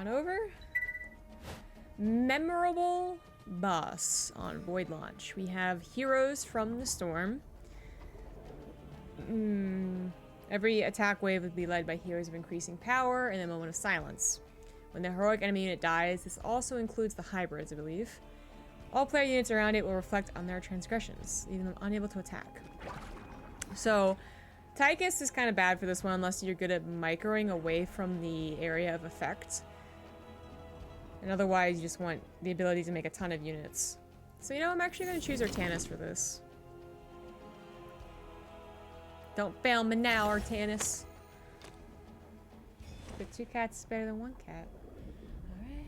on over. Memorable boss on Void Launch. We have Heroes from the Storm. Every attack wave would be led by heroes of increasing power and a moment of silence. When the heroic enemy unit dies, this also includes the hybrids, I believe. All player units around it will reflect on their transgressions, leaving them unable to attack. So, Tychus is kind of bad for this one unless you're good at microing away from the area of effect. And otherwise, you just want the ability to make a ton of units. So, you know, I'm actually going to choose Artanis for this. Don't fail me now, Artanis. But 2 cats is better than 1 cat. Alright.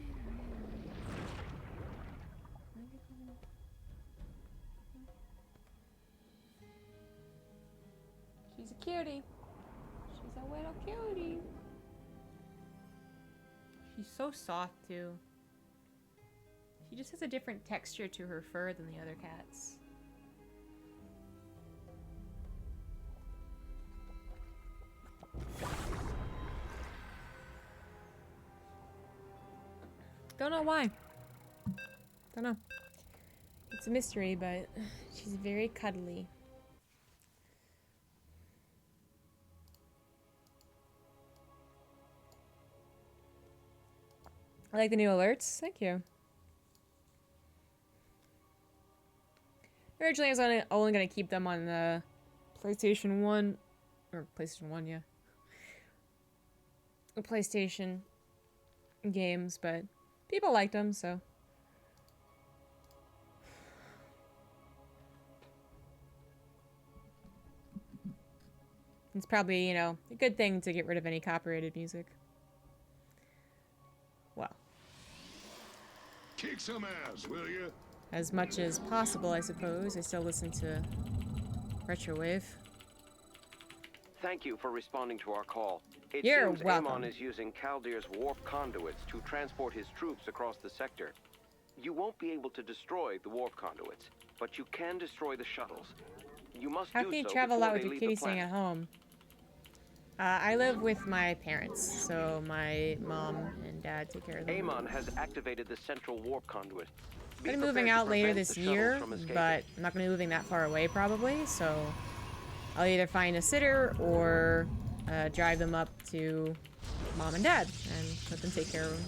She's a cutie. She's a little cutie. She's so soft, too. She just has a different texture to her fur than the other cats. Don't know why. Don't know. It's a mystery, but she's very cuddly. I like the new alerts. Thank you. Originally, I was only going to keep them on the PlayStation 1. Or PlayStation 1, yeah. PlayStation games, but people liked them, so. It's probably, you know, a good thing to get rid of any copyrighted music. Well. Kick some ass, will you? As much as possible, I suppose. I still listen to Retrowave. Thank you for responding to our call. It You're seems welcome. Amon is using Kaldir's warp conduits to transport his troops across the sector. You won't be able to destroy the warp conduits, but you can destroy the shuttles. You must How do can you so travel before out with they your leave kitty the staying planet. at home? I live with my parents, so my mom and dad take care of them. Amon has activated the central warp conduit. I'm gonna be moving out later this year, but I'm not gonna be moving that far away probably, so I'll either find a sitter or drive them up to mom and dad and let them take care of them.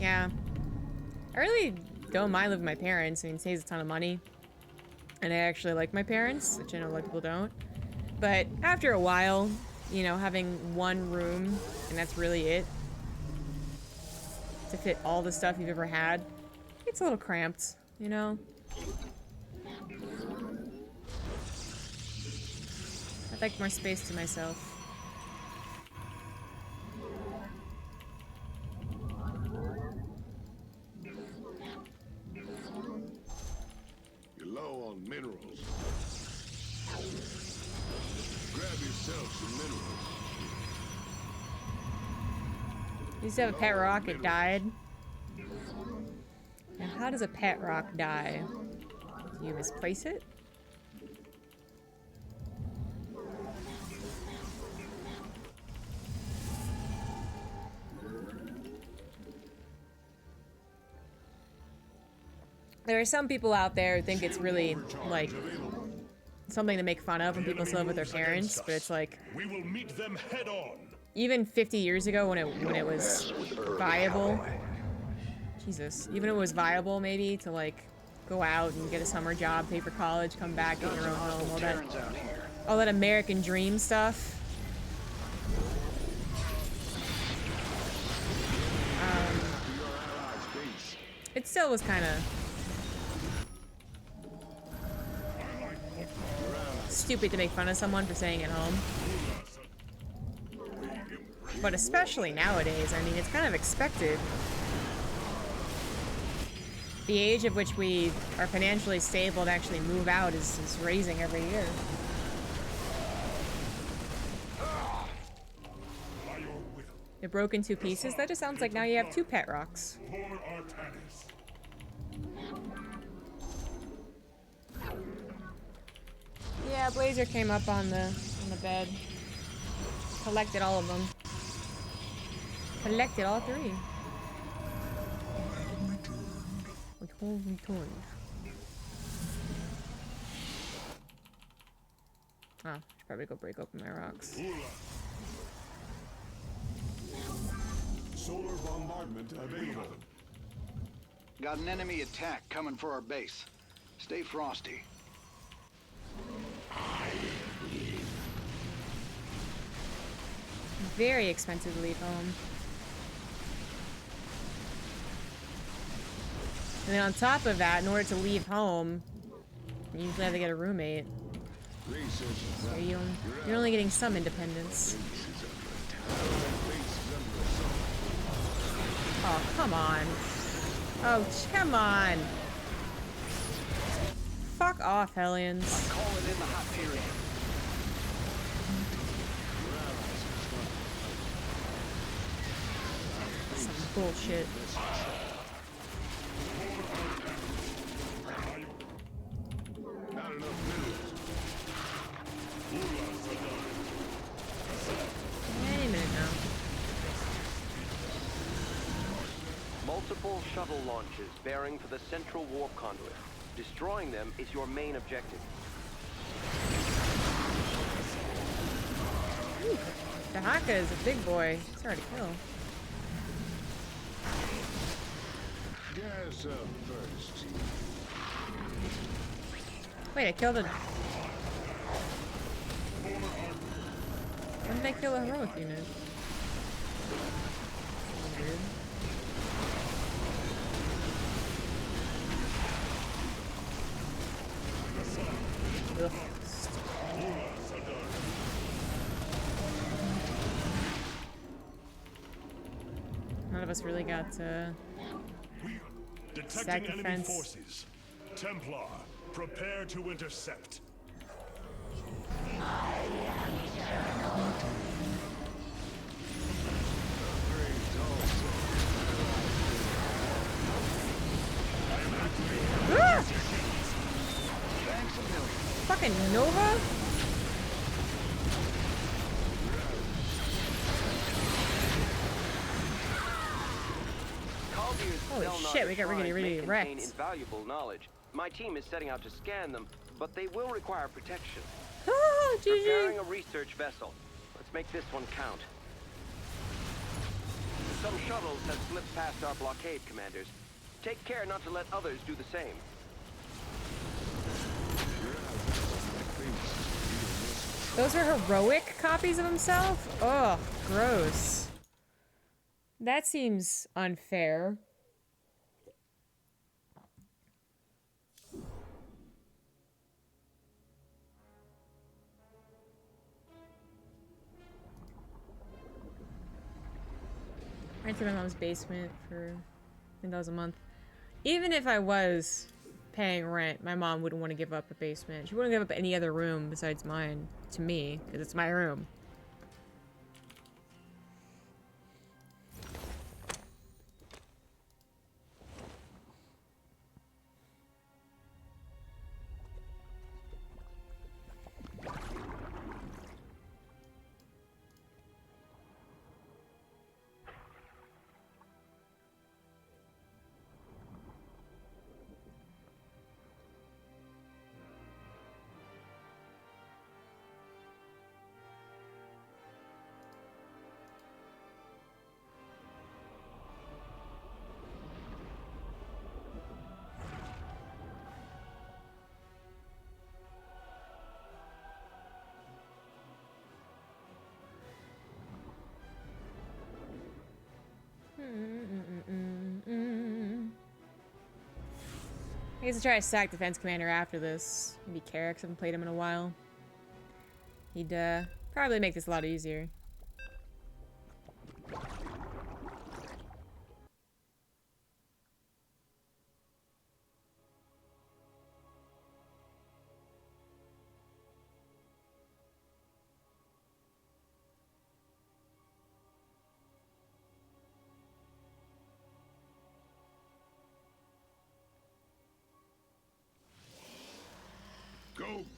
Yeah. I really don't mind living with my parents. I mean, it saves a ton of money. And I actually like my parents, which I know a lot of people don't. But after a while, you know, having one room, and that's really it, to fit all the stuff you've ever had, it's a little cramped, you know? I'd like more space to myself. You're low on minerals. Grab yourself some minerals. You used to have a pet rock, it died. Now, how does a pet rock die? Do you misplace it? There are some people out there who think it's really, like, something to make fun of when people still live with their parents, but it's like, We will meet them head on. even 50 years ago when it was viable, Jesus, even if it was viable maybe to like go out and get a summer job, pay for college, come back, get your own home, all that American dream stuff. It still was kind of stupid to make fun of someone for staying at home. But especially nowadays, I mean, it's kind of expected. The age at which we are financially stable to actually move out is raising every year. It broke in 2 pieces. That just sounds like now you have 2 pet rocks. Yeah, Blazer came up on the bed. Collected all of them. Collected all 3. Returned. Oh, should probably go break open my rocks. Solar bombardment available. Got an enemy attack coming for our base. Stay frosty. Very expensive to leave home. And then on top of that, in order to leave home, you usually have to get a roommate. So you're only getting some independence. Oh, come on. Oh, come on. Fuck off, Hellions. Call it in the hot period. Some bullshit. Not enough minerals. Any minute now. Multiple shuttle launches bearing for the central warp conduit. Destroying them is your main objective. Ooh, the Haka is a big boy. It's hard to kill. Gas up first. Wait, I killed a... When did I kill a heroic unit? Weird. Ugh. None of us really got Detecting enemy defense. forces. Templar, prepare to intercept. Ah! Fucking Nova? Holy shit, we got really wrecked. Invaluable knowledge. My team is setting out to scan them, but they will require protection. Ah, Preparing GG. a research vessel. Let's make this one count. Some shuttles have slipped past our blockade commanders. Take care not to let others do the same. Those are heroic copies of himself? Ugh, gross. That seems unfair. I went to my mom's basement for, I think that was a month. Even if I was paying rent, my mom wouldn't want to give up a basement. She wouldn't give up any other room besides mine to me, because it's my room. I guess I'll try to sack Defense Commander after this. Maybe Carrick, 'cause I haven't played him in a while. He'd probably make this a lot easier.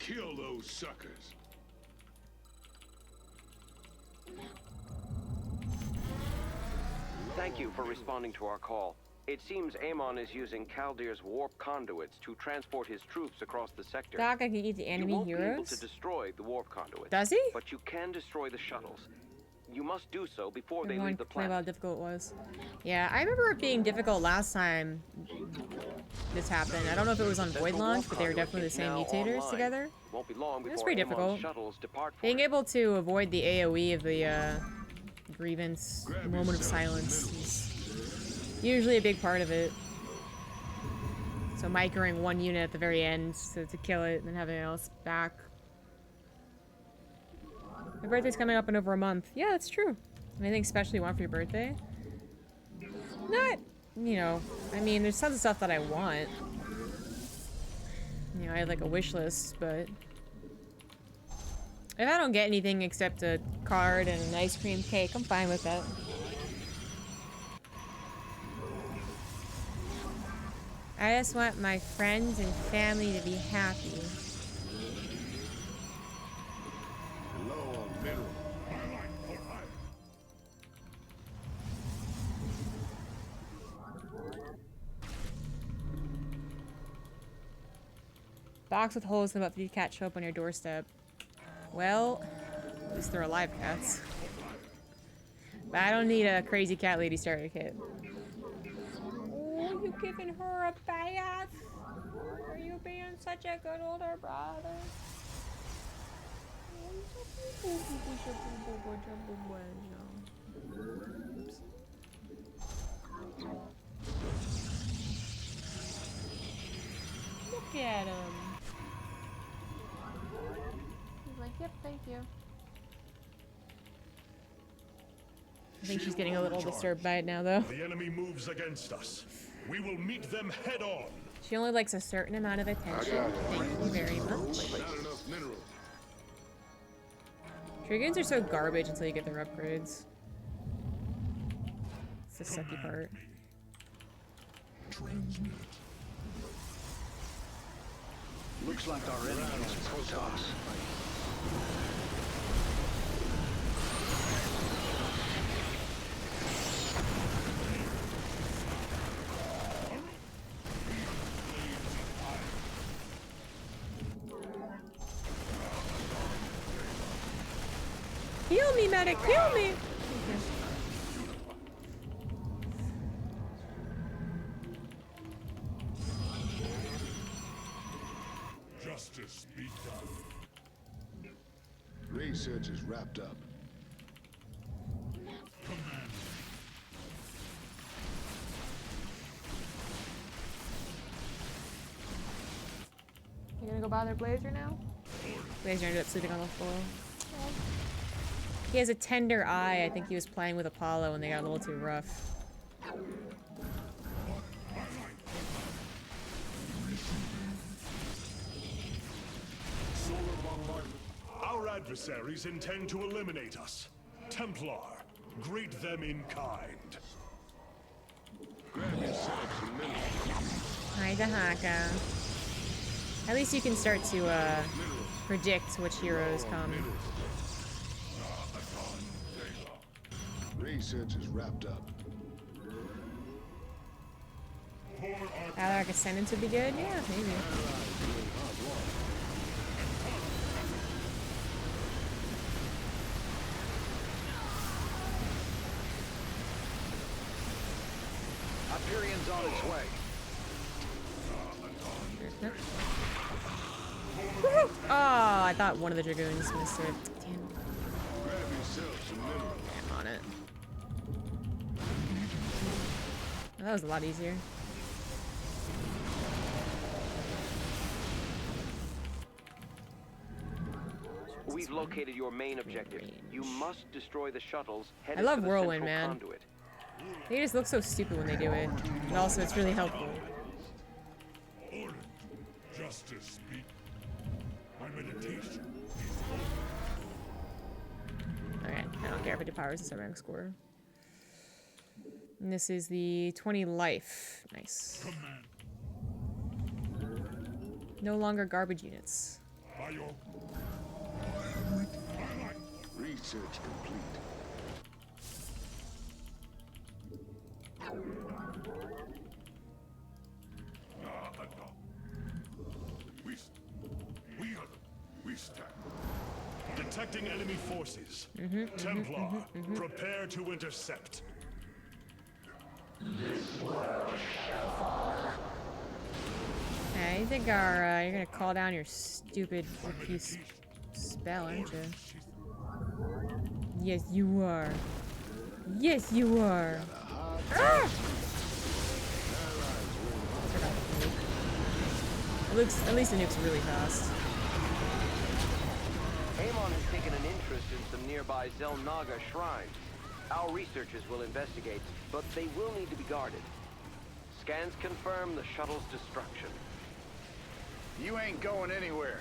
Kill those suckers. Thank you for responding to our call. It seems Amon is using Kaldir's warp conduits to transport his troops across the sector. Doc, I can eat the You enemy won't be able heroes. to destroy the warp conduits. Does he? But you can destroy the shuttles. You must do so before they Everyone leave the complained about how planet. difficult it was. Yeah, I remember it being difficult last time this happened. I don't know if it was on Void Central Launch, warp but they were conduit definitely the is same now mutators online. together. Won't be long was before pretty Amon's difficult. shuttles depart for Being it. able to avoid the AoE of the grievance, Grab moment of yourself some silence, minerals. is usually a big part of it. So microing one unit at the very end to kill it and then having it else back. My birthday's coming up in over a month. Yeah, that's true. Anything special you want for your birthday? Not, you know, I mean, there's tons of stuff that I want. You know, I have like a wish list, but if I don't get anything except a card and an ice cream cake, I'm fine with that. I just want my friends and family to be happy. Low on minerals. Box with holes and about 50 cats show up on your doorstep. Well, at least they're alive cats. But I don't need a crazy cat lady starter kit. Oh, you giving her a bath? Are you being such a good older brother? Oops. Look at him. He's like, yep, thank you. I think she's getting a little disturbed by it now, though. The enemy moves against us. We will meet them head on. She only likes a certain amount of attention. Thank you very much. Not enough minerals. Triggins are so garbage until you get their upgrades. It's the sucky part. Looks like our enemy has protons. Heal me, medic! Heal me! Justice be done. Research is wrapped up. You gonna go bother Blazer now? Blazer ended up sleeping on the floor. He has a tender eye. I think he was playing with Apollo and they got a little too rough. Our adversaries intend to eliminate us. Templar, greet them in kind. Grab yourself some minerals. Hi, Dahaka. At least you can start to predict which heroes come. Research is wrapped up. Alaric Ascendance would be good? Yeah, maybe. Hyperion's on its way. Woohoo! Oh, I thought one of the Dragoons missed it. Damn. Grab yourself some minerals. I'm on it. Oh, that was a lot easier. We've located your main objective. You must destroy the shuttles headed I love to the Whirlwind, central man. conduit. They just look so stupid when they do it. But also, it's really helpful. Order. Justice be. My meditation. Alright, I don't care if it depowers the rank score. And this is the 20 life. Nice. No longer garbage units. Research complete. We stand. Detecting enemy forces. Templar, prepare to intercept. Yeah, you think our you're gonna call down your stupid piece spell, aren't you? Yes, you are. Yes, you are. Ah! At least the nuke's really fast. Amon has taken an interest in some nearby Zelnaga shrines. Our researchers will investigate, but they will need to be guarded. Scans confirm the shuttle's destruction. You ain't going anywhere.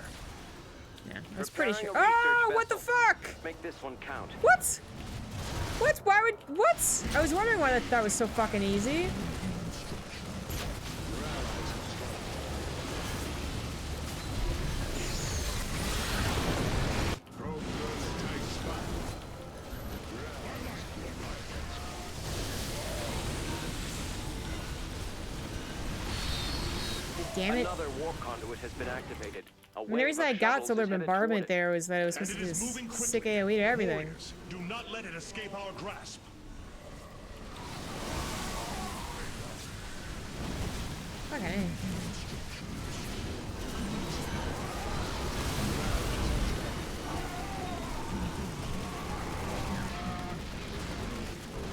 Yeah, that's pretty Preparing sure. a Oh, research what the vessel. fuck? Make this one count. What? What? Why would... What? I was wondering why that was so fucking easy. Damn it. Another warp conduit has been activated. I mean, the reason I got solar bombardment there was that it was And supposed it to is do moving this sick quickly. AoE to everything. Warriors, do not let it escape our grasp. Okay.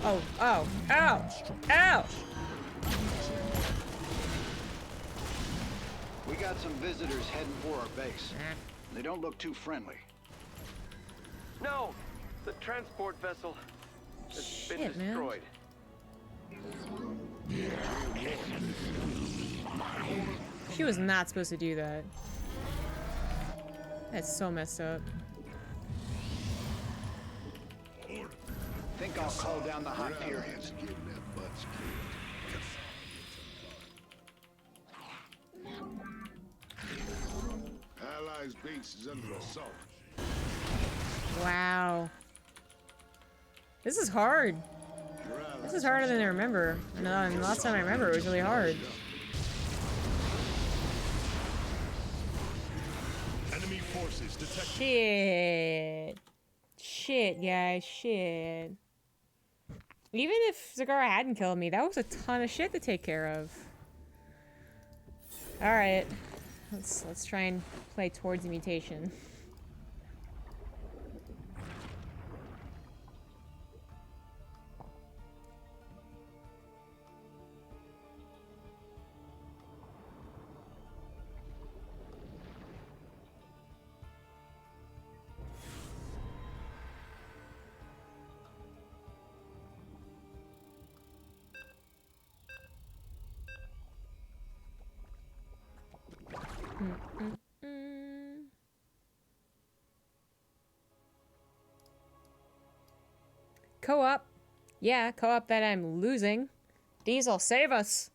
Oh, oh, ow, ow! We got some visitors heading for our base. They don't look too friendly. No! The transport vessel has been Shit, man. destroyed. She was not supposed to do that. That's so messed up. Think I'll call down the Hyperions. Getting their butts kicked. Allies' base is under assault. Wow. This is hard. This is harder than I remember. And the last time I remember, it was really hard. Enemy forces detected. Shit. Shit, guys. Shit. Even if Zagara hadn't killed me, that was a ton of shit to take care of. Alright. Let's try and play towards the mutation. Co-op. Yeah, co-op that I'm losing. Diesel, save us.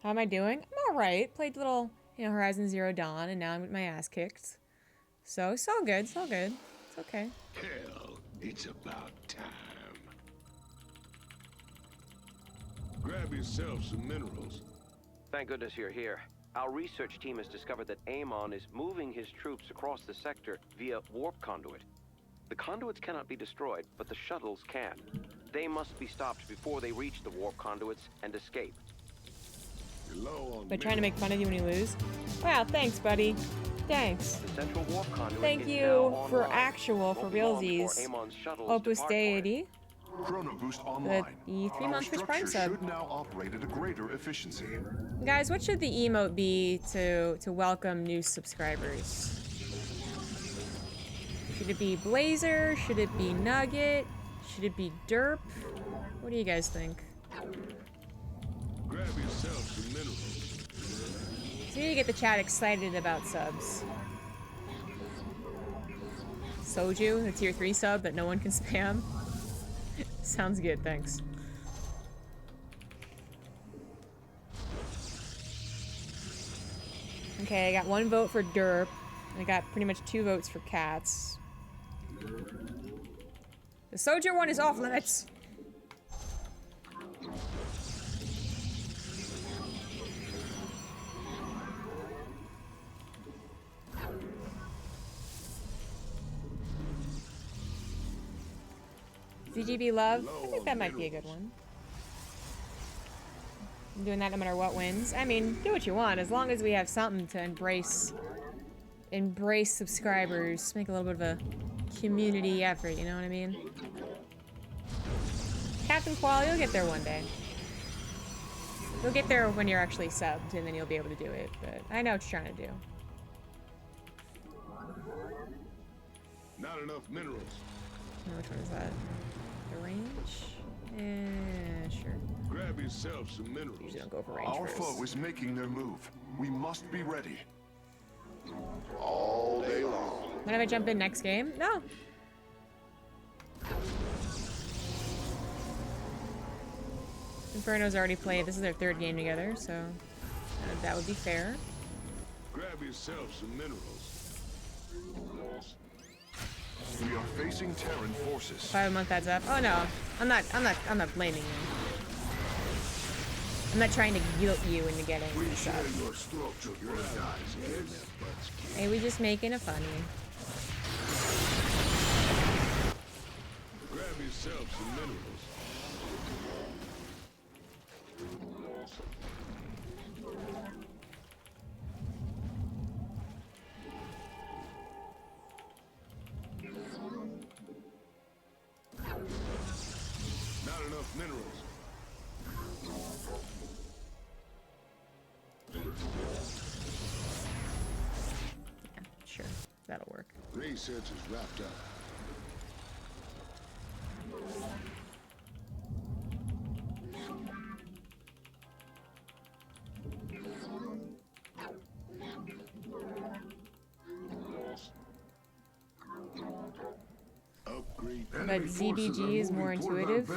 How am I doing? I'm alright. Played little, Horizon Zero Dawn, and now I'm with my ass kicked. So, it's all good. It's all good. It's okay. Hell, it's about time. Grab yourself some minerals. Thank goodness you're here. Our research team has discovered that Amon is moving his troops across the sector via warp conduit. The conduits cannot be destroyed, but the shuttles can. They must be stopped before they reach the warp conduits and escape. You're low on By trying to make fun of you when you lose? Wow, thanks, buddy. Thanks. The central warp conduit Thank is you now for online. actual, for Won't be long before realsies. Amon's shuttles Opus depart for it. Deity. Chrono Boost The online. 3-month Twitch Prime Structure sub. should now operate at a greater efficiency. Guys, what should the emote be to welcome new subscribers? Should it be Blazer? Should it be Nugget? Should it be Derp? What do you guys think? Grab yourself some minerals. So you need to get the chat excited about subs. Soju, the tier 3 sub that no one can spam. Sounds good, thanks. Okay, I got 1 vote for derp. I got pretty much 2 votes for cats. The soldier one is off limits. ZGB love. I think that might be a good one. I'm doing that no matter what wins. I mean, do what you want, as long as we have something to embrace subscribers, make a little bit of a community effort, you know what I mean? Captain Qual, you'll get there one day. You'll get there when you're actually subbed, and then you'll be able to do it, but I know what you're trying to do. Not enough minerals. Oh, which one is that? The range? Yeah, sure. Grab yourself some minerals. Usually don't go for range Our first. foe is making their move. We must be ready. All day long. When if I jump in next game? No. Inferno's already played. This is their 3rd game together, so that would be fair. Grab yourself some minerals. We are facing Terran forces. 5 month heads up. Oh no, I'm not blaming you. I'm not trying to guilt you into getting this up. Your stroke took your guys, kids. Hey, we just making it funny. Grab yourself some minerals. Not enough minerals. Yeah, sure, that'll work. Research is wrapped up. Upgrade. But ZBG is more intuitive.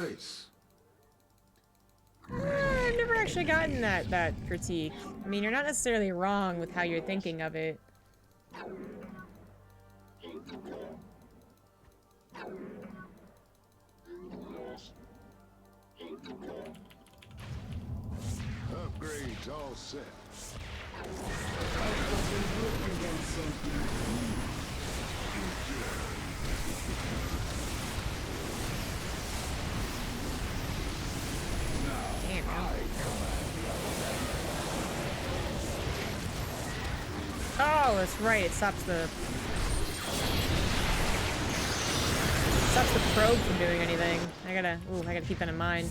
I've never actually gotten that critique. I mean, you're not necessarily wrong with how you're thinking of it. Upgrades all set. Damn. Oh, that's right. It stops the probe from doing anything. I gotta keep that in mind.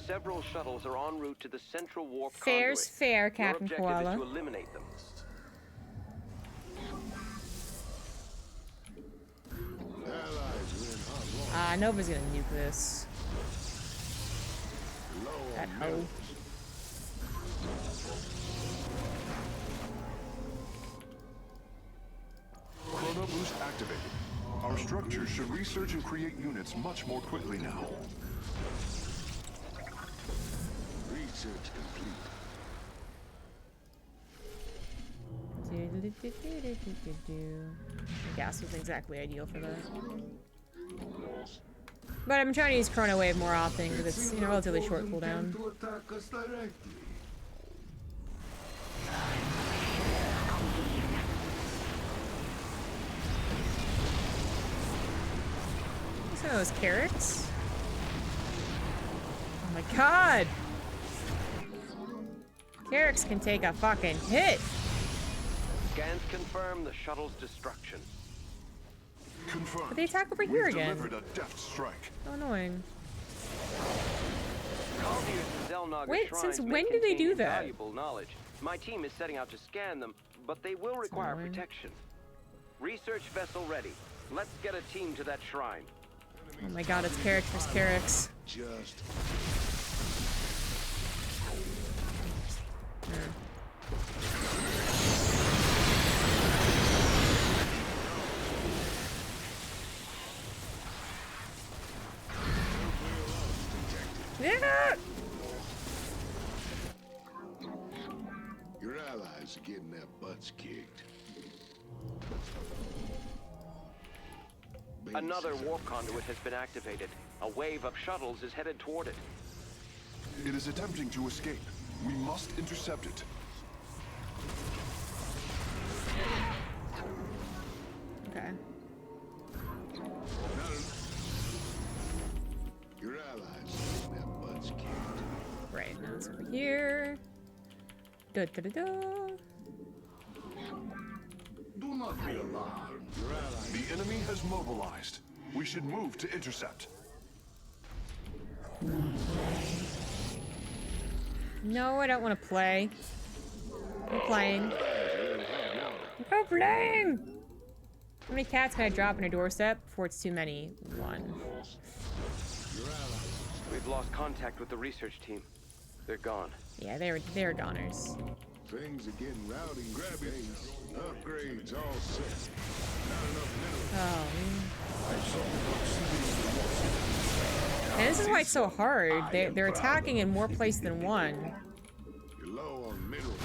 Several shuttles are en route to the central warp Fair's conduit. fair, Your Captain objective Koala. is to eliminate them. Allies are in hot water. Nova's gonna nuke this. Low That on hoe. minerals. Chrono boost activated. Our structures should research and create units much more quickly now. Research complete. Gas wasn't exactly ideal for that. But I'm trying to use Chrono Wave more often because it's, you know, relatively short cooldown. To attack us directly. Some of those carrots. Oh my god! Carrots can take a fucking hit! Scans confirm the shuttle's destruction. Confirmed. But they attack over here We've again. delivered a death strike. So annoying. Caldeus' Zelnaga Wait, shrines since may when do they contain do that? Valuable knowledge. My team is setting out to scan them, but they will require annoying. protection. Research vessel ready. Let's get a team to that shrine. Oh my god, it's Carrick versus Carricks. Just Things are getting their butts kicked. Base Another is warp conduit has been activated. A wave of shuttles is headed toward it. It is attempting to escape. We must intercept it. Okay. Your allies are getting their butts kicked. Right, now it's over here. Da da da da. Do not be alarmed. Your allies. The enemy has mobilized. We should move to intercept. No, I don't want to play. I'm playing. I'm playing! How many cats can I drop on a doorstep before it's too many? One. We've lost contact with the research team. They're gone. Yeah, they're goners. Things are getting rowdy. Grab it. Upgrades all set. Not enough minerals. Oh. And this is why it's so hard. They're attacking in more places than one. You're low on minerals.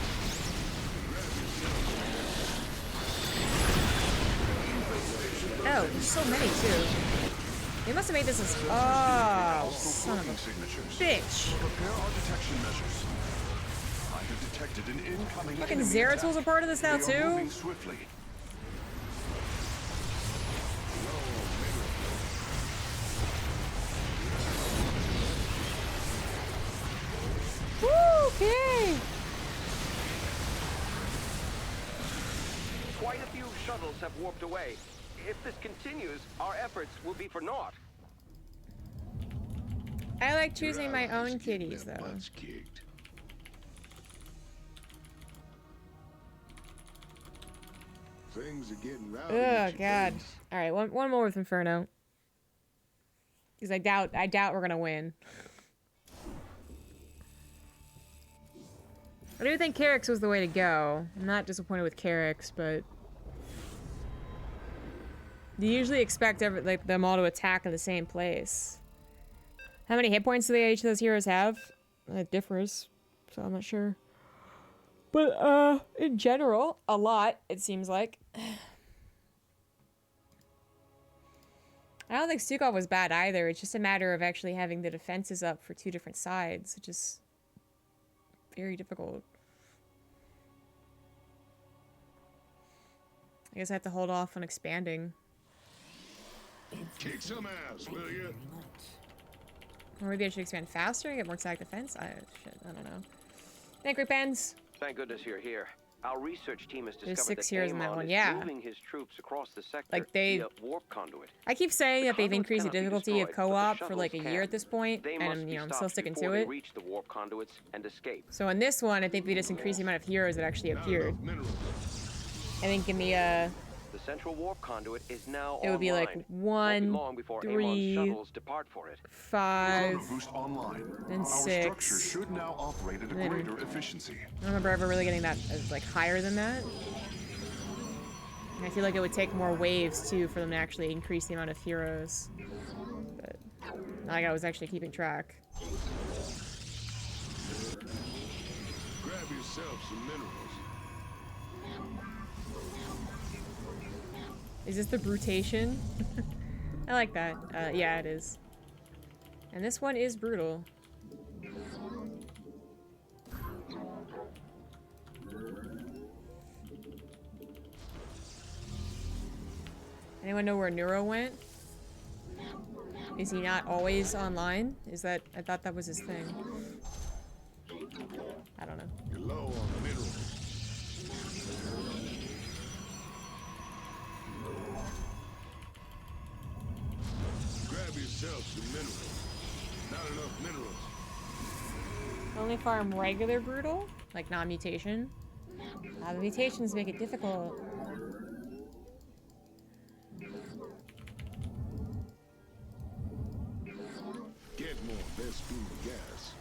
Oh, there's so many too. They must have made this as. Oh, son of a Signatures. bitch. Prepare our detection measures. I have detected an incoming Fucking enemy Zeratul attack. a part of this now They are too? moving swiftly. Woo, okay. Quite a few shuttles have warped away. If this continues, our efforts will be for naught. I like choosing my own kitties Their though. butts kicked. Things are getting rowdy. Oh at your god. base. All right, one more with Inferno. Because I doubt we're gonna win. I do think Carrick's was the way to go. I'm not disappointed with Carrick's, but you usually expect them all to attack in the same place. How many hit points do each of those heroes have? It differs, so I'm not sure. But in general, a lot. It seems like. I don't think Stukov was bad either. It's just a matter of actually having the defenses up for two different sides, which is very difficult. I guess I have to hold off on expanding. Kick some ass, will you? Or maybe I should expand faster and get more attack defense? I don't know. Thank you, Pens. Thank goodness you're here. Our research team has There's discovered 6 that heroes in that Amon one, is yeah. moving his troops across the sector Like, they- via warp conduit. I keep saying The that they've conduits increased the cannot be difficulty of destroyed, but the co-op for like a shuttles year can. at this point, They and must I'm, be I'm still stopped sticking before to they it. reach the warp conduits and escape. So in this one, I think we just increased the amount of heroes that actually Not appeared. enough minerals. I think in the The central warp conduit is now it would be like online. 1, Won't be long before 3, Amon's shuttles depart for it. 5. Chrono boost online. Then Our 6. structure should now operate at a Then- greater efficiency. I don't remember ever really getting that like higher than that. And I feel like it would take more waves too for them to actually increase the amount of heroes. But not like I was actually keeping track. Grab yourself some minerals. Is this the Mutation? I like that. Yeah, it is. And this one is brutal. Anyone know where Neuro went? Is he not always online? Is that... I thought that was his thing. I don't know. You're low on minerals. Grab yourself some minerals. Not enough minerals. Only farm regular brutal? Like non-mutation? The mutations make it difficult. Get more best food gas.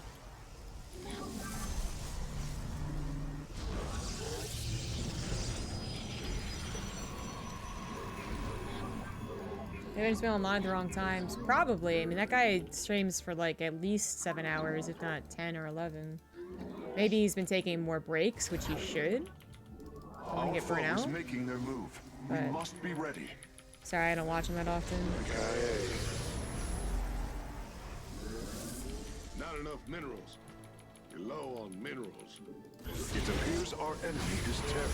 Maybe I've just been online at the wrong times. Probably. I mean, that guy streams for like at least 7 hours, if not 10 or 11. Maybe he's been taking more breaks, which he should. I Our get foe burnt is out. making their move. We But- must be ready. Sorry, I don't watch them that often. Hey. Not enough minerals. You're low on minerals. It appears our enemy is Terran.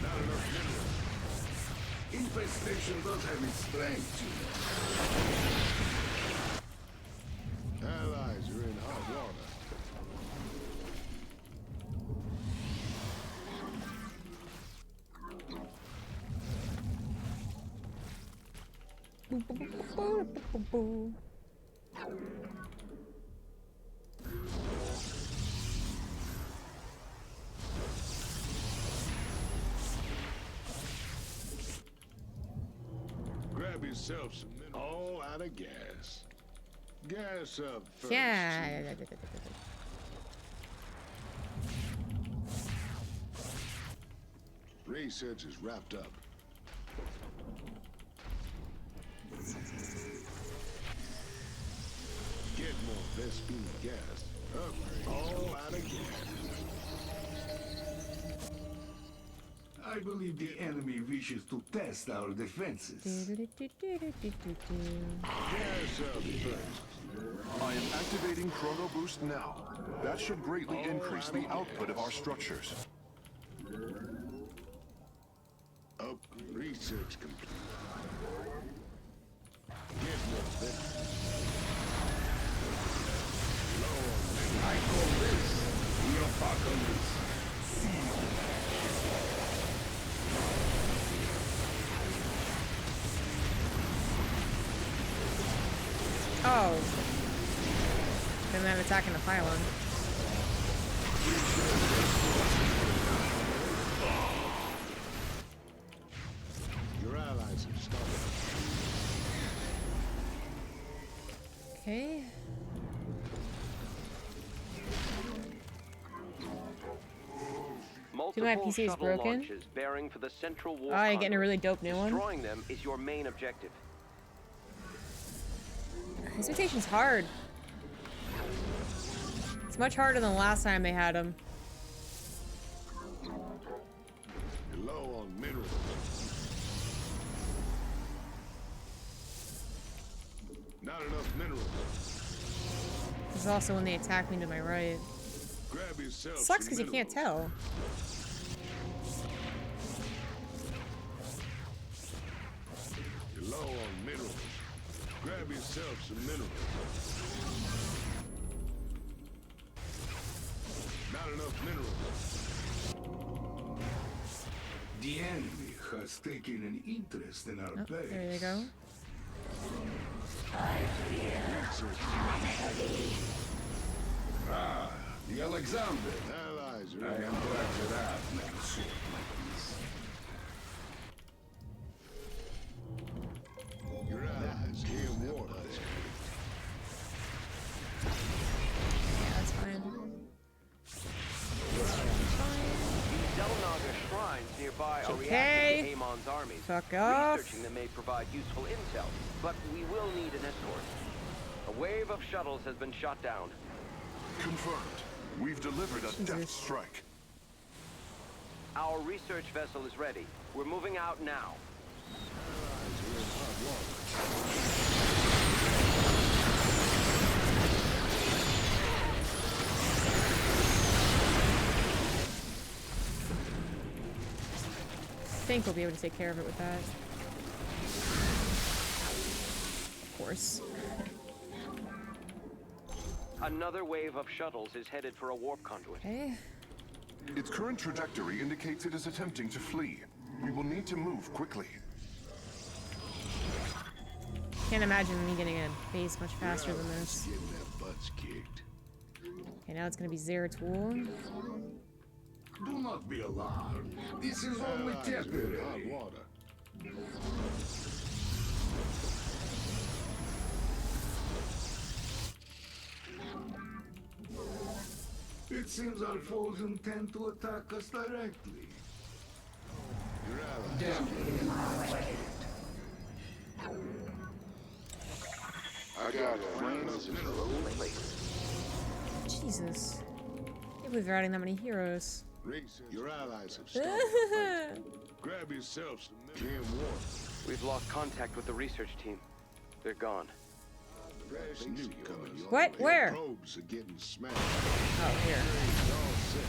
Not enough minerals. Infestation does have its strength, you know. Allies are in hot water. Grab yourself some minerals. All out of gas. Gas up first. Yeah. Research is wrapped up. Get more Vespine gas. Up. All out of gas. I believe the enemy wishes to test our defenses. Gas up first. I am activating Chrono Boost now. That should greatly increase the output of our structures. Up. Research complete. Get more Vespine. Low on minerals. I call this the apocalypse. Oh. Then that attacking the pylon. Your allies have started. Okay. Multiple PC is shuttle broken? launches bearing for the central war Oh, you're getting a conduit. really dope new one. Destroying them is your main objective. This mutation's hard. It's much harder than the last time they had him. You're low on minerals. Not enough minerals. This is also when they attack me to my right. Grab yourself. Sucks some because you can't minerals. tell. You're low on minerals. Grab yourself some minerals. Not enough minerals. The enemy has taken an interest in our Oh, base. there you go. Ah, the Alexander. Allies I are in am glad that I've never seen like this. your allies in water. Yeah, that's fine. These Delnaga shrines nearby are Okay. reacting to Amon's armies. Fuck off. Researching them may provide useful intel, but we will need an escort. A wave of shuttles has been shot down. Confirmed. We've delivered a death Jesus. strike. Our research vessel is ready. We're moving out now. Allies are in hot water. I think we'll be able to take care of it with that. Of course. Another wave of shuttles is headed for a warp conduit. Okay. Its current trajectory indicates it is attempting to flee. We will need to move quickly. Can't imagine me getting a base much faster than this. Getting their butts kicked. Okay, now it's gonna be Zeratul. Do not be alarmed. This is only Allies are in hot temporary. water. It seems our foes intend to attack us directly. Your allies. I got brains lately. Jesus. I can't believe they're adding that many heroes. Your allies have started a fight. Grab yourself some Jim Warren. We've lost contact with the research team. They're gone. Fresh nuke coming your What? way. Where? Probes are getting smashed. Oh, here. Upgrades all set.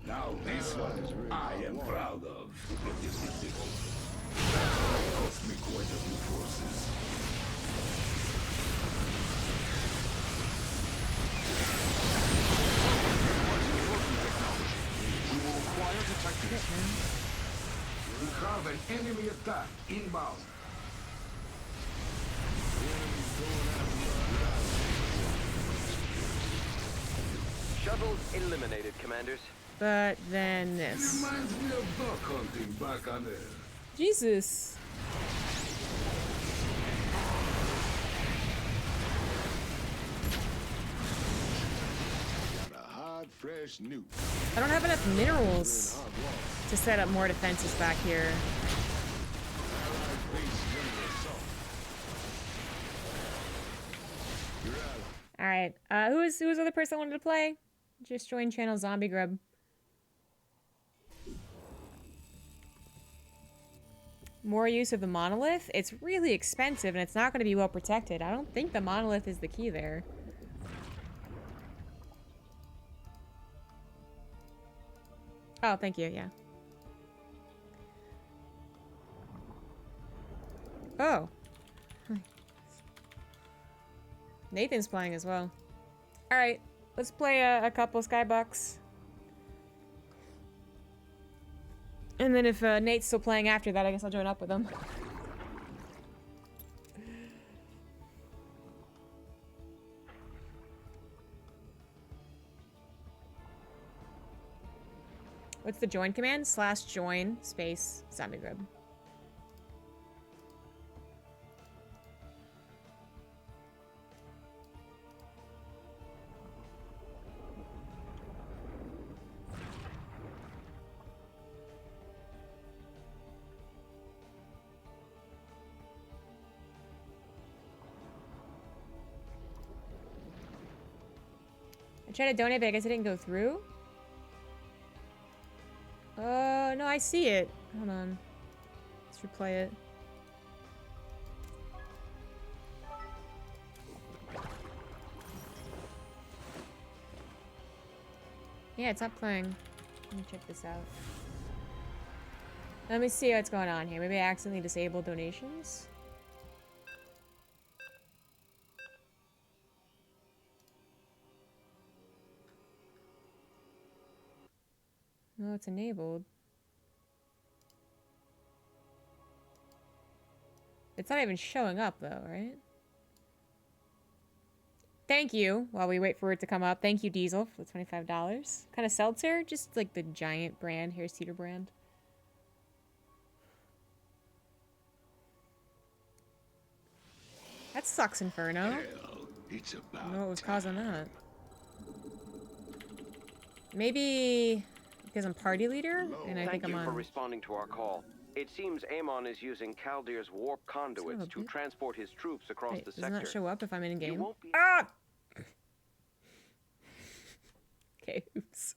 Now this one I am proud of. That cost me quite a few forces. We will require detectives. We have an enemy attack inbound. Shuttles eliminated, commanders. But then this. Reminds me of duck hunting back on Earth. Jesus. Got a hot, fresh nuke. I don't have enough minerals to set up more defenses back here. Allied base is under assault. Your ally. Alright. Who's the other person that wanted to play? Just join channel ZombieGrub. More use of the monolith? It's really expensive and it's not going to be well protected. I don't think the monolith is the key there. Oh, thank you, yeah. Oh. Nathan's playing as well. Alright, let's play a couple Skybucks. And then if Nate's still playing after that, I guess I'll join up with him. What's the join command? /join space ZombieGrub. I tried to donate, but I guess it didn't go through. No, I see it. Hold on. Let's replay it. Yeah, it's not playing. Let me check this out. Let me see what's going on here. Maybe I accidentally disabled donations. No, it's enabled. It's not even showing up though, right? Thank you. While we wait for it to come up. Thank you, Diesel, for the $25. Kind of seltzer? Just like the giant brand, Harris Teeter brand. That sucks, Inferno. Hell, it's I about don't know what was time. causing that. Maybe because I'm party leader and I think Thank I'm you for on. responding to our call. It seems Amon is using Kaldir's warp conduits to bitch. transport his troops across Wait, the doesn't sector. that show up if I'm in You game? won't be Ah! Okay, oops.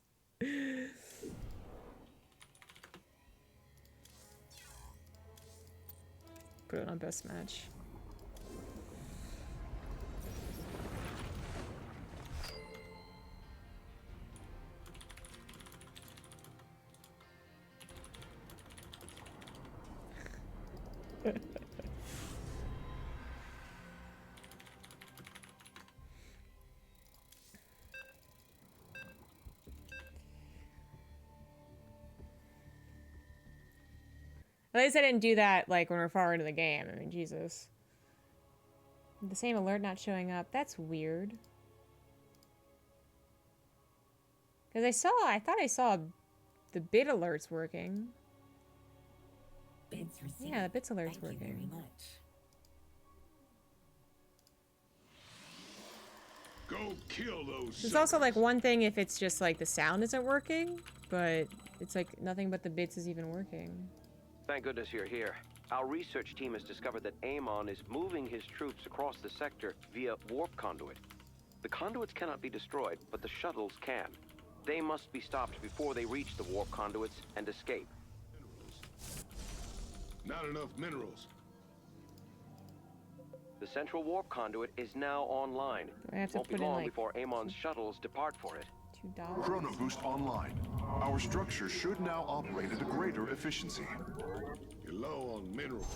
Put it on best match. At least I didn't do that, like, when we're far into the game. I mean, Jesus. The same alert not showing up. That's weird. Because I thought I saw the bit alerts working. Bids received. Yeah, the bits alert's Thank you very working. much. Go kill those. There's also, like, one thing if it's just, like, the sound isn't working, but it's, like, nothing but the bits is even working. Thank goodness you're here. Our research team has discovered that Amon is moving his troops across the sector via warp conduit. The conduits cannot be destroyed, but the shuttles can. They must be stopped before they reach the warp conduits and escape. Not enough minerals. The central warp conduit is now online. Do I have to Won't be put in, long like, before Amon's shuttles depart for it. $2? Chrono boost online. Our structure should now operate at a greater efficiency. You're low on minerals.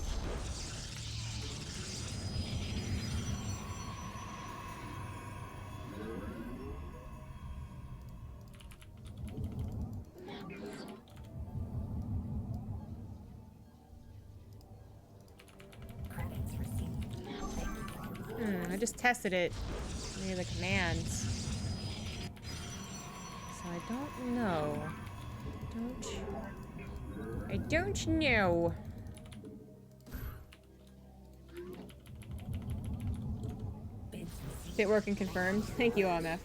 I just tested it via the commands. So I don't know. I don't know. Bit working confirmed. Thank you, OMF.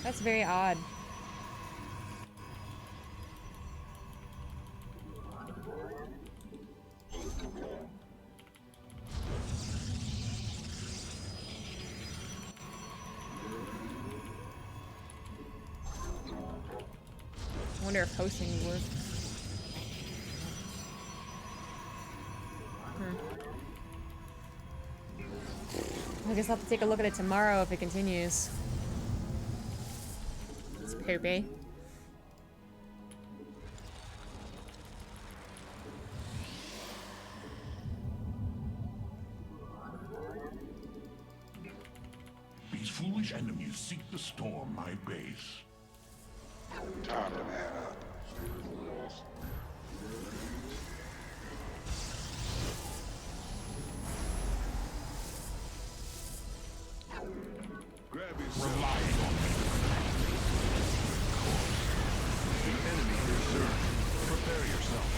That's very odd. I wonder if hosting would work. I guess I'll have to take a look at it tomorrow if it continues. It's poopy. These foolish enemies seek to storm my base. Time to man up. Grab his Relying on me. The enemy is surged. Prepare yourself.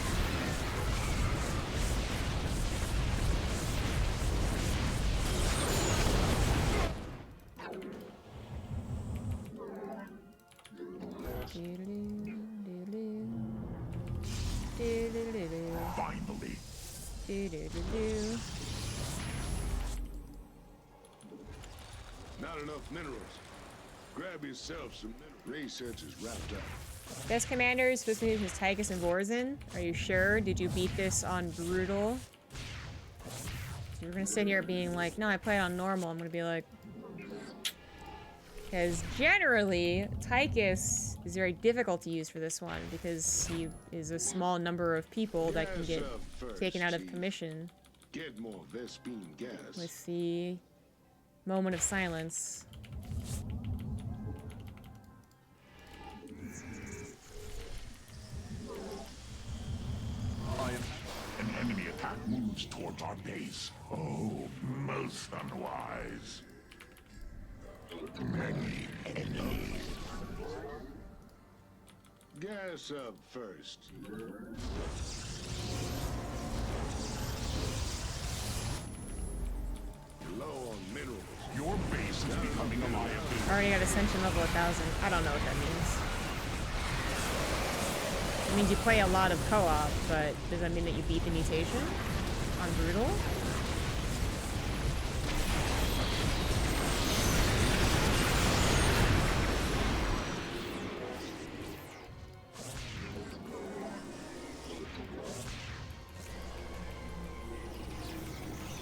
Finally. Not enough minerals. Grab yourself some minerals. Research is wrapped up. Best commander is supposed to be his Tychus and Vorzin. Are you sure? Did you beat this on brutal? So you're gonna sit here being like, no, I play it on normal. I'm gonna be like, because generally Tychus is very difficult to use for this one because he is a small number of people that can get taken out of commission Get more Vespine gas. with the moment of silence. An enemy attack moves towards our base. Oh, most unwise. Many enemies. Gas up first. You're low on minerals. Your base is becoming a liability. Already got Ascension level 1000. I don't know what that means. It means you play a lot of co-op, but does that mean that you beat the mutation on brutal?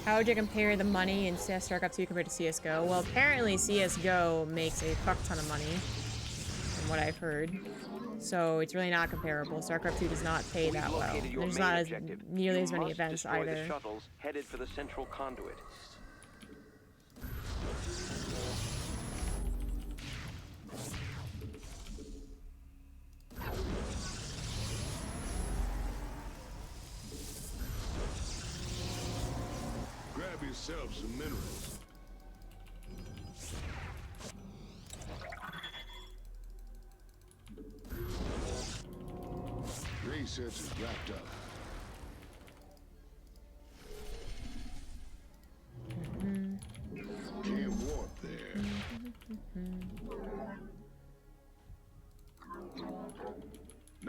How would you compare the money in StarCraft 2 compared to CSGO? Well, apparently CSGO makes a fuck ton of money, from what I've heard. So it's really not comparable. StarCraft 2 does not pay that well. There's not as nearly as many events destroy either. the shuttles headed for the central conduit. Grab yourself some minerals. Research is wrapped up. Can't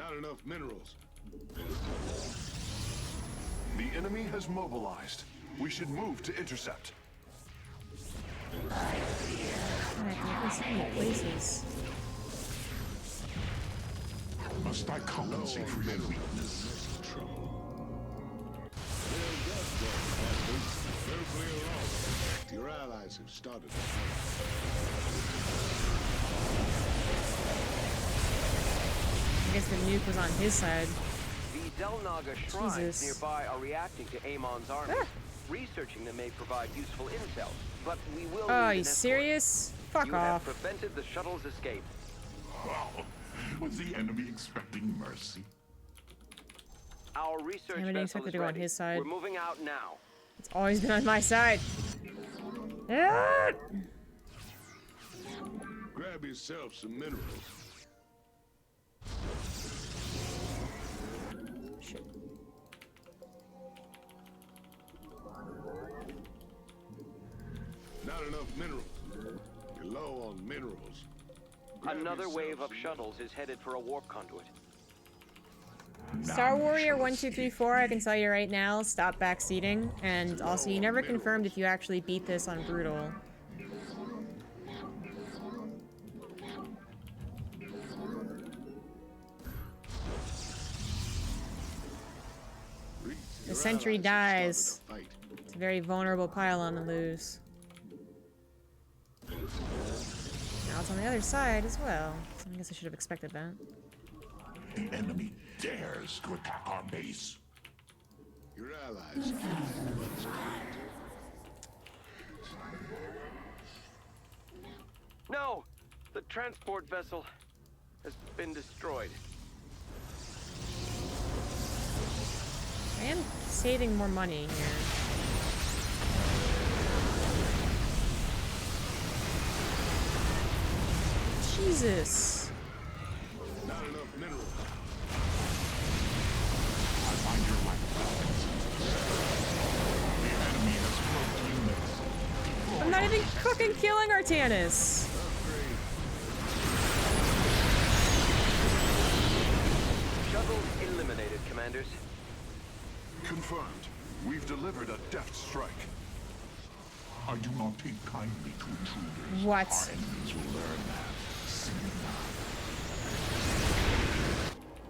Not enough minerals. The enemy has mobilized. We should move to intercept. Alright, I so many places. Must I compensate for your weakness? Your allies have started. I guess the nuke was on his side. The Delnaga shrines Jesus. nearby are reacting to Amon's army. Ah. Researching them may provide useful intel, but we will Oh, need you an escort. serious? Fuck You off. have prevented the shuttle's escape. Wow. Was the enemy expecting mercy? Our research I wouldn't vessel expect it is to go on ready. his side. We're moving out now. It's always been on my side. Ah! Grab yourself some minerals. Shit. Not enough minerals. You're low on minerals. Grab Another yourself wave of some shuttles is headed for a warp conduit. Star Warrior 1234, I can tell you right now, stop backseating. And also, you never confirmed if you actually beat this on Brutal. The sentry dies. It's a very vulnerable pylon to lose. Now it's on the other side as well. So I guess I should have expected that. The enemy dares to attack our base. Your allies. No! The transport vessel has been destroyed. I am saving more money here. Jesus. Not enough minerals. I find your lack of balance. The enemy has broken units. I'm not even fucking killing Artanis. Shuttle eliminated, commanders. Confirmed. We've delivered a deft strike. I do not take kindly to intruders. What? Our enemies will learn that.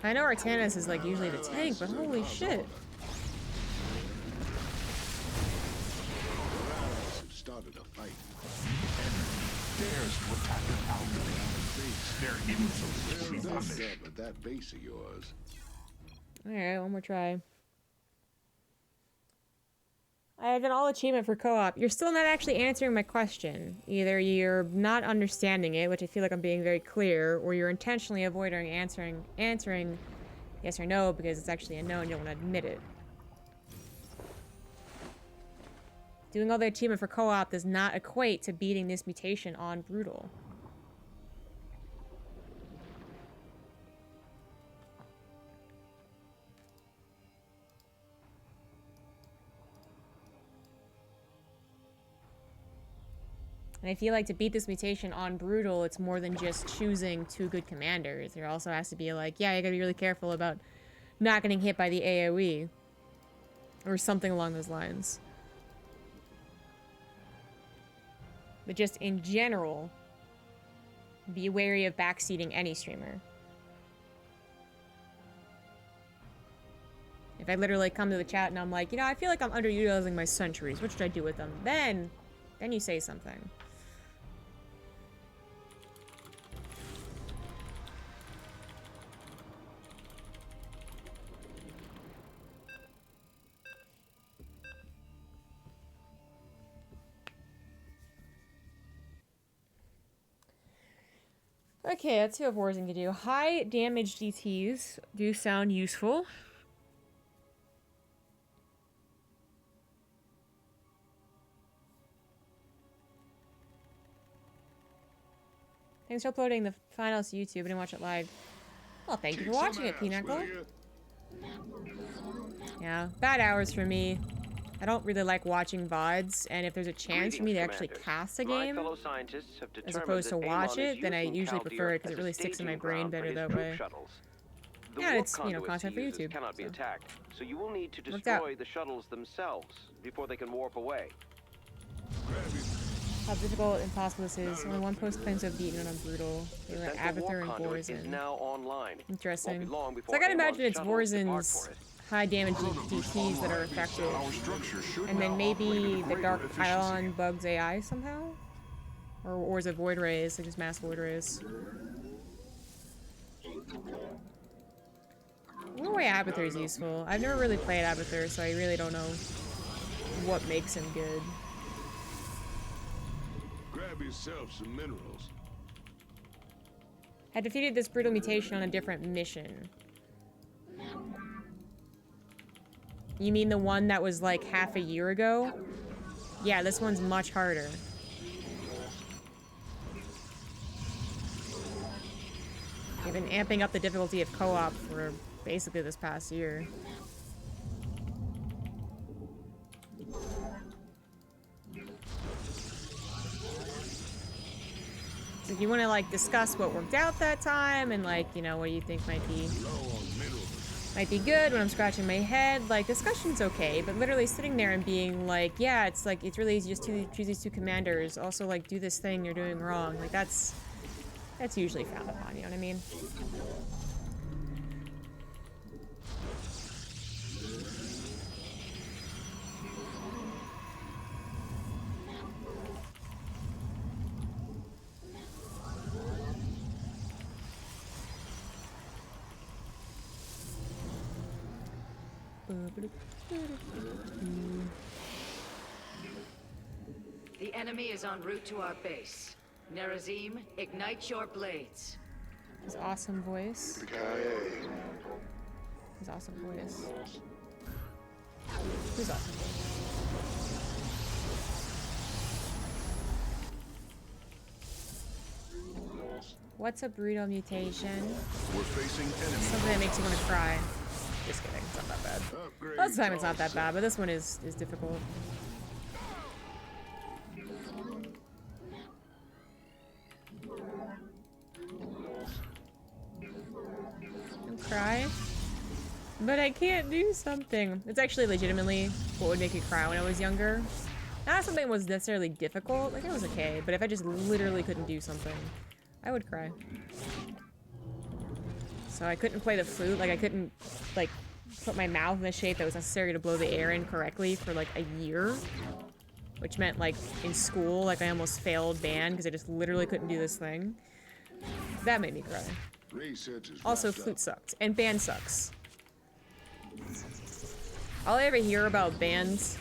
I know Artanis is like usually the tank, but holy shit. Started a fight. Dares to attack an ally. Their insults will be punished. But that base of yours. Alright, one more try. I have an all achievement for co-op. You're still not actually answering my question. Either you're not understanding it, which I feel like I'm being very clear, or you're intentionally avoiding answering yes or no because it's actually a no and you don't want to admit it. Doing all the achievement for co-op does not equate to beating this mutation on Brutal. And I feel like to beat this mutation on Brutal, it's more than just choosing two good commanders. There also has to be like, yeah, you gotta be really careful about not getting hit by the AoE. Or something along those lines. But just in general, be wary of backseating any streamer. If I literally come to the chat and I'm like, you know, I feel like I'm underutilizing my sentries. What should I do with them? Then you say something. Okay, let's see what Warzone can do. High damage DTs do sound useful. Thanks for uploading the finals to YouTube. I didn't watch it live. Well, thank you for watching it, Pinnacle. Yeah, bad hours for me. I don't really like watching VODs, and if there's a chance for me to actually cast a game, as opposed to watch it, then I usually prefer it because it really sticks in my brain better that way. The Yeah, warp it's, you know, conduits content for he uses YouTube, cannot be so. attacked, so you will need to Worked out. destroy the shuttles themselves before they can warp away. How difficult and impossible this is. Only one post claims to have beaten it on Brutal. They The were central warp Abathur and conduit is Vorzin. now online. Interesting. Won't be long So before I gotta Amon's imagine it's shuttles depart Vorzin's for it. high damage Chronoboost DTs that are online. effective. Our structure should And then now maybe operate with the greater Dark efficiency. Pylon bugs AI somehow? Or is it Void Rays, like just mass Void Rays? I wonder why Abathur is useful. I've never really played Abathur, so I really don't know what makes him good. Grab yourself some minerals. I defeated this brutal mutation on a different mission. You mean the one that was like half a year ago? Yeah, this one's much harder. They've been amping up the difficulty of co-op for basically this past year. So if you want to like discuss what worked out that time and like, you know, what you think might be good when I'm scratching my head, like discussion's okay, but literally sitting there and being like, yeah, it's like it's really easy just to choose these two commanders, also like do this thing you're doing wrong, like that's usually frowned upon, you know what I mean? The enemy is en route to our base. Nerazim, ignite your blades. His awesome voice. His awesome voice. Who's awesome? What's a brutal mutation? We're facing enemy. Something that makes you want to cry. Just kidding, it's not that bad. Most of the time it's not that bad, but this one is difficult. Don't cry. But I can't do something. It's actually legitimately what would make me cry when I was younger. Not something that was necessarily difficult, like it was okay, but if I just literally couldn't do something, I would cry. So I couldn't play the flute, like I couldn't like put my mouth in the shape that was necessary to blow the air in correctly for like a year. Which meant like in school, like I almost failed band because I just literally couldn't do this thing. That made me cry. Also, flute sucked. And band sucks. All I ever hear about bands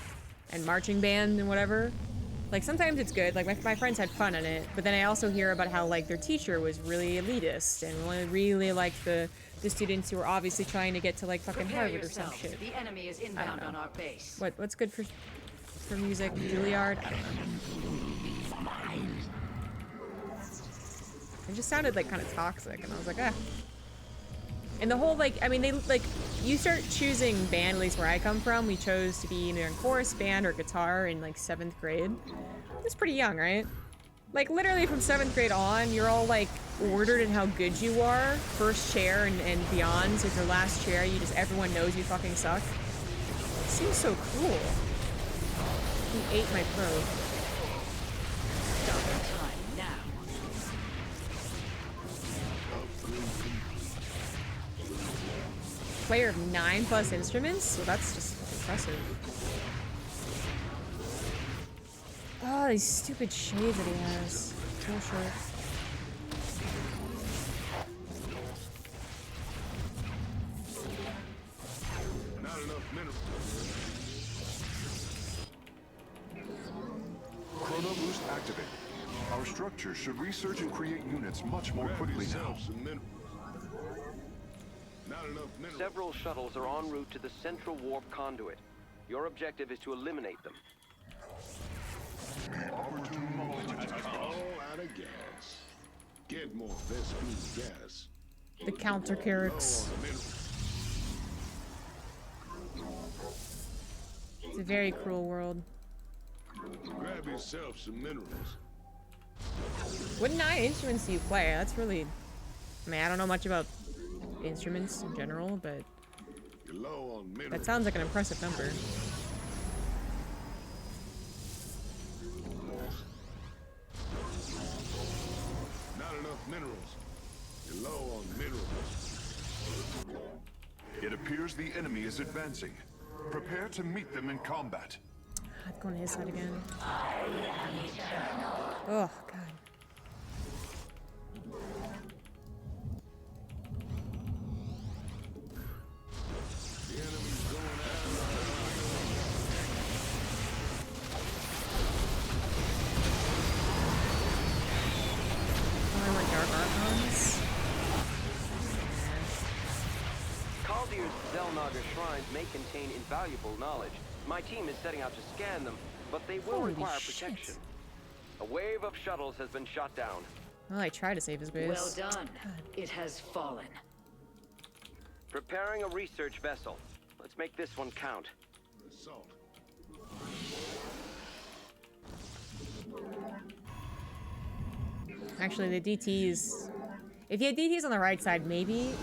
and marching band and whatever, like sometimes it's good, like my friends had fun in it, but then I also hear about how like their teacher was really elitist and really liked the students who were obviously trying to get to like fucking Harvard or some shit. The enemy is inbound on our base. What's good for music? Juilliard? I don't know. It just sounded like kind of toxic, and I was like, ah. And the whole, like, I mean, they, like, you start choosing band, at least where I come from, we chose to be either in chorus, band, or guitar in, like, 7th grade. It's pretty young, right? Like, literally from 7th grade on, you're all, like, ordered in how good you are, first chair and beyond, so if your last chair, everyone knows you fucking suck. It seems so cruel. He ate my probe. Stop the time now. Player of 9+ instruments? Well, that's just impressive. Oh, these stupid shades that he has. Bullshit. Not enough minerals. Chrono boost activated. Our structure should research and create units much more Grab quickly now. yourself some minerals. Not enough minerals. Several shuttles are en route to the central warp conduit. Your objective is to eliminate them. Opportune moment has come. All out of gas. Get more Vespine gas. The counter carrots. It's a very cruel world. Grab yourself some minerals. What 9 instruments do you play? That's really... I mean, I don't know much about instruments in general, but You're low on minerals. that sounds like an impressive number. Not enough minerals. You're low on minerals. It appears the enemy is advancing. Prepare to meet them in combat. I'd go on his side again. Oh, God. The enemy's going after. Oh, I want dark archons. Kaldyr's Zelnaga shrines may contain invaluable knowledge. My team is setting out to scan them, but they will Holy require shit. protection. A wave of shuttles has been shot down. Well, I tried to save his base. Well done. It has fallen. Preparing a research vessel. Let's make this one count. Assault. Actually, the DTs... If you had DTs on the right side, maybe,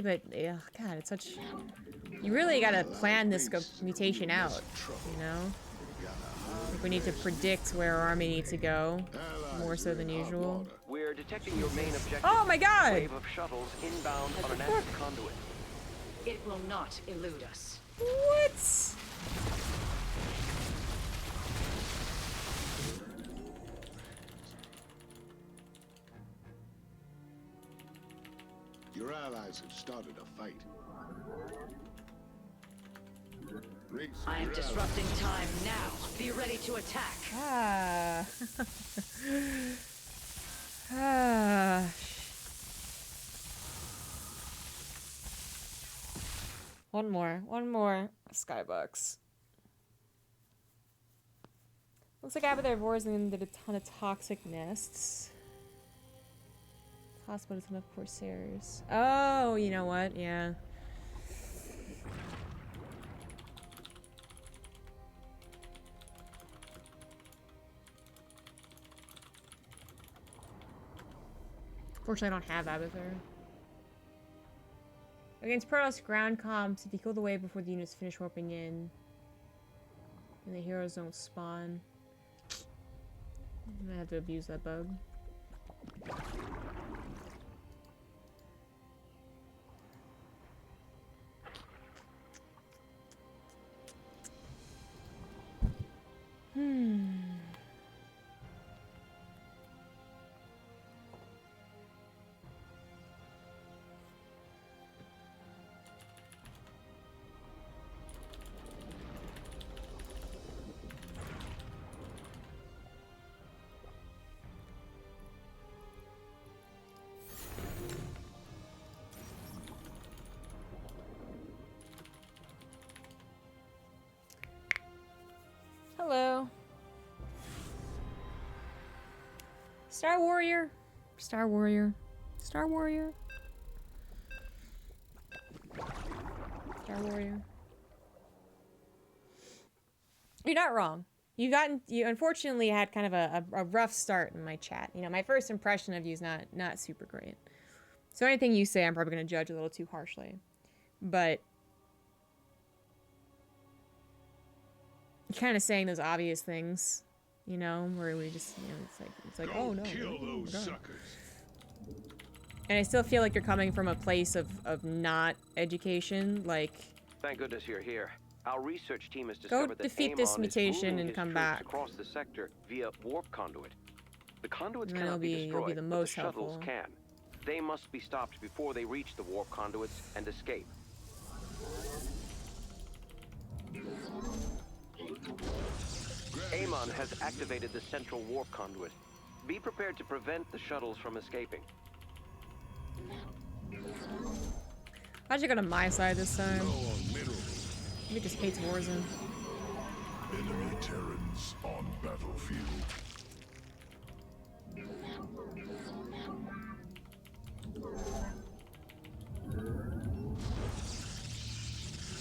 but... Ugh, God, it's such... You really gotta plan this mutation out, you know? Like, we need to predict where our army needs to go, more so than usual. We're detecting your main objective. Oh my A God! wave of shuttles inbound on an active conduit. It will not elude us. What? Your allies have started a fight. Race I am your disrupting time now. Be ready to attack. Ah. Ah. One more skybox. Looks like Abathar Vorzan did a ton of toxic nests. Possible a ton of Corsairs. Oh, you know what? Yeah. Fortunately, I don't have Abathar. Against Protoss ground comps, if you kill the wave before the units finish warping in, and the heroes don't spawn, I'm gonna have to abuse that bug. Hello. Star Warrior. Star Warrior. Star Warrior. Star Warrior. You're not wrong. You unfortunately had kind of a rough start in my chat. You know, my first impression of you is not super great. So anything you say, I'm probably going to judge a little too harshly. But kind of saying those obvious things, you know, where we just, you know, it's like, oh no. Kill oh, those God. suckers. And I still feel like you're coming from a place of not education, like. Thank goodness you're here. Our research team has Go discovered that defeat this Amon is mutation moving and his come troops back. across the sector via warp conduit. The conduits And then cannot be it'll destroyed, be the but most the shuttles helpful. can. They must be stopped before they reach the warp conduits and escape. Amon has activated the central warp conduit. Be prepared to prevent the shuttles from escaping. How'd you go to my side this time? Low on minerals. He just hates Warzone. Enemy Terrans on battlefield.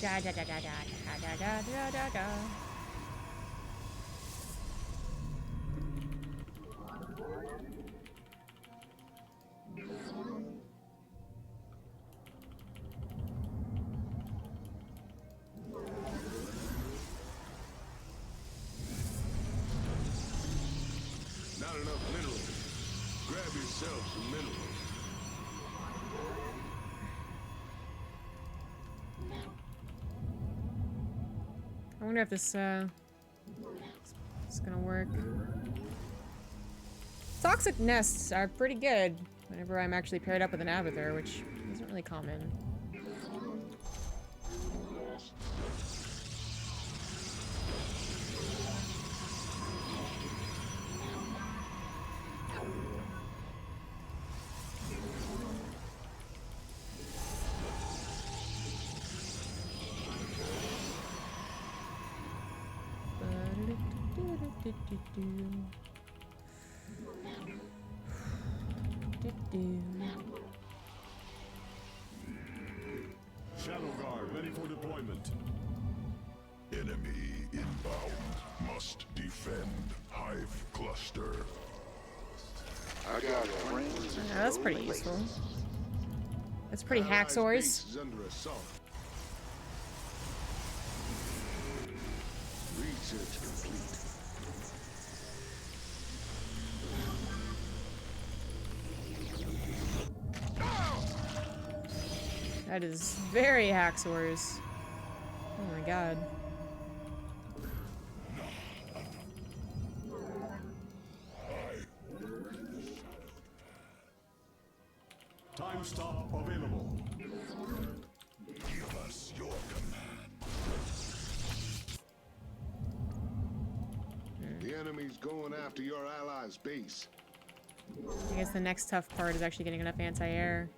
Da da da da da da da da da da. yourself some minerals. I wonder if this is gonna work. Toxic nests are pretty good whenever I'm actually paired up with an Abathur, which isn't really common. Shadow Guard ready for deployment. Enemy inbound. Must defend Hive Cluster. I got friends. Yeah, that's pretty useful. That's pretty hacksaws. Base is under assault. Research complete. That is very hacksaws. Oh my god. Time stop available. Give us your command. The enemy's going after your allies' base. I guess the next tough part is actually getting enough anti-air.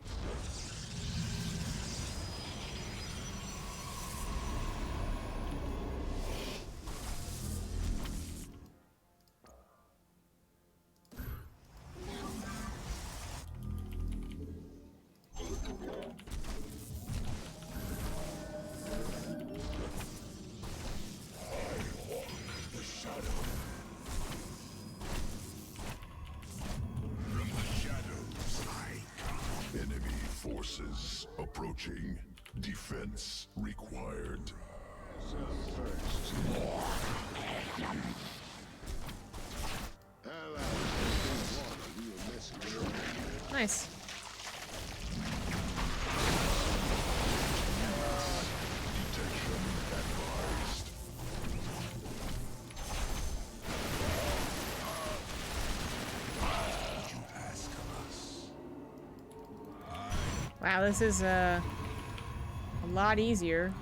Enemy forces approaching. Defense required. First. Allies want a real message. Nice. Detection advised. Wow, this is a lot easier.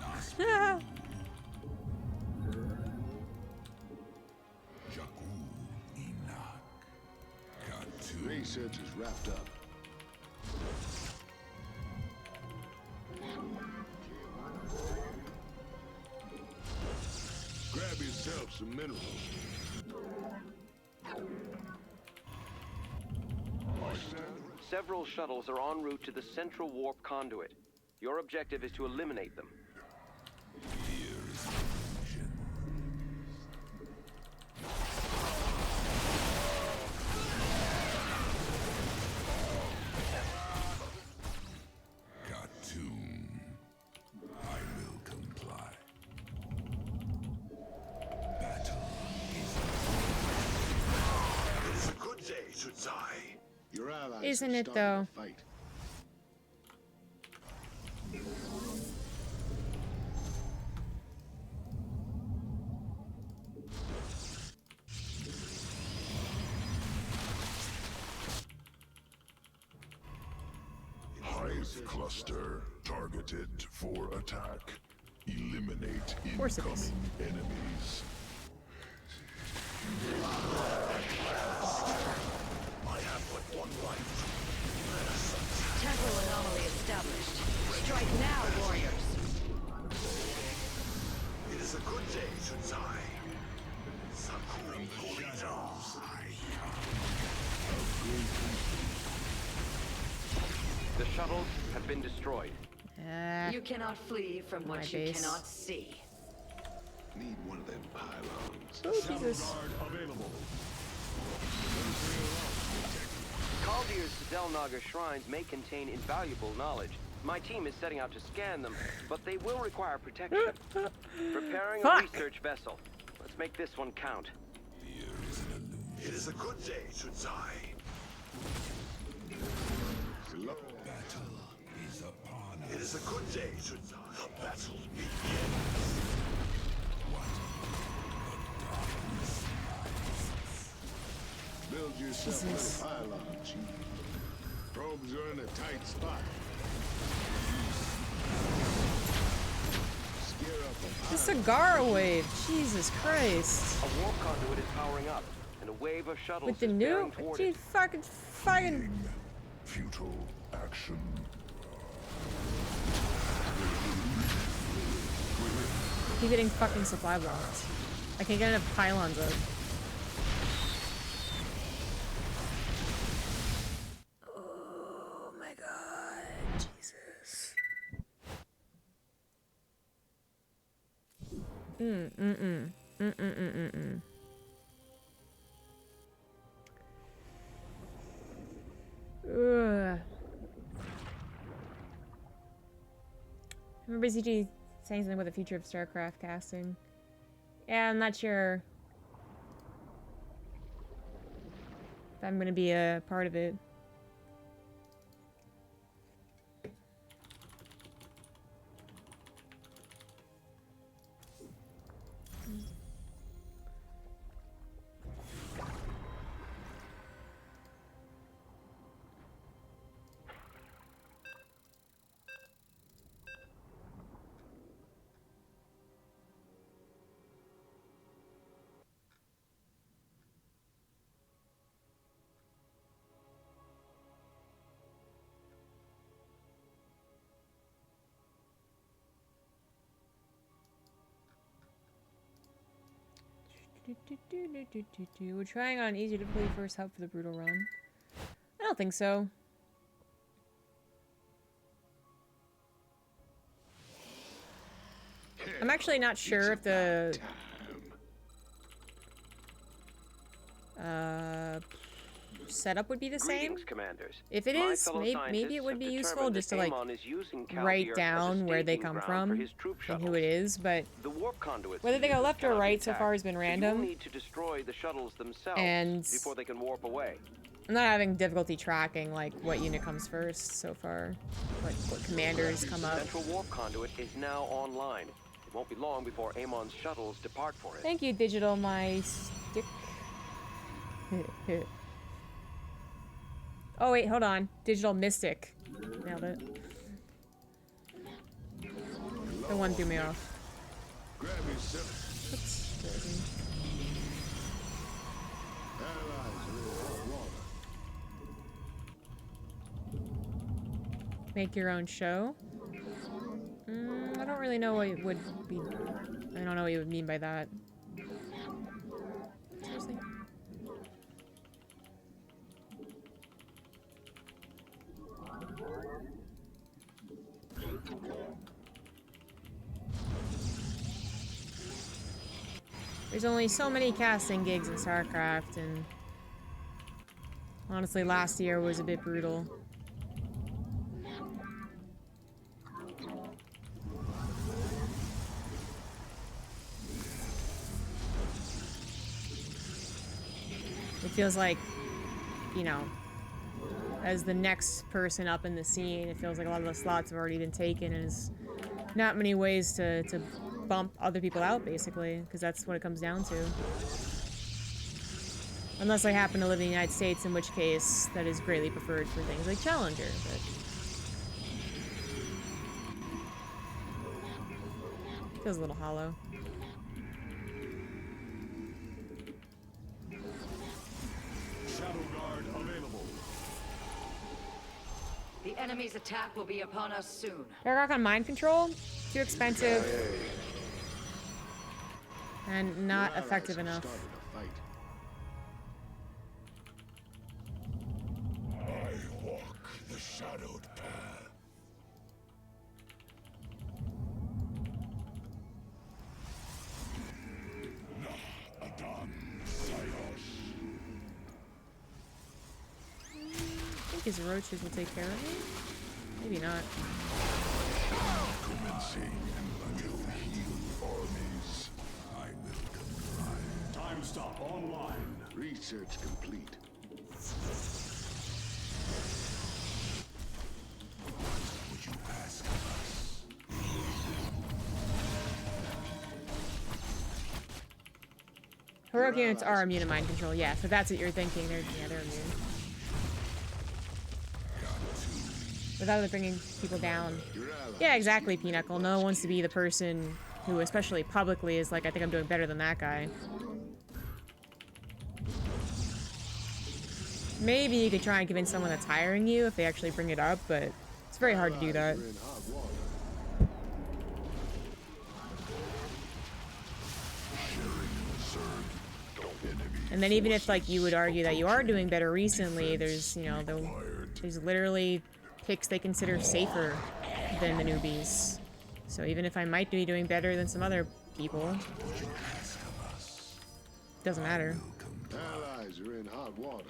Research is wrapped up. Grab yourself some minerals. Several shuttles are en route to the central warp conduit. Your objective is to eliminate them. Your allies Isn't have it, started though? a fight. Hive cluster targeted for attack. Eliminate course it is. incoming enemies. I have but one life. Temporal anomaly established. Strike now, warriors. It is a good day, Shunsai. Sakura shadows. The shuttles have been destroyed. You cannot flee from My what you base. cannot see. Need one of them pylons. Oh, Jesus. Guard available. Kaldyr's Zelnaga shrines may contain invaluable knowledge. My team is setting out to scan them, but they will require protection. Preparing a Fuck. research vessel. Let's make this one count. It is a good day, Shunsai. Battle is upon us. It is a good day to the battle begins. Build yourself a little pylon, Chief. Probes are in a tight spot. Scare up a The cigar wave. Jesus Christ. A warp conduit is powering up, and a wave of shuttles With the is new, bearing toward dude, it. fucking. Futile action. Keep getting fucking supply blocks. I can't get enough pylons up. Oh my god, Jesus. Ugh. I remember ZG saying something about the future of StarCraft casting. Yeah, I'm not sure if I'm gonna be a part of it. We're trying on easy difficulty first help for the brutal run. I don't think so. I'm actually not sure if the setup would be the same. Greetings, commanders. If it My is, fellow maybe it would be scientists have useful determined just to that like Amon is using write Caldir as a down where they staging come ground from for his troop and who shuttles. it is, but The warp conduits whether they go used left or cannot be right so attacked, far has been so random. you'll need to destroy the shuttles themselves And before they can warp away. I'm not having difficulty tracking like what unit comes first so far, like what commanders come The up. central warp conduit is now online. It won't be long before Amon's shuttles depart for it. Thank you, Digital My Stick. Oh wait, hold on. Digital Mystic. Nailed it. The one threw me off. Grab yourself. Oops. Frozen. Analyze a little hot water. Make your own show. I don't really know what it would be. I don't know what you would mean by that. Seriously. There's only so many casting gigs in StarCraft, and honestly, last year was a bit brutal. It feels like, you know, as the next person up in the scene, it feels like a lot of the slots have already been taken, and there's not many ways to bump other people out, basically, because that's what it comes down to. Unless I happen to live in the United States, in which case that is greatly preferred for things like Challenger, but... feels a little hollow. Shadow Guard available. The enemy's attack will be upon us soon. Paragon on mind control? Too expensive. And not effective enough. Started a fight. I walk the shadowed path. I think his roaches will take care of me? Maybe not. Commencing will heal armies. I will comply. Time stop online. Research complete. Heroic units are immune to mind control. Yeah, so that's what you're thinking. They're immune. Without bringing people down. Yeah, exactly, Pinochle. No one wants to be the person who, especially publicly, is like, I think I'm doing better than that guy. Maybe you could try and convince someone that's hiring you if they actually bring it up, but it's very hard to do that. And then even if, like, you would argue that you are doing better recently, there's, you know, there's literally picks they consider safer than the newbies. So even if I might be doing better than some other people, doesn't matter. Allies are in hot water.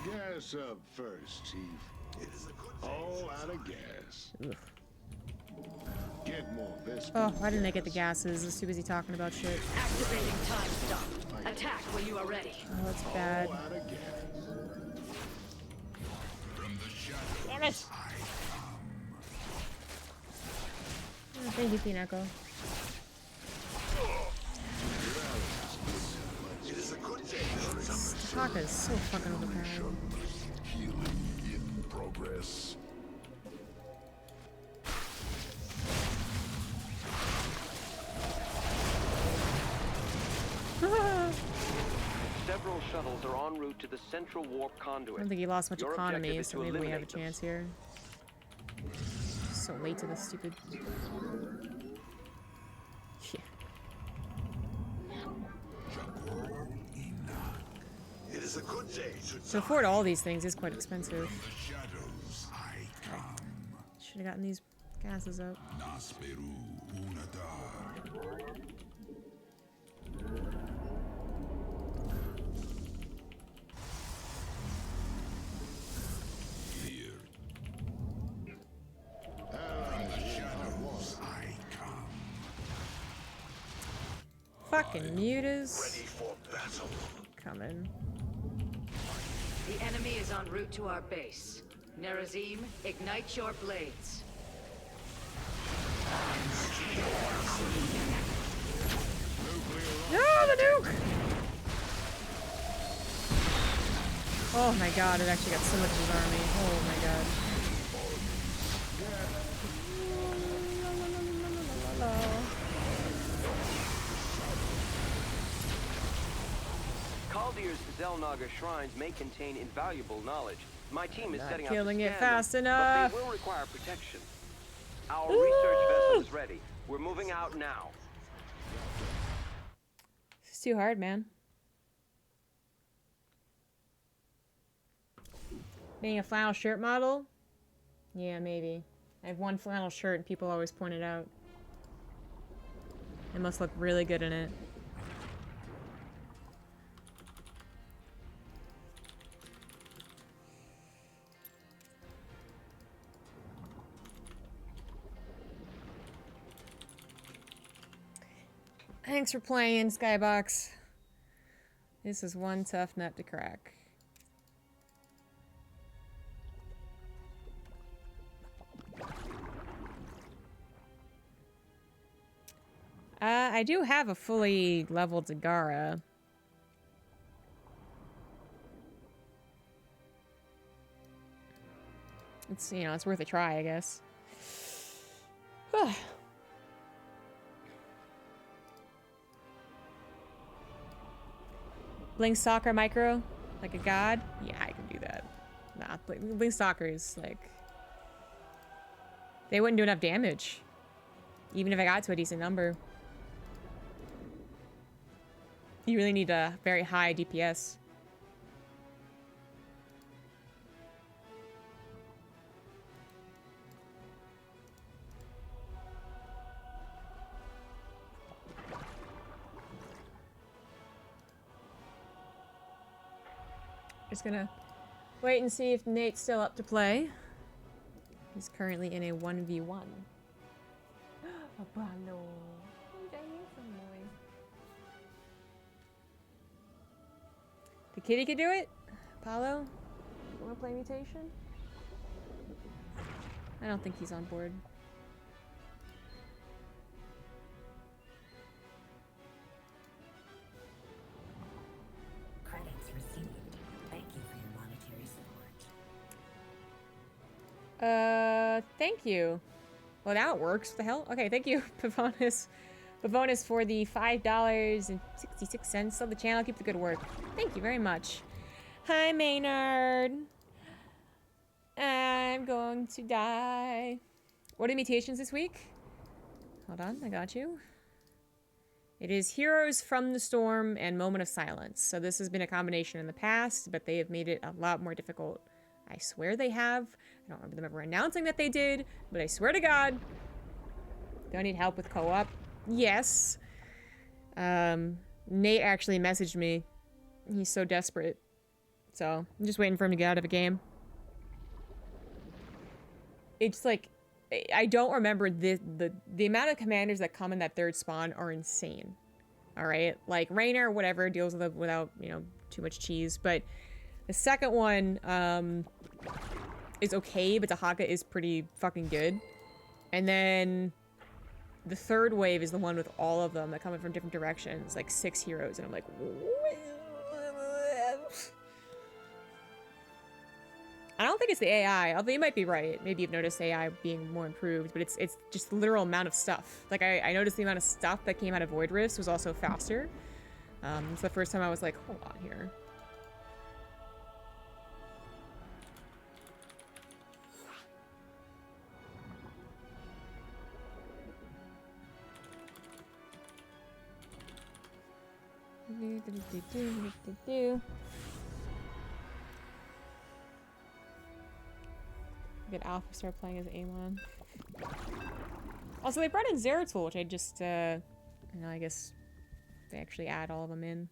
Gas up first, Chief. All out of gas. Ugh. Get more Vespa. Oh, why didn't I get the gases? I was too busy talking about shit. Activating time stop. Attack when you are ready. Oh, that's bad. All out of gas. Damn it! Oh, thank you, Pinochle. Taka is so fucking overpowered. Healing in progress. Several shuttles are en route to the central warp conduit. I don't think he lost much Your economy, objective is so to maybe we have a eliminate them. chance here. So late to this stupid... Yeah. It is a good day To afford all these things is quite expensive. Should have gotten these gases out. Fucking mutas. ready for battle. Coming. The enemy is en route to our base. Nerazim, ignite your blades. No, the nuke! Oh my god, it actually got so much of his army. Oh my god. Kaldir's Zelnaga shrines may contain invaluable knowledge. My team is Not setting out to killing it scan fast them, enough. but they will require protection. Our research vessel is ready. We're moving out now. It's too hard, man. Being a flannel shirt model? Yeah, maybe. I have one flannel shirt and people always point it out. I must look really good in it. Thanks for playing, Skybox. This is one tough nut to crack. I do have a fully leveled Zagara. It's, you know, it's worth a try, I guess. Blink Stalker micro? Like a god? Yeah, I can do that. Nah, Blink Stalker is like... They wouldn't do enough damage. Even if I got to a decent number. You really need a very high DPS. Just gonna wait and see if Nate's still up to play. He's currently in a 1v1. Apollo. The kitty could do it? Apollo? You wanna play Mutation? I don't think he's on board. Credits received. Thank you for your monetary support. Thank you. Well, now it works. What the hell? Okay, thank you, Pavonis. Pavonis for the $5.66 of the channel. Keep the good work. Thank you very much. Hi, Maynard. I'm going to die. What are the mutations this week? Hold on, I got you. It is Heroes from the Storm and Moment of Silence. So this has been a combination in the past, but they have made it a lot more difficult. I swear they have. I don't remember them ever announcing that they did, but I swear to God. Do I need help with co-op? Yes. Nate actually messaged me. He's so desperate. So I'm just waiting for him to get out of a game. It's like, I don't remember the amount of commanders that come in that third spawn are insane. All right, like Raynor, whatever, deals with it without, you know, too much cheese. But the second one is okay, but Dahaka is pretty fucking good. And then the third wave is the one with all of them that come in from different directions, like 6 heroes, and I'm like, I don't think it's the AI, although you might be right. Maybe you've noticed AI being more improved, but it's just the literal amount of stuff. Like, I noticed the amount of stuff that came out of Void Rifts was also faster. It's the first time I was like, hold on here. Get Alpha start playing as Amon. Also, they brought in Zeratul, which I just, you know, I guess they actually add all of them in.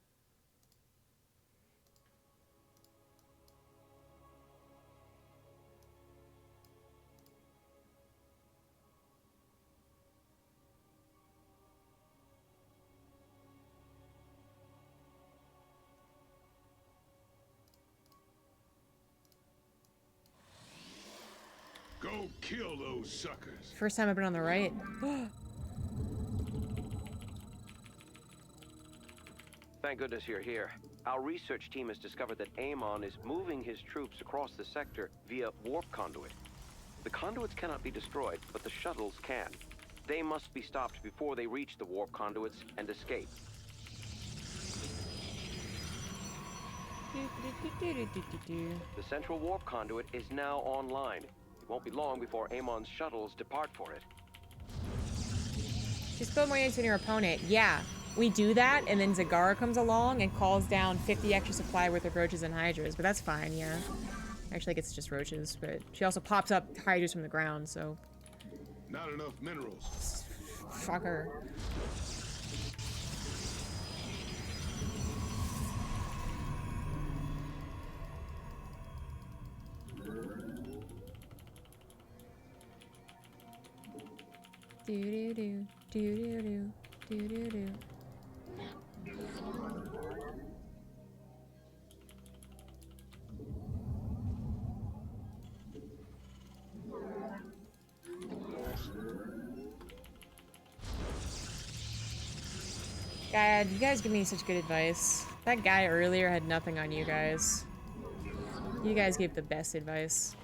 Go kill those suckers. First time I've been on the right. Thank goodness you're here. Our research team has discovered that Amon is moving his troops across the sector via warp conduit. The conduits cannot be destroyed, but the shuttles can. They must be stopped before they reach the warp conduits and escape. The central warp conduit is now online. It won't be long before Amon's shuttles depart for it. Just build more units than your opponent. Yeah, we do that, and then Zagara comes along and calls down 50 extra supply worth of roaches and hydras, but that's fine, yeah. Actually, I guess it's just roaches, but she also pops up hydras from the ground, so... Not enough minerals. Fuck her. Do-do-do, do-do-do, do-do-do. God, you guys give me such good advice. That guy earlier had nothing on you guys. You guys gave the best advice.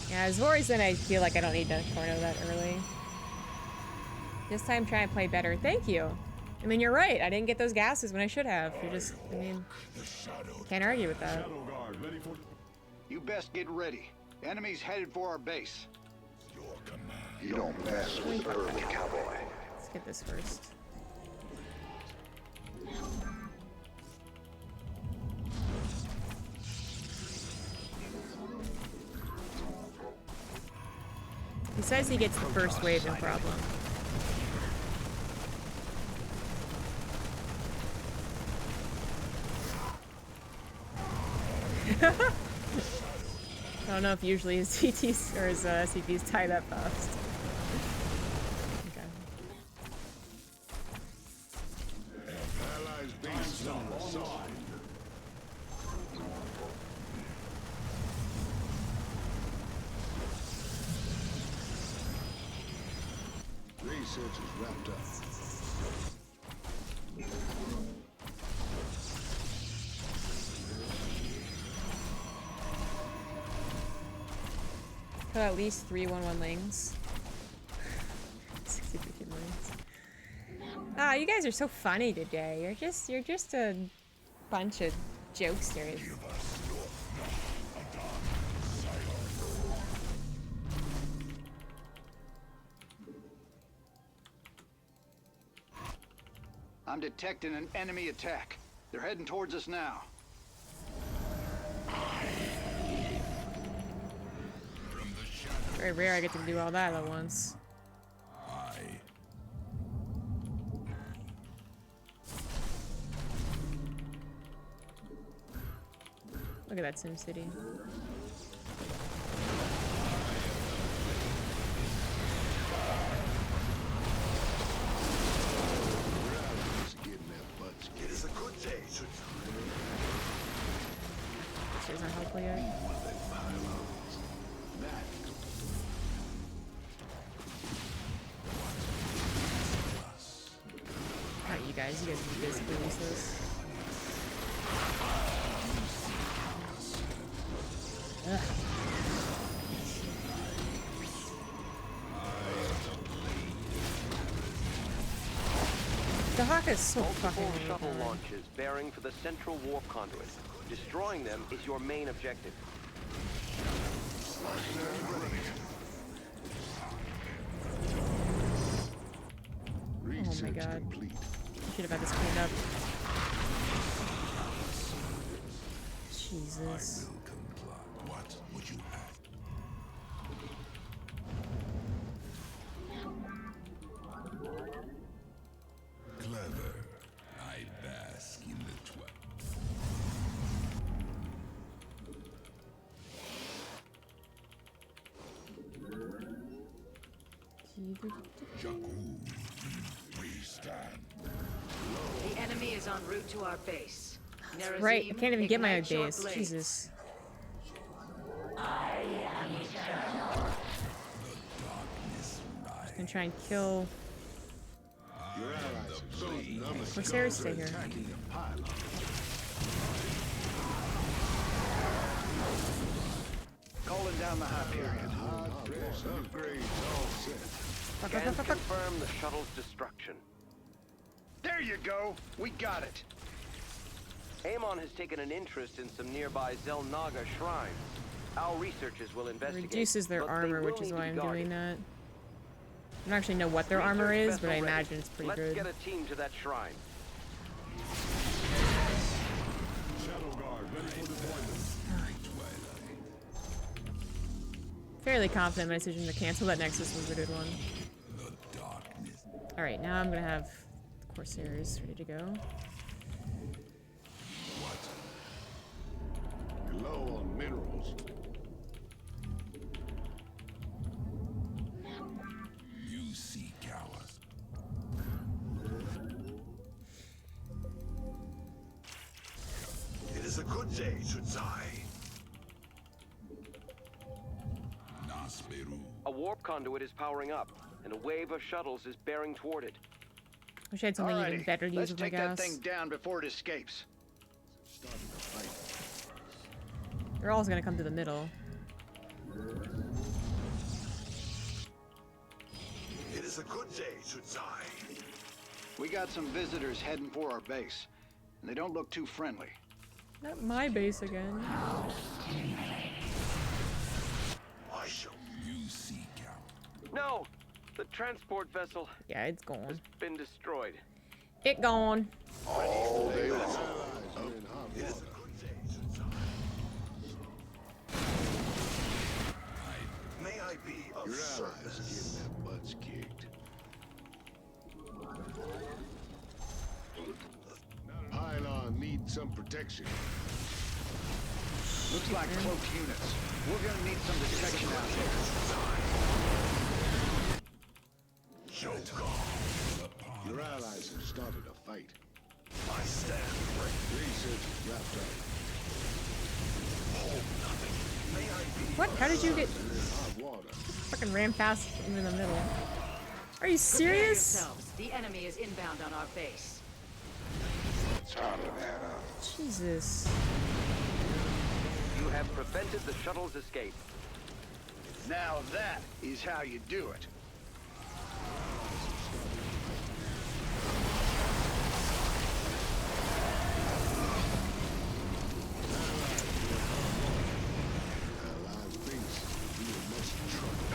Yeah, Zori said I feel like I don't need to Chrono that early. This time try and play better. Thank you. I mean, you're right. I didn't get those gases when I should have. You're just, I mean, can't argue with that. You best get ready. Enemies headed for our base. You don't mess with early, cowboy. Let's get this first. says he gets the first wave, no problem. I don't know if usually his CTs or his CPs tie that fast. Okay. Allies base online. Research is wrapped up. Put at least 311 lings. 63 lings. Ah, you guys are so funny today. You're just a bunch of jokesters. I'm detecting an enemy attack. They're heading towards us now. Very rare I get to do all that at once. Look at that Sim City. It is a good day to She doesn't help yet. Not you guys. You guys are basically useless. Ugh. The Hawk is so fucking Multiple weird, shuttle man. launches bearing for the central warp conduit. Destroying them is your main objective. Oh my god. Complete. Should have had this cleaned up. Jesus. What would you have? Clever. I bask in the twilight. Jakku, we stand. The enemy is en route to our base. Right, I Nerazim, can't even get my ignite your base. blades. Jesus. And try and kill. Your allies are so numbers. Corsairs stay here. Attacking the pylon. Calling down the Hyperion. Hard press upgrades all set. Scans confirm the shuttle's destruction. There you go. We got it. Amon has taken an interest in some nearby Zelnaga shrines. Our researchers will investigate. Reduces their but they armor, will which is need why to I'm be doing guarded. that. I don't actually know what their armor Research is, but I vessel ready. imagine it's pretty Let's good. get a team to that shrine. Shadow Guard ready for deployment. Fairly confident my decision to cancel that Nexus was a good one. Alright, now I'm gonna have the Corsairs ready to go. You're low on minerals. You seek ours. It is a good day to die. Nasperu. A warp conduit is powering up, and a wave of shuttles is bearing toward it. Wish I had something even Alrighty, better to use let's with my take that gas. thing down before it escapes. Starting to fight. They're all gonna come to the middle. It is a good day to die. We got some visitors heading for our base, and they don't look too friendly. Not my base again. I shall. You seek out. No! The transport vessel Yeah, it's gone. been destroyed. It gone. All day long. Allies are in hot It is water. a good day to die. May I be of allies getting their butts kicked. Pylon needs some protection. Looks like cloaked units. We're gonna need some protection out here. Your allies have started a fight. I stand ready. Research is wrapped up. Hold nothing. May I be? What? How did you get Hot water. fucking ram past in the middle? Are you Prepare serious? yourselves. The enemy is inbound on our base. Jesus. You have prevented the shuttle's escape. Now that is how you do it. Allies base will be in much trouble.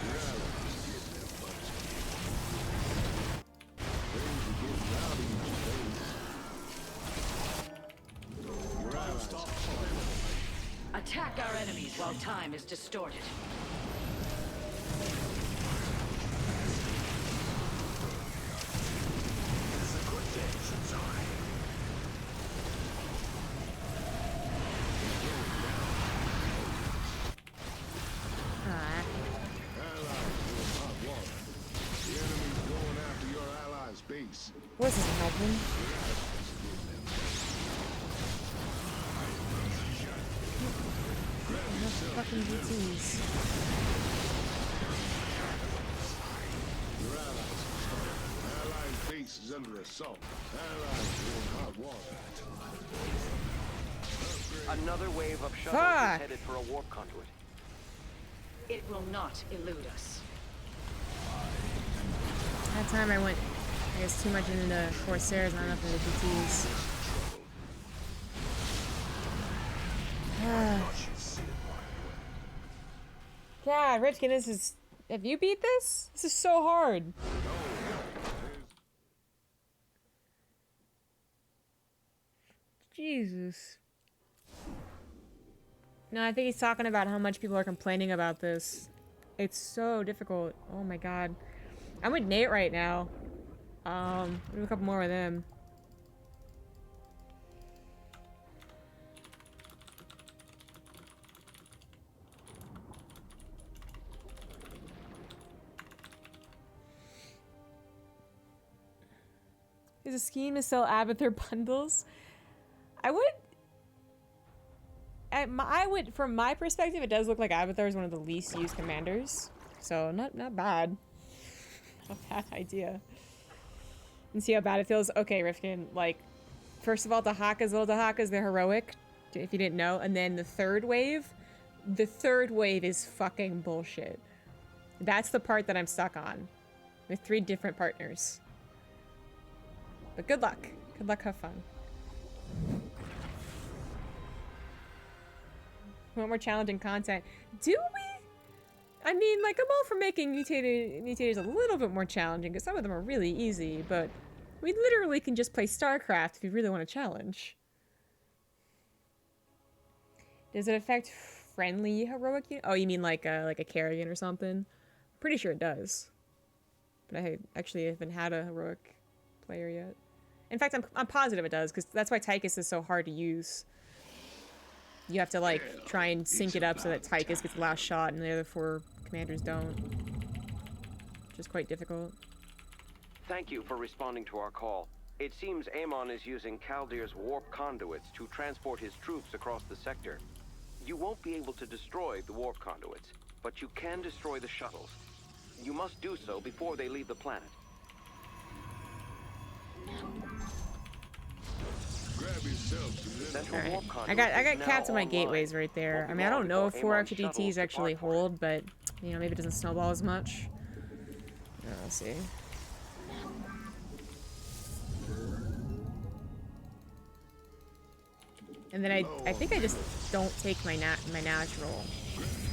Your allies getting their butts kicked. Things are getting rowdy these days. Your allies have started a fight. Attack our enemies while time is distorted. It's a good day since I. Ah. Allies in hot water. The enemy's going after your allies' base. This isn't helping. Enough fucking GTs. Your allies have started. Allies' base is under assault. Allies are in hot water. Another wave of shuttles Fuck. is headed for a warp conduit. It will not elude us. That time I went, I guess, too much into the Corsairs, not enough into the GTs. God, Rifkin, this is... Have you beat this? This is so hard. Jesus. No, I think he's talking about how much people are complaining about this. It's so difficult. Oh my god. I'm with Nate right now. We'll do a couple more with him. Is a scheme to sell Abathur bundles? I would, from my perspective, it does look like Abathur is one of the least used commanders. So, not bad. Not a bad idea. And see how bad it feels? Okay, Rifkin, like, first of all, little Dahakas, they're heroic, if you didn't know. And then the third wave is fucking bullshit. That's the part that I'm stuck on. With 3 different partners. But good luck. Good luck, have fun. Want more challenging content? Do we? I mean, like, I'm all for making mutators a little bit more challenging, because some of them are really easy, but we literally can just play StarCraft if you really want to challenge. Does it affect friendly heroic units? Oh, you mean like a Carrigan or something? Pretty sure it does. But I actually haven't had a heroic player yet. In fact, I'm positive it does, because that's why Tychus is so hard to use. You have to, like, try and sync it up so that Tychus gets the last shot and the other 4 commanders don't. Which is quite difficult. Thank you for responding to our call. It seems Amon is using Kaldir's warp conduits to transport his troops across the sector. You won't be able to destroy the warp conduits, but you can destroy the shuttles. You must do so before they leave the planet. Grab yourself. Alright. I got capped on my gateways right there. I mean, I don't know if 4 extra DTs actually hold, but, you know, maybe it doesn't snowball as much. Let's see. And then I think I just don't take my natural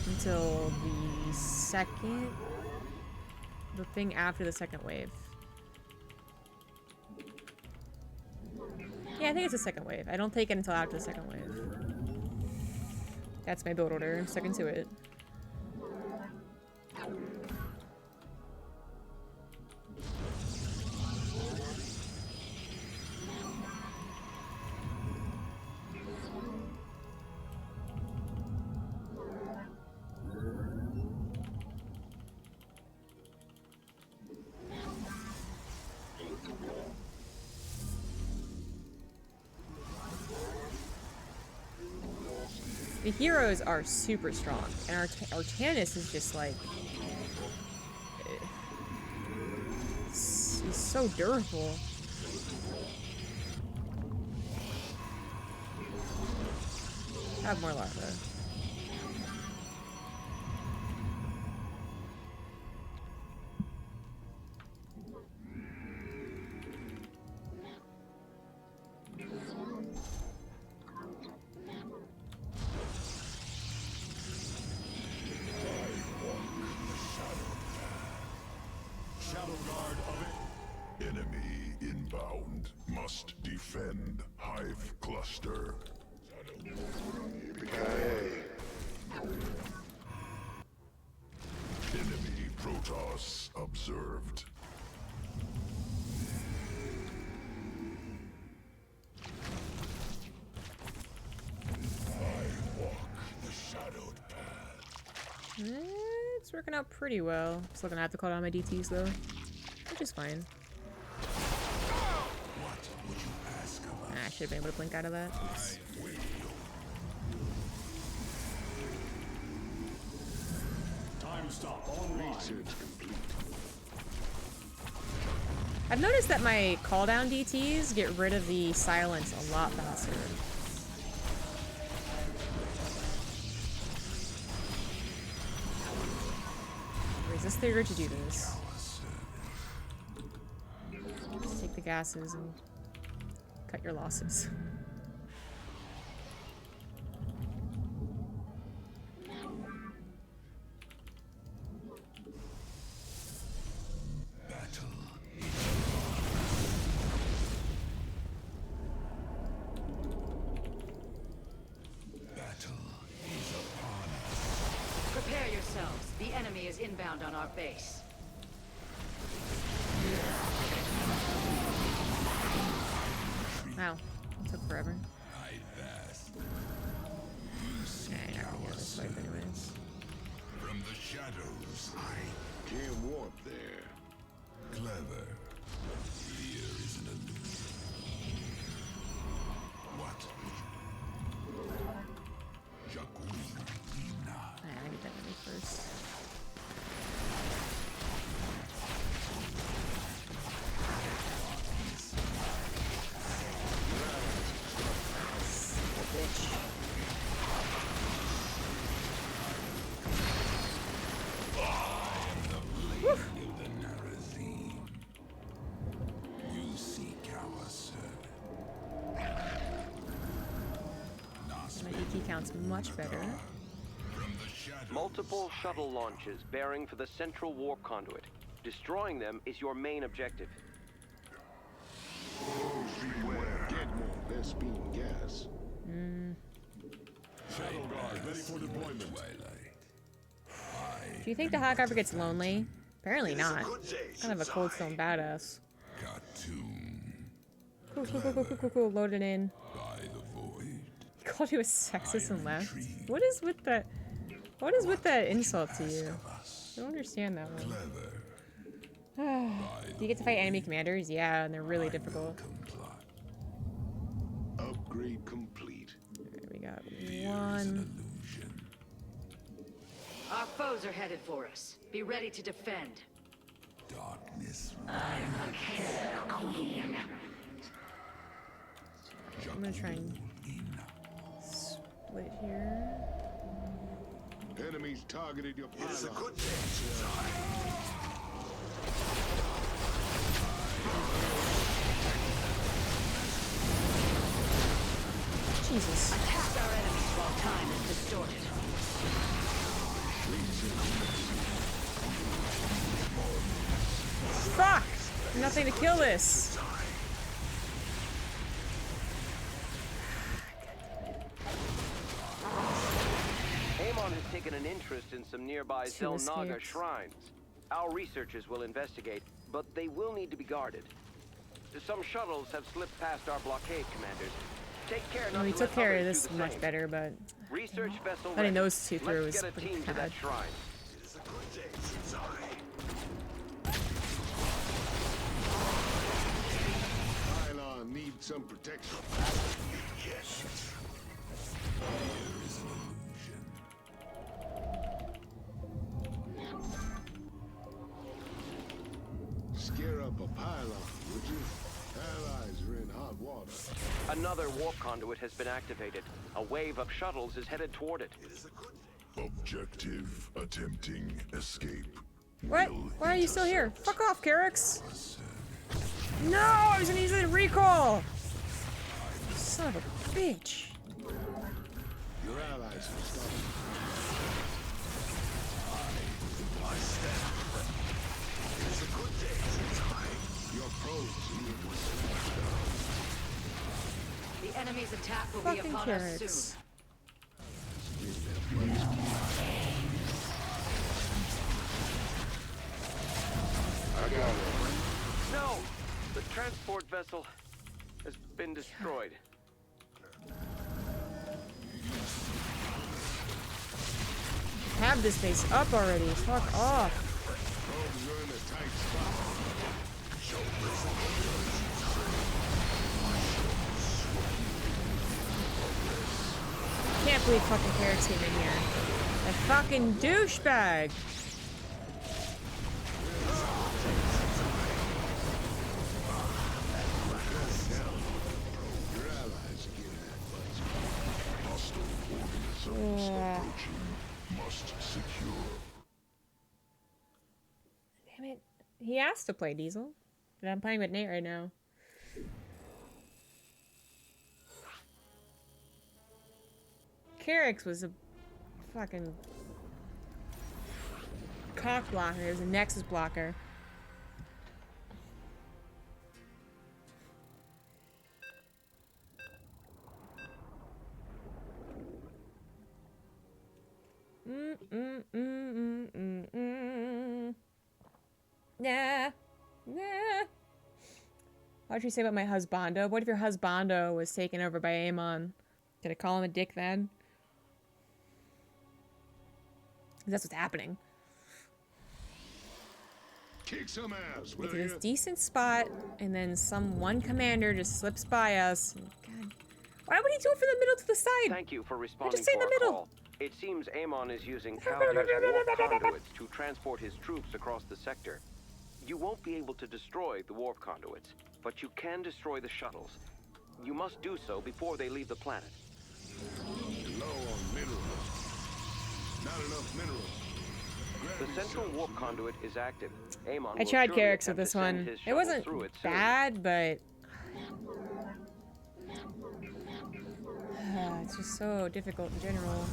until the thing after the second wave. Yeah, I think it's the second wave. I don't take it until after the second wave. That's my build order. I'm sticking to it. The heroes are super strong, and Artanis is just like... He's so durable. Have more larvae. Enemy inbound. Must defend Hive Cluster. Enemy Protoss observed. I walk the shadowed path. It's working out pretty well. Still gonna have to call down my DTs though, which is fine. What would you ask of us? I should have been able to blink out of that. Oops. Time stop online. I've noticed that my call down DTs get rid of the silence a lot faster. Resist the urge to do this. Just take the gases and cut your losses. Prepare yourselves. The enemy is inbound on our base. Wow, it took forever. I pass. Yeah, I have to get this wipe anyways. From the shadows, I can't warp there. Clever. Fear is an illusion. What? Jacuina. I need that enemy first. Bitch. You seek our service. My DT count's much better. Multiple shuttle launches bearing for the central warp conduit. Destroying them is your main objective. Beware. Get more best beam gas. Shadow Guard ready for deployment. Do you think the Hawk ever gets lonely? Apparently not. Kind of a cold stone badass. Cool. Load it in. By the void. He called you a sexist and left. What is with that? What is with that insult to you? I don't understand that one. Do you get to fight enemy commanders? Yeah, and they're really difficult. Upgrade complete. Alright, we got one. Our foes are headed for us. Be ready to defend. Darkness. I'm gonna try and split here. Enemies targeted your pilot. It's a good Jesus. Attack our enemies while time is distorted. Fuck! Nothing to kill this. Amon has taken an interest in some nearby Two Zelnaga escaped. shrines. Our researchers will investigate, but they will need to be guarded. Some shuttles have slipped past our blockade commanders. Take care not Well, we to took let care of others this do the much same. better, but Research vessel letting ready. those two through Let's is get a pretty team to bad. that shrine. It is a good day since Pylon needs some protection. Yes. Scare up a pylon, would you? Allies are in hot water. Another warp conduit has been activated. A wave of shuttles is headed toward it. It is a good day. Objective attempting escape. What? Will Why are you still here? intercept. Fuck off, Carix! No! I was gonna use it in recall! Son of a bitch. Your allies are stopping. I stand with them. It is a good day since Your probes need The enemy's attack will Fucking be upon us Carix. soon. No! The transport vessel has been destroyed. Have this base up already. Fuck off. probes are in a tight spot. Can't believe fucking Carix came in here. That fucking douchebag. Your allies are getting that much. Hostile organisms approaching. Must secure. Damn it. He asked to play Diesel. But I'm playing with Nate right now. Carix was a fucking cock blocker. It was a Nexus blocker. Nah. Nah. What'd you say about my husbando? What if your husbando was taken over by Amon? Did I call him a dick then? 'Cause that's what's happening. Kick some ass, will Get to this you? decent spot, and then one commander just slips by us. God. Why would he do it from the middle to the side? Thank you for responding say to in the our middle. call. It seems Amon is using Caldir's warp conduits to transport his troops across the sector. You won't be able to destroy the warp conduits, but you can destroy the shuttles. You must do so before they leave the planet. Low on minerals. Not enough minerals. The central warp conduit is active. Amon I will tried surely Carix attempt with this to send one. his It shuttle wasn't through it soon. bad, but it's just so difficult in general.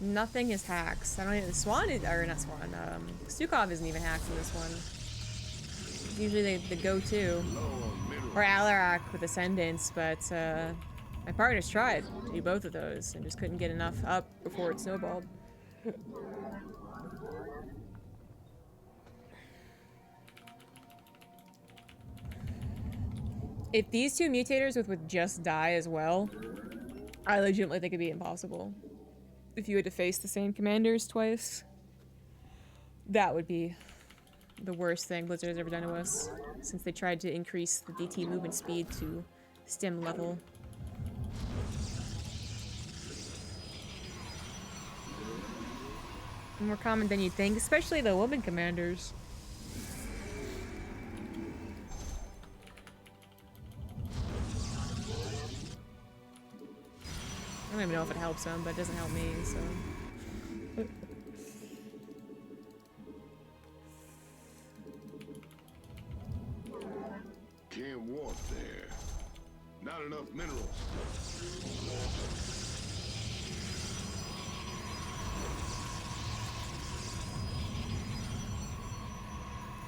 Nothing is hacks. I don't even Swan is, or not Swan. Stukov isn't even hacks in this one. It's usually the go-to, or Alarak with Ascendance, but my partners tried to do both of those and just couldn't get enough up before it snowballed. If these two mutators would just die as well, I legitimately think it'd be impossible. If you had to face the same commanders twice, that would be the worst thing Blizzard has ever done to us, since they tried to increase the DT movement speed to stim level. More common than you'd think, especially the woman commanders. I don't even know if it helps them, but it doesn't help me, so. Can't warp there. Not enough minerals.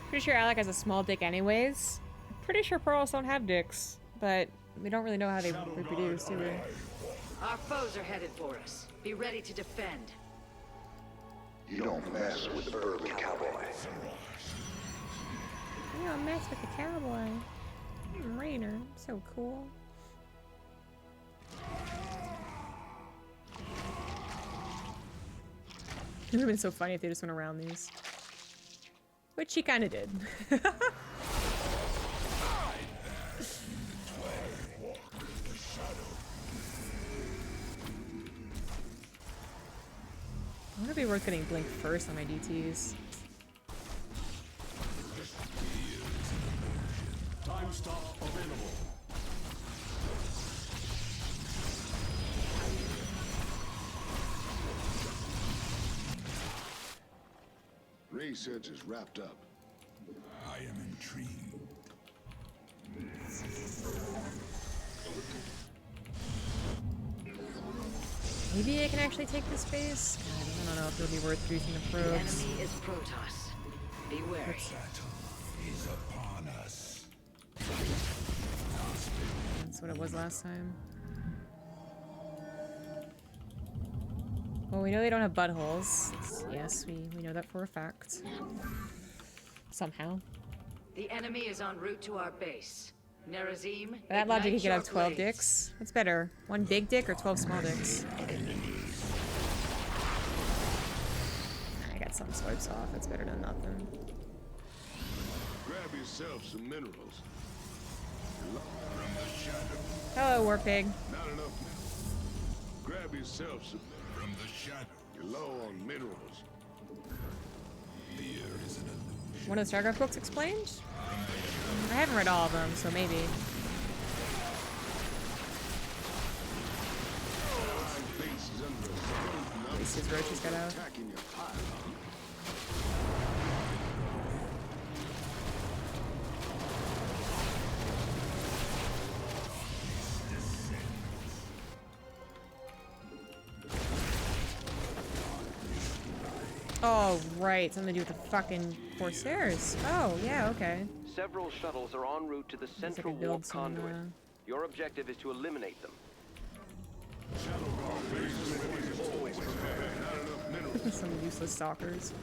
Pretty sure Alec has a small dick anyways. Pretty sure pearls don't have dicks, but we don't really know how they reproduce, do we? Our foes are headed for us. Be ready to defend. You don't mess with the bourbon cowboy. You don't mess with the cowboy. Rainer, so cool. It would have been so funny if they just went around these. Which he kind of did. I wonder if it'd be worth getting Blink first on my DTs. Time stop available. Research is wrapped up. I am intrigued. Maybe I can actually take this base? God, I don't know if it'll be worth using the The probes. enemy is Protoss. Be wary. Is upon us. That's what it was last time. Well, we know they don't have buttholes. Yes, we know that for a fact. Somehow. The enemy is en route to our base. Nerazim, By that logic, he ignite could have your 12 blades. dicks. What's better? One big dick or 12 small dicks? I got some swipes off. That's better than nothing. Grab yourself some minerals. From the shadow. Hello, War Pig. Not enough. Grab yourself some. From the shadow. You're low on minerals. Fear is an illusion. One of the StarCraft books explained? I haven't read all of them, so maybe. Base is under assault. At least his roaches got out. Attacking your pylon. Oh, right. Something to do with the fucking Corsairs. Oh, yeah, okay. Several shuttles are en route to the I central could build warp some, conduit. Your objective is to eliminate them. Some useless stalkers.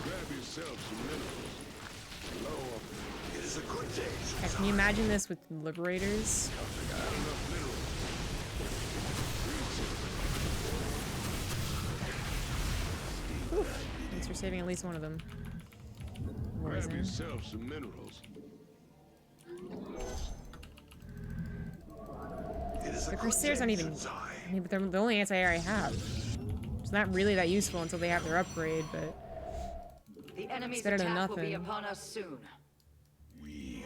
Grab yourself some minerals. Low on. It is a good day. God, can you imagine this with Liberators? Whew. Thanks for saving at least one of them. Grab Warzone. yourself some minerals. It is a The good Corsairs day, aren't even... Sensei. I mean, but they're the only anti-air I have. It's not really that useful until they have their upgrade, but... The enemy's better than attack will be nothing. upon us soon. We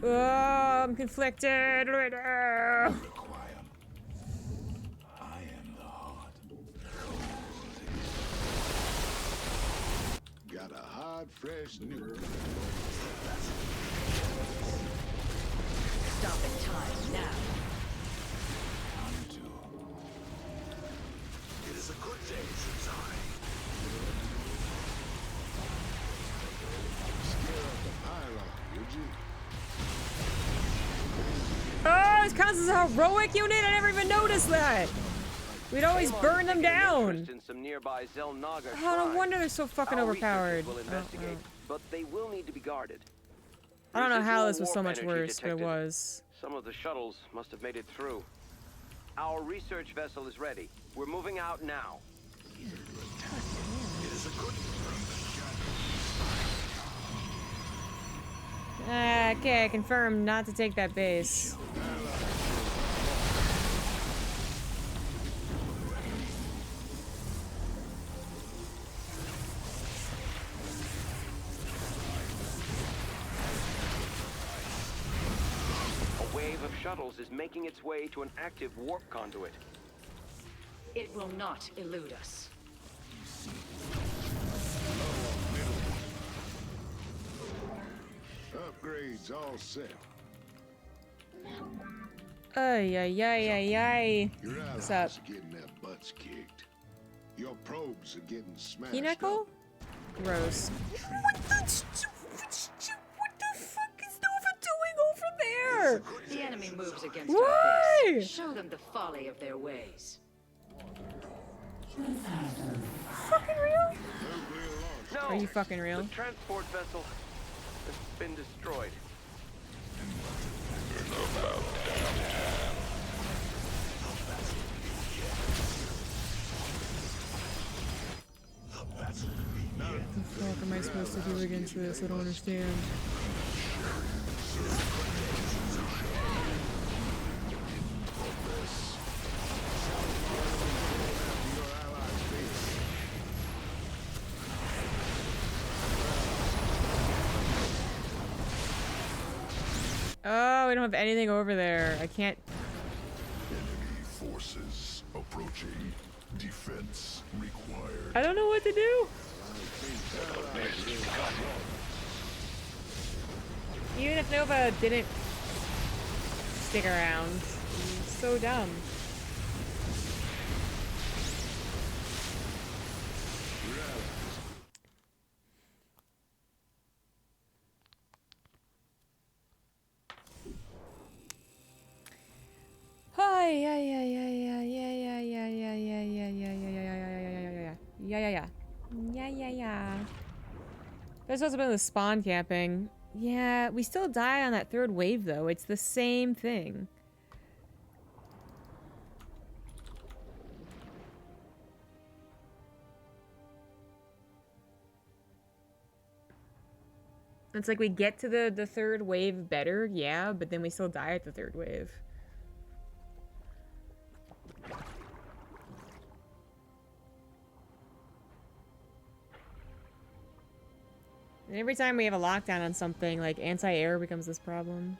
Oh, I'm conflicted right now. require. I am the heart. Got a hard, fresh nuke. Stop in time now. It is a good day, Sensei. Scare up the pylon, would you? Oh, this counts as a heroic unit? I never even noticed that. We'd always Amon burn has them taken an down. interest in some nearby Zelnaga Oh, no shrines. wonder they're so fucking Our overpowered. researchers will investigate, but they will need to be guarded. I don't know how Residual this was so warp much energy worse, but it detected. was. Some of the shuttles must have made it through. Our research vessel is ready. We're moving out now. It is a good Okay, I confirmed not to take that base. A wave of shuttles is making its way to an active warp conduit. It will not elude us. Upgrades all set. Ay, ay, ay, ay, ay. Your What's allies up? are getting their butts kicked. Your probes are getting smashed Pinnacle? up. Gross. for? The enemy moves against Why? our base. Show them the folly of their ways. Fucking real? No! Are you fucking real? The transport vessel has been destroyed. What the fuck am I supposed to do against this? I don't understand. Oh, we don't have anything over there. I can't. Enemy forces approaching. Defense required. I don't know what to do. Even if Nova didn't stick around, he's so dumb. Hi, yeah. They're supposed to be in the spawn camping. Yeah, we still die on that third wave though. It's the same thing. It's like we get to the third wave better, yeah, but then we still die at the third wave. And every time we have a lockdown on something, like anti-air becomes this problem.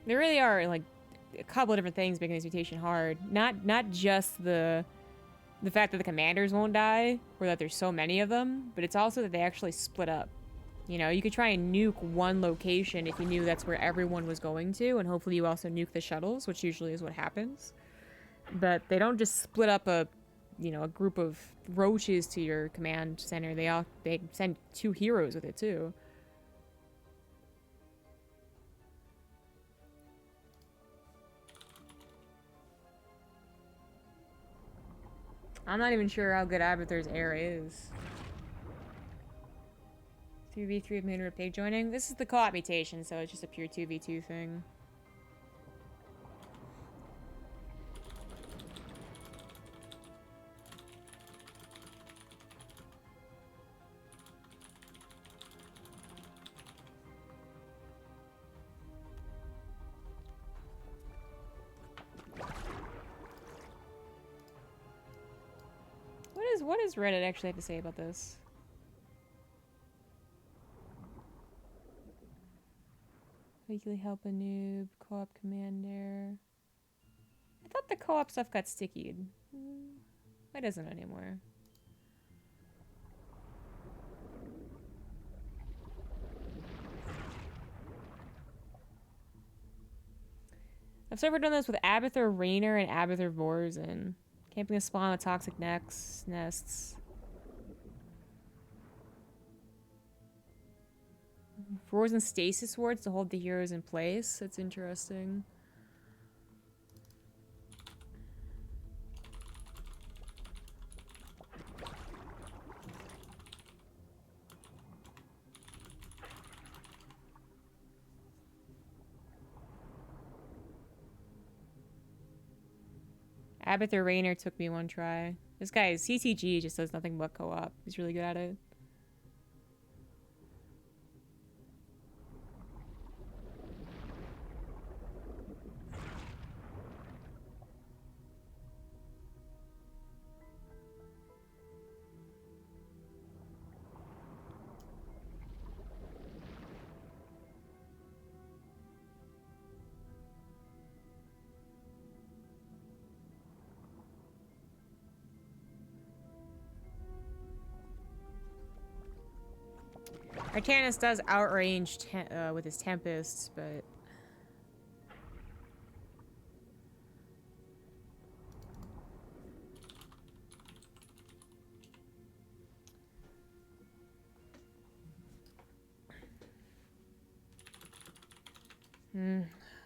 There really are, like, a couple of different things making this mutation hard. Not just the fact that the commanders won't die, or that there's so many of them, but it's also that they actually split up. You know, you could try and nuke one location if you knew that's where everyone was going to, and hopefully you also nuke the shuttles, which usually is what happens. But they don't just split up a group of roaches to your command center. They send 2 heroes with it too. I'm not even sure how good Abathur's air is. 2v3 of Moon or Pig joining. This is the co-op mutation, so it's just a pure 2v2 thing. What does Reddit actually have to say about this? Weekly help a noob, co-op commander. I thought the co-op stuff got stickied. Why doesn't it anymore? I've so far done this with Abathur Rainer and Abathur Vorzen. Camping a spawn with toxic nests. Frozen stasis wards to hold the heroes in place. That's interesting. Abathur Rainer took me one try. This guy is CTG, just does nothing but co-op. He's really good at it. Arcanus does outrange with his Tempests, but...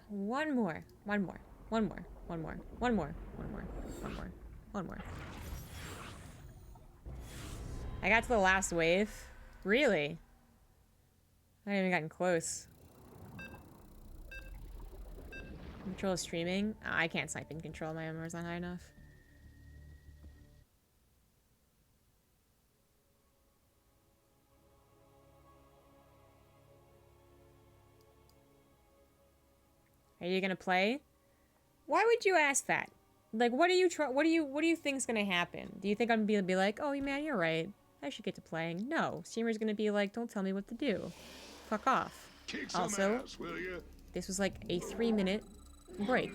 One more. I got to the last wave. Really? I haven't even gotten close. Control streaming? Oh, I can't snipe in control. My MMR's not high enough. Are you gonna play? Why would you ask that? Like, what do you think's gonna happen? Do you think I'm gonna be like, oh man, you're right, I should get to playing? No, streamer's gonna be like, don't tell me what to do. Fuck off. Kick some Also, ass, will ya? this was like a 3-minute break,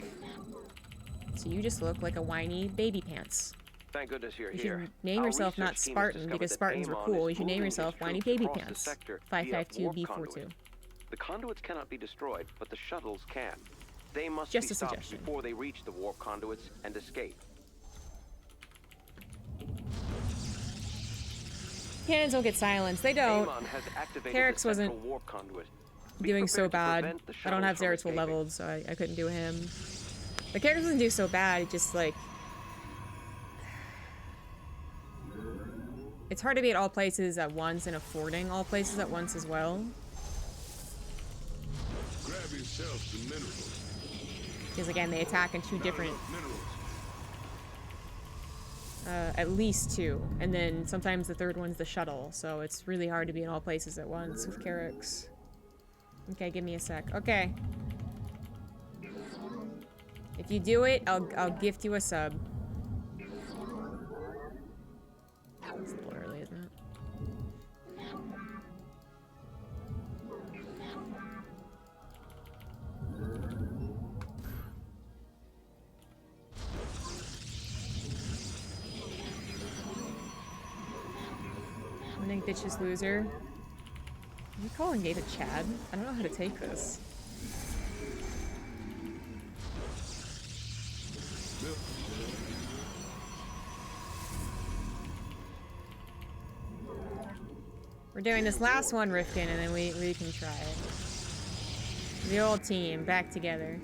so you just look like a whiny baby pants. Thank goodness you're You here. should name Our yourself not research team has Spartan discovered because that Spartans were Amon cool. is You should name moving yourself his Whiny troops Baby across the Pants. sector via warp 552B42. conduit. The conduits cannot be destroyed, but the shuttles can. They must Just be a stopped suggestion. before they reach the warp conduits and escape. Cannons don't get silenced. They don't. Amon has activated Carrick's the central wasn't warp conduit. Be doing so prepared to bad. prevent the I don't have shuttles from Zeratul escaping. leveled, so I couldn't do him. The character doesn't do so bad, it just like... It's hard to be at all places at once and affording all places at once as well. Grab yourself some minerals. Because again, they attack in two different... Minerals. At least two. And then sometimes the third one's the shuttle, so it's really hard to be in all places at once with Carrick's. Okay, give me a sec. Okay. If you do it, I'll gift you a sub. It's a little early, isn't it? I think bitches loser. Are you calling Gabe a Chad? I don't know how to take this. We're doing this last one, Rifkin, and then we can try it. The old team, back together.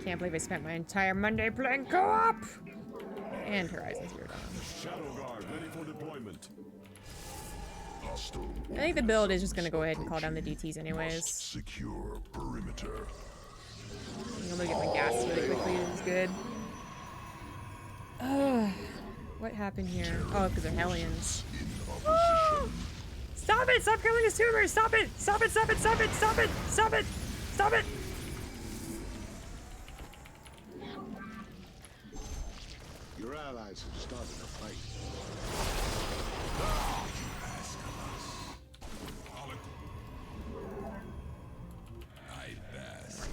Can't believe I spent my entire Monday playing co-op! And Horizon Zero Dawn. Shadow Guard ready for deployment. Hostile. I think the build is just gonna go ahead and call down the DTs anyways. Secure perimeter. I'm gonna get my gas really quickly, this is good. Ugh. What happened here? Oh, because they're Hellions. Ah! Stop it! Stop killing his tumors! Stop it! Stop it! Stop it! Stop it! Stop it! Stop it! Stop it! Your allies have started a fight.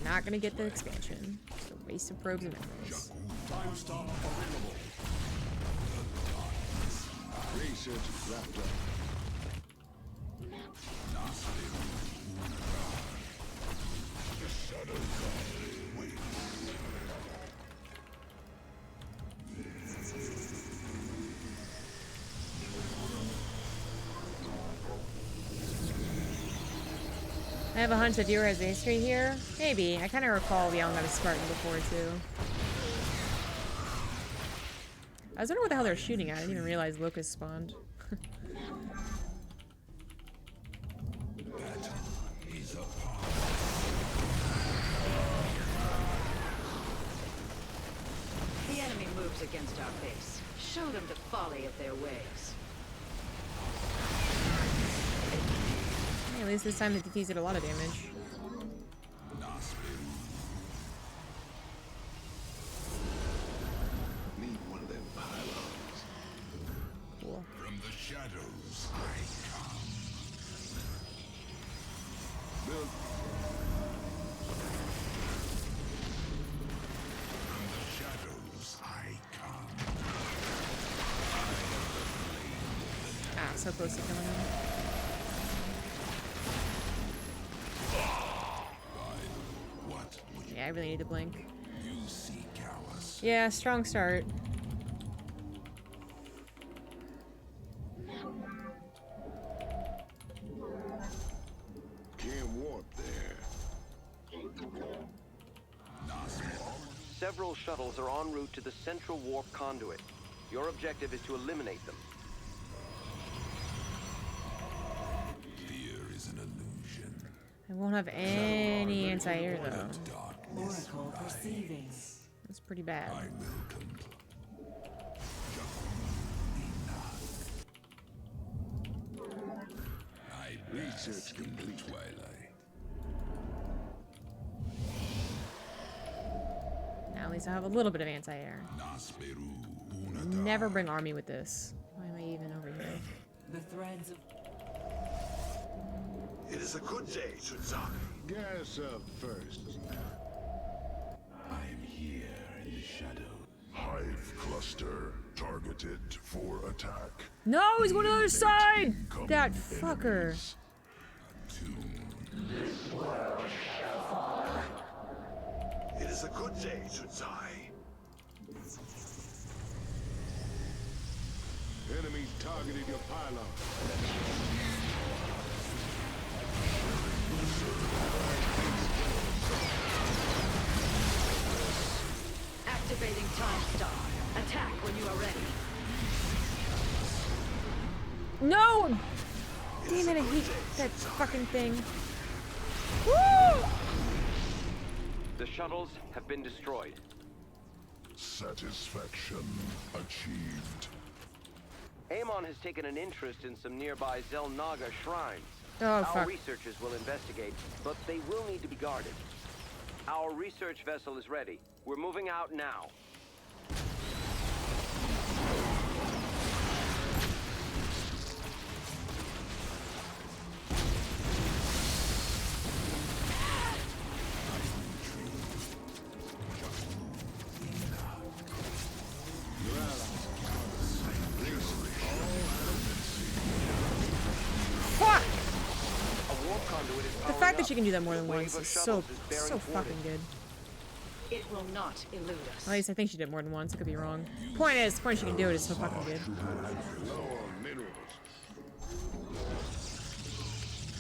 We're not gonna get the expansion. It's a waste of probes and minerals. Time stop available. Research is wrapped up. I have a hunch that viewer has a history here. Maybe. I kind of recall yelling at a Spartan before, too. I was wondering what the hell they're shooting at. I didn't even realize Locust spawned. The enemy moves against our base. Show them the folly of their ways. Hey, at least this time the DTs did a lot of damage. Need one of them pylons. Cool. From the shadows, I come. Build So close to killing him. What would Yeah, I really need to blink. you seek, Alice? Yeah, strong start. Can't warp there. Several shuttles are en route to the central warp conduit. Your objective is to eliminate them. Fear is an illusion. I won't have any anti-air though. Darkness Oracle perceiving. That's pretty bad. I will comply. I bask in the twilight. Now at least I have a little bit of anti-air. Nasperu Unata. Never bring army with this. Why am I even over here? The threads of It is a good day, Tsutsaki. Gas up first. I am here in the shadow. Hive cluster targeted for attack. No, he's going to the other side! That fucker. It is a good day, Tsutsai. Enemies targeted your pylon. Activating Time Star. Attack when you are ready. No! Damn it, I hate that fucking thing. Woo! The shuttles have been destroyed. Satisfaction achieved. Amon has taken an interest in some nearby Zelnaga shrines. Oh, Our fuck. researchers will investigate, but they will need to be guarded. Our research vessel is ready. We're moving out now. Fuck! A warp conduit is The powering fact that up. she can do that more than The wave once of is so, shuttles is bearing so toward fucking it. good. It will not elude us. At least I think she did more than once. I could be wrong. Point is, the point she can do it is so fucking good. Low on minerals.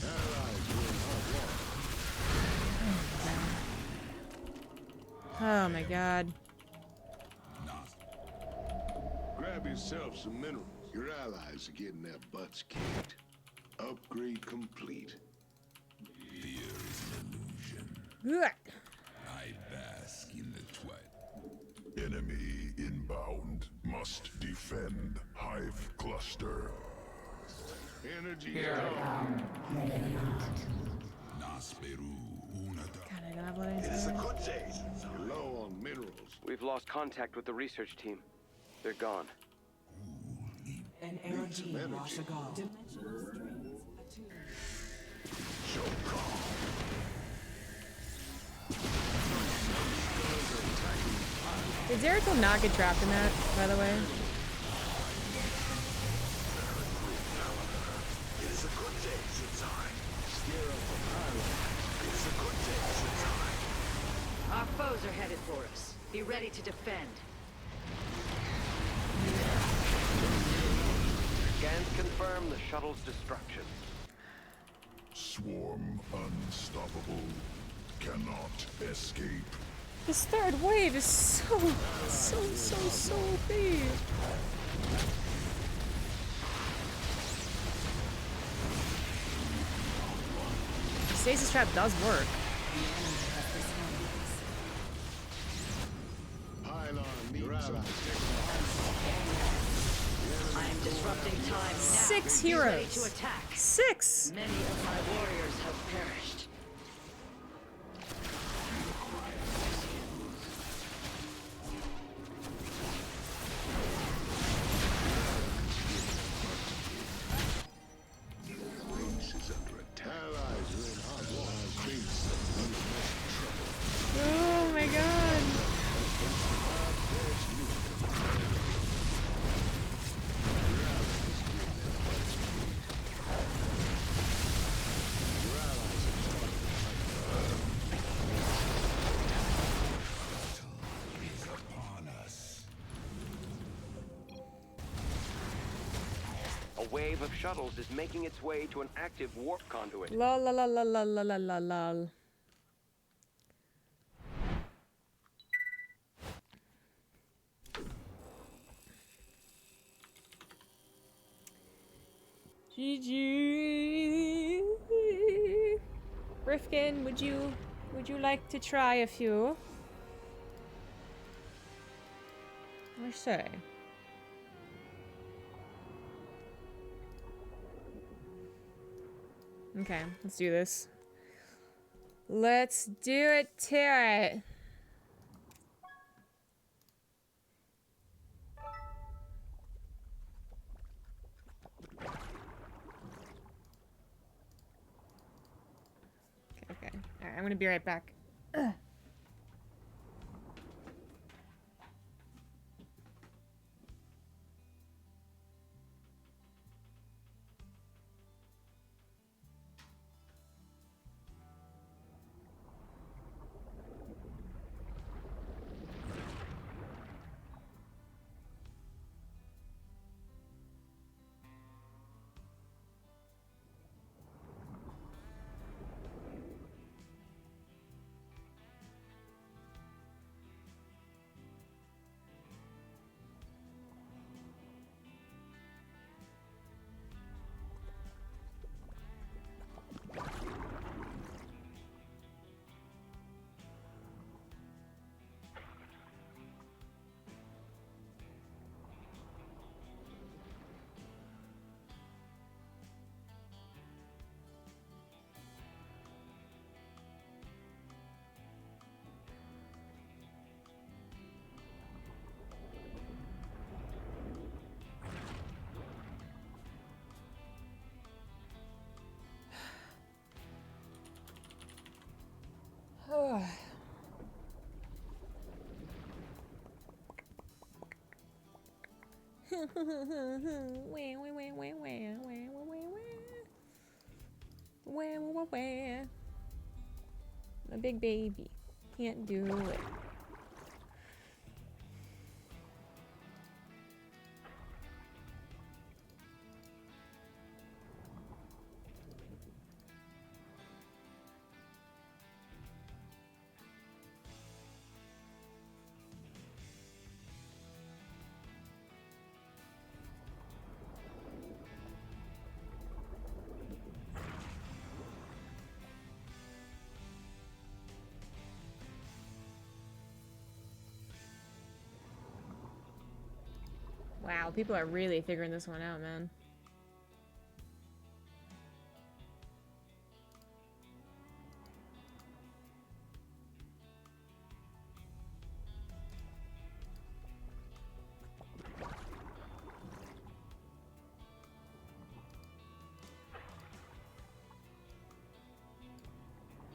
Allies were in hot water. Oh my god. Grab yourself some minerals. Your allies are getting their butts kicked. Upgrade complete. Fear is an illusion. Ugh. I bask in the twilight. Enemy inbound. Must defend Hive cluster. Energy Nasperu Unata. God, I don't have a lot of It is a anti-air. good day. You're low on minerals. We've lost contact with the research team. They're gone. an energy Washagal. Dimensional strings attuned. Did Zeratul not get trapped in that, by the way? It is a good day, Tsutsai. Scare up the pylon. It is a good day, Tsutsai. Our foes are headed for us. Be ready to defend. Scans confirm the shuttle's destruction. Swarm unstoppable. Cannot escape. This third wave is so big. Stasis trap does work. Pylon needs some I am disrupting time now. 6 Be ready heroes. to attack. 6! Many of my warriors have perished. base is under attack. Allies are in hot water. Oh my god. wave of shuttles is making its way to an active warp conduit. Lol la la la la la la la lol. GG. Rifkin, would you like to try a few? I say. Okay, let's do this. Let's do it to it. Okay. Alright, I'm gonna be right back. Ugh. A big baby can't do it. Wow, people are really figuring this one out, man.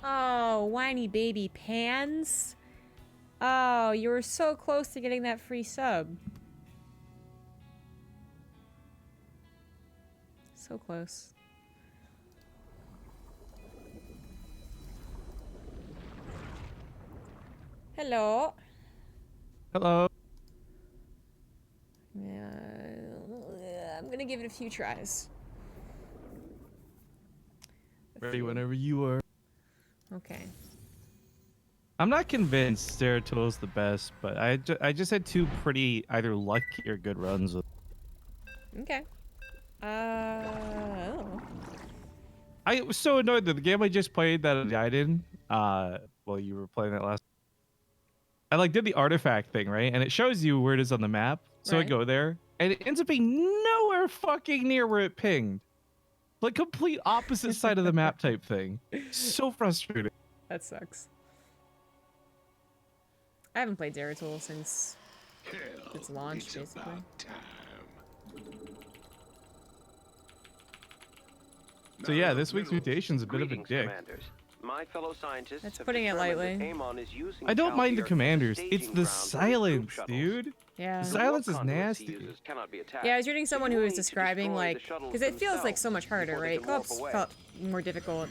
Oh, whiny baby pans. Oh, you were so close to getting that free sub. So close. Hello. Hello. I'm gonna give it a few tries. Ready whenever you are. Okay. I'm not convinced Steratol's the best, but I just had two pretty either lucky or good runs with. Okay. I don't know. I was so annoyed that the game I just played that I died in, well, you were playing that last. I like did the artifact thing, right? And it shows you where it is on the map. So I go there, and it ends up being nowhere fucking near where it pinged. Like complete opposite side of the map type thing. So frustrating. That sucks. I haven't played Zeratol since its launch, basically. So yeah, this week's Mutation's a bit of a dick. Commanders. My fellow scientists That's have putting it determined lightly. that Amon is using I don't mind the Caldear as a commanders. staging It's the ground for his troop silence, shuttles. dude. Yeah. The The silence warp is conduits he nasty. uses cannot be attacked. Yeah, I was reading someone So who you was need to describing, destroy like, the shuttles because it feels like themselves so much harder, before they right? can warp Co-op's away. felt more difficult.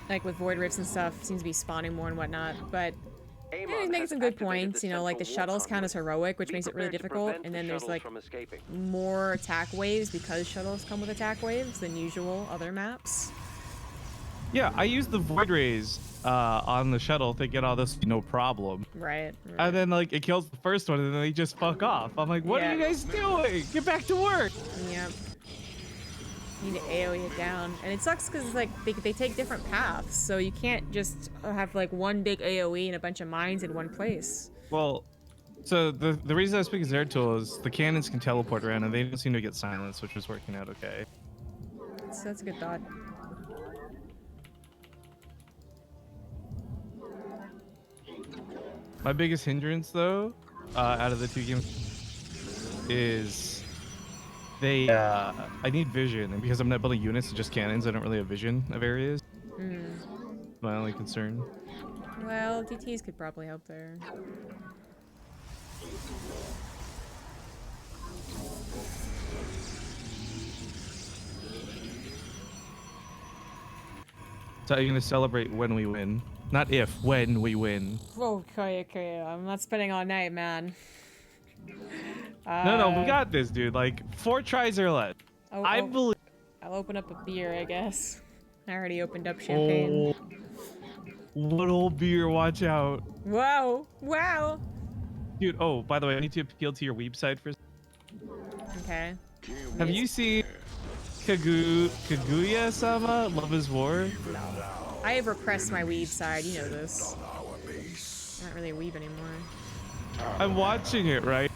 Like with void rifts and stuff, seems to be spawning more and whatnot. But Yeah, Amon he's making has some good activated points. the You know, like the central warp shuttles count as conduit. heroic, which Be makes it really prepared to difficult. prevent And the then there's shuttles like from escaping. more attack waves because shuttles come with attack waves than usual other maps. Yeah, I used the void rays on the shuttle thinking, oh, this will be no problem. Right. And then like it kills the first one and then they just fuck off. I'm like, what are you guys doing? Get back to work. Yep. You need to AoE it down. And it sucks because like they take different paths, so you can't just have like one big AoE and a bunch of mines in one place. Well, so the reason I was picking Zeratul is the cannons can teleport around and they don't seem to get silenced, which was working out okay. So that's a good thought. My biggest hindrance, though, out of the two games, is they. I need vision, and because I'm not building units, just cannons, I don't really have vision of areas. My only concern. Well, DTs could probably help there. So are you gonna celebrate when we win? Not if, when we win. Okay. I'm not spending all night, man. No, we got this, dude. Like 4 tries or less. I believe. I'll open up a beer, I guess. I already opened up champagne. Oh, what old beer? Watch out. Wow! Dude, oh, by the way, I need to appeal to your weeb side for. Okay. Have you seen Kaguya-sama, Love is War? No. I have repressed my weeb side, you know this. I'm not really a weeb anymore. I'm watching it, right?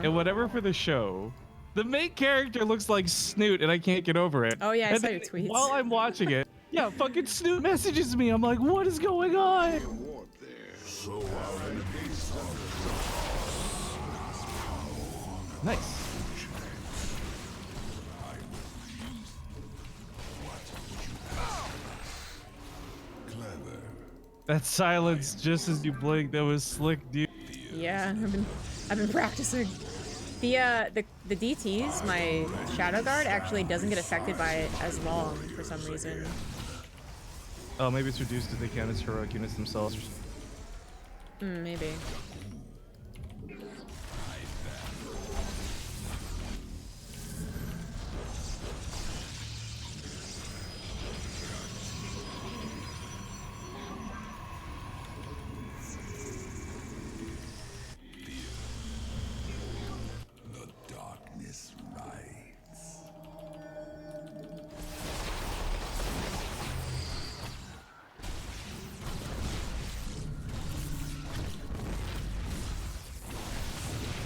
And whatever for the show, the main character looks like Snoot, and I can't get over it. Oh yeah, I And saw your then tweets. while I'm watching it, yeah, fucking Snoot messages me. I'm like, what is going on? Nice. That silence just as you blinked, that was slick, dude. Yeah, I've been practicing. The DTs, my Shadow Guard actually doesn't get affected by it as long for some reason. Oh, maybe it's reduced because they count as heroic units themselves. Maybe.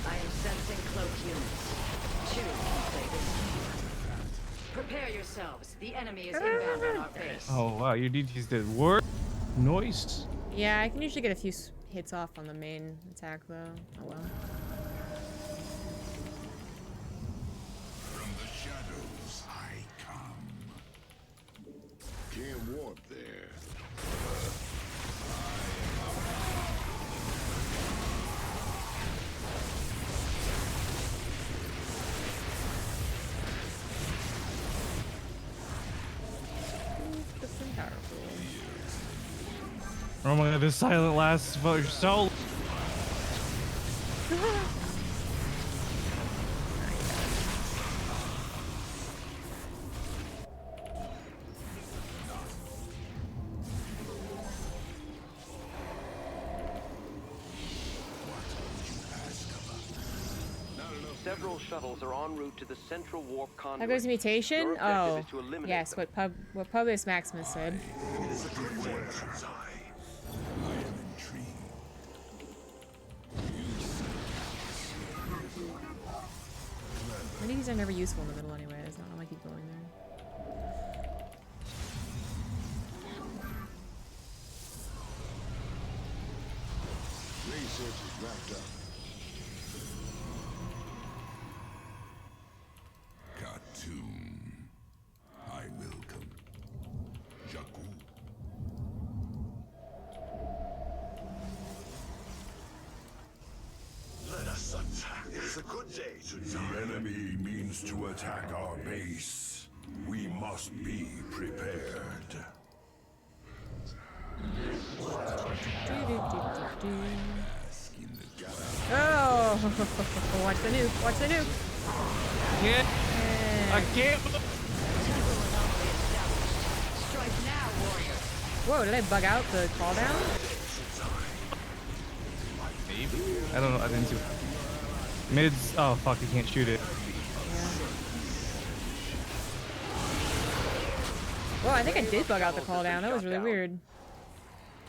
I am sensing cloaked units. 2 completed. Prepare yourselves. The enemy is inbound on our base. Oh wow, your DTs did work. Nice. Yeah, I can usually get a few hits off on the main attack though. Oh well. From the shadows I come. Can't warp there. Oh my god, this silent lasts for so. Several shuttles are en route to the central warp conduit. That goes mutation? Your objective Oh, is to eliminate yes, them. what Publius Maximus said. I think these are never useful in the middle anyways. I don't know why I keep going there. Research is wrapped up. Khartoum. I welcome. Jakku. Let us attack. It's a good day to The enemy means to attack our base. We must be prepared. Oh! Watch the nuke. Watch the nuke. Can't. I can't. Strike now, warrior. Whoa, did I bug out the call down? Maybe. I don't know. I didn't see. Mids. Oh fuck! I can't shoot it. Whoa, I think I did bug out the call down. That was really weird.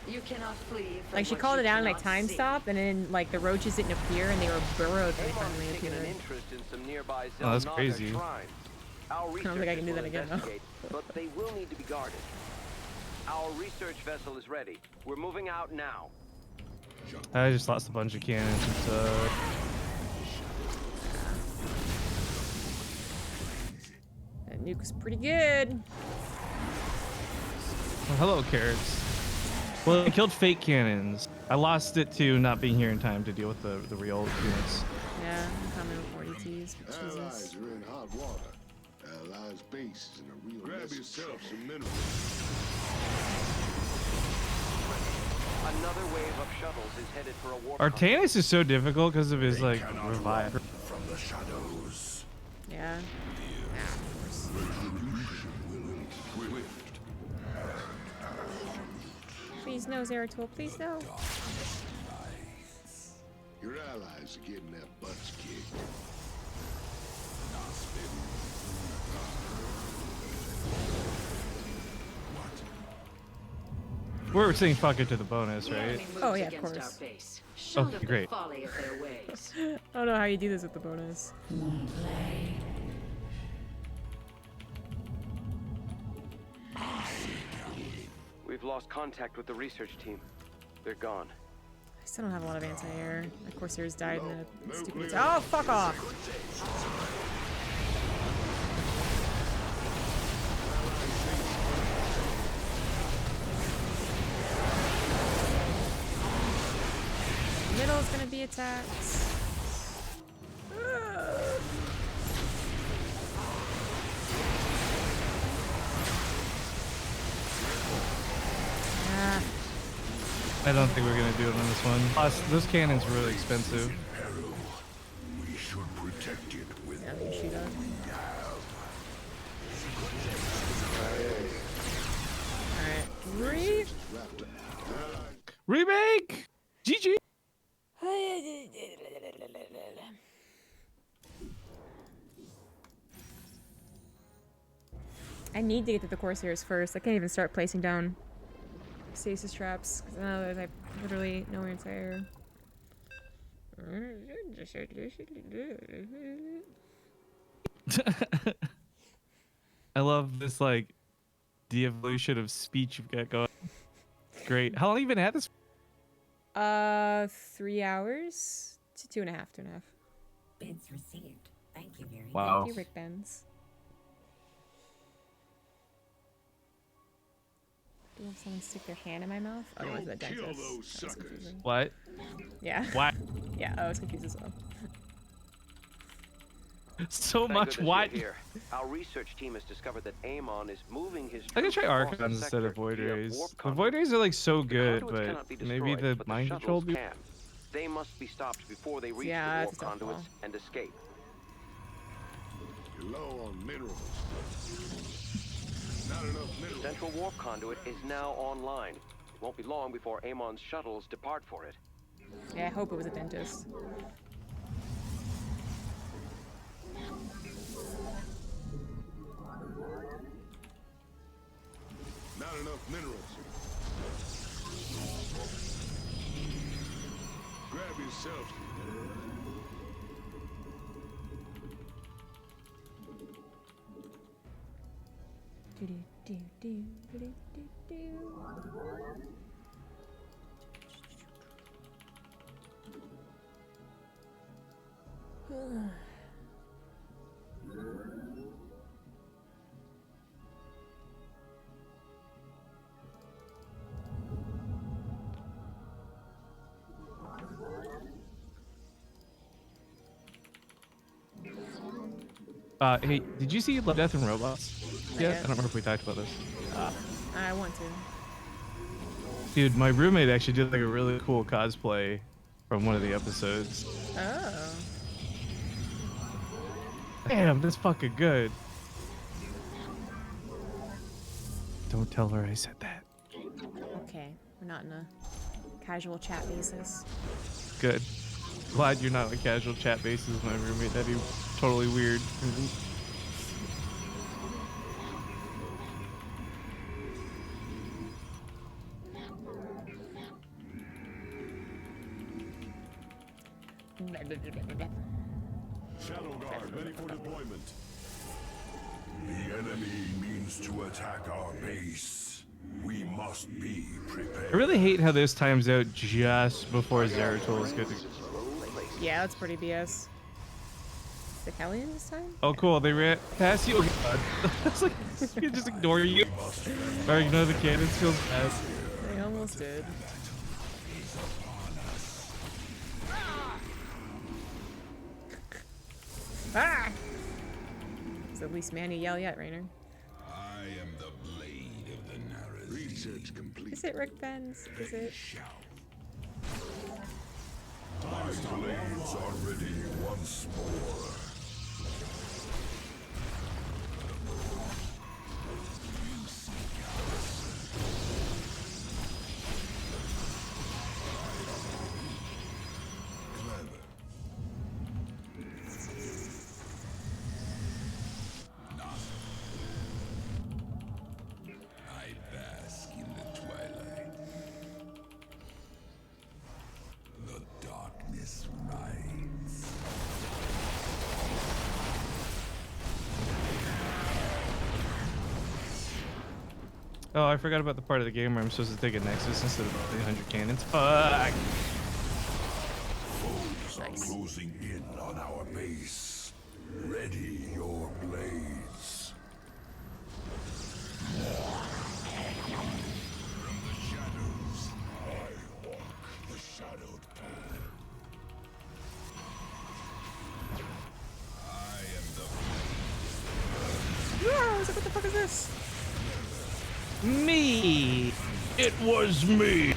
You cannot flee from Like she what called you it down like cannot time see. stop, and then like the roaches didn't appear, and they were burrowed when they Amon's finally taken an appeared. interest in some nearby Oh, that's Zelnaga crazy. shrines. Our I don't think I can do researchers that will again, though. investigate, but they will need to be guarded. Our research vessel is ready. We're moving out now. I just lost a bunch of cannons. That nuke was pretty good. Well, hello, carrots. Well, I killed fake cannons. I lost it to not being here in time to deal with the real units. Yeah, I'm coming with 40Ts. but Jesus. Allies are in hot water. Allies' base is in a real Grab mess of yourself trouble. some minerals. Another wave of shuttles is headed for a warp. Artanis is so difficult because of his like Cannot revive. run from the shadows. Yeah. Yeah, of course. Swift. Please no, Zeratul. Please no. Your allies are getting their butts kicked. We're saying fuck it to the bonus, The right? enemy moves Oh, yeah, of against course. our base. Show them great. the folly of their ways. I don't know how you do this with the bonus. We've lost contact with the research team. They're gone. I still don't have a lot of anti-air. Of course, yours died in the stupid. Oh, fuck off! Middle's gonna be attacked. Ah, I don't think we're gonna do it on this one. Plus, those cannons were really expensive. Peril. We should protect it with yeah, you shoot up. Alright, Remake! GG! I need to get to the Corsairs first. I can't even start placing down stasis traps because now there's like literally no anti-air. I love this like de-evolution of speech you've got going. Great. How long have you been at this? 3 hours to 2.5, 2.5. Bids received. Thank you very much. Wow. Thank you, Rick Benz. Do you have someone stick their hand in my mouth? Oh, no, it's the dentist. Kill those That was suckers. confusing. What? Yeah. What? Yeah, I was confused as well. So Thank much goodness what? you're here. Our research team has discovered that Amon is moving his I can troops try across the Archons instead of sector Void via Rays. warp The conduit. Void Rays are like so The good, conduits but cannot be maybe destroyed, the but mind control shuttles be. can. They must be stopped before they reach Yeah, the that's warp a tough conduits and escape. You're low on minerals. Not enough minerals. Central warp conduit is now online. It won't be long before Amon's shuttles depart for it. Yeah, I hope it was a dentist. Not enough minerals. Grab yourself. Hey, did you see Love, Death, and Robots? Not Yeah, I yet. don't remember if we talked about this. I want to. Dude, my roommate actually did like a really cool cosplay from one of the episodes. Oh. Damn, that's fucking good. Don't tell her I said that. Okay, we're not in a casual chat basis. Good. Glad you're not on a casual chat basis with my roommate. That'd be totally weird. Shadow Guard ready for deployment. The enemy means to attack our base. We must be prepared. I really hate how this times out just before Zeratul is good to go. Yeah, that's pretty BS. Is it Hellion this time? Oh, cool. They ran past you. Oh, God. It's like, you can just ignore you. Or ignore the cannons. Feels bad. They almost did. Ah! It's the least man you yell yet, Rainer. I am the blade of the Narazim. Research complete. Is it Rick Benz? Is it? My blades are ready once more. Oh, I forgot about the part of the game where I'm supposed to take a Nexus instead of 800 cannons. Fuck! Foes are closing in on our base. Ready your blades. From the shadows, I walk the shadowed path. I am the No! I was like, what the fuck is this? Me! It was me!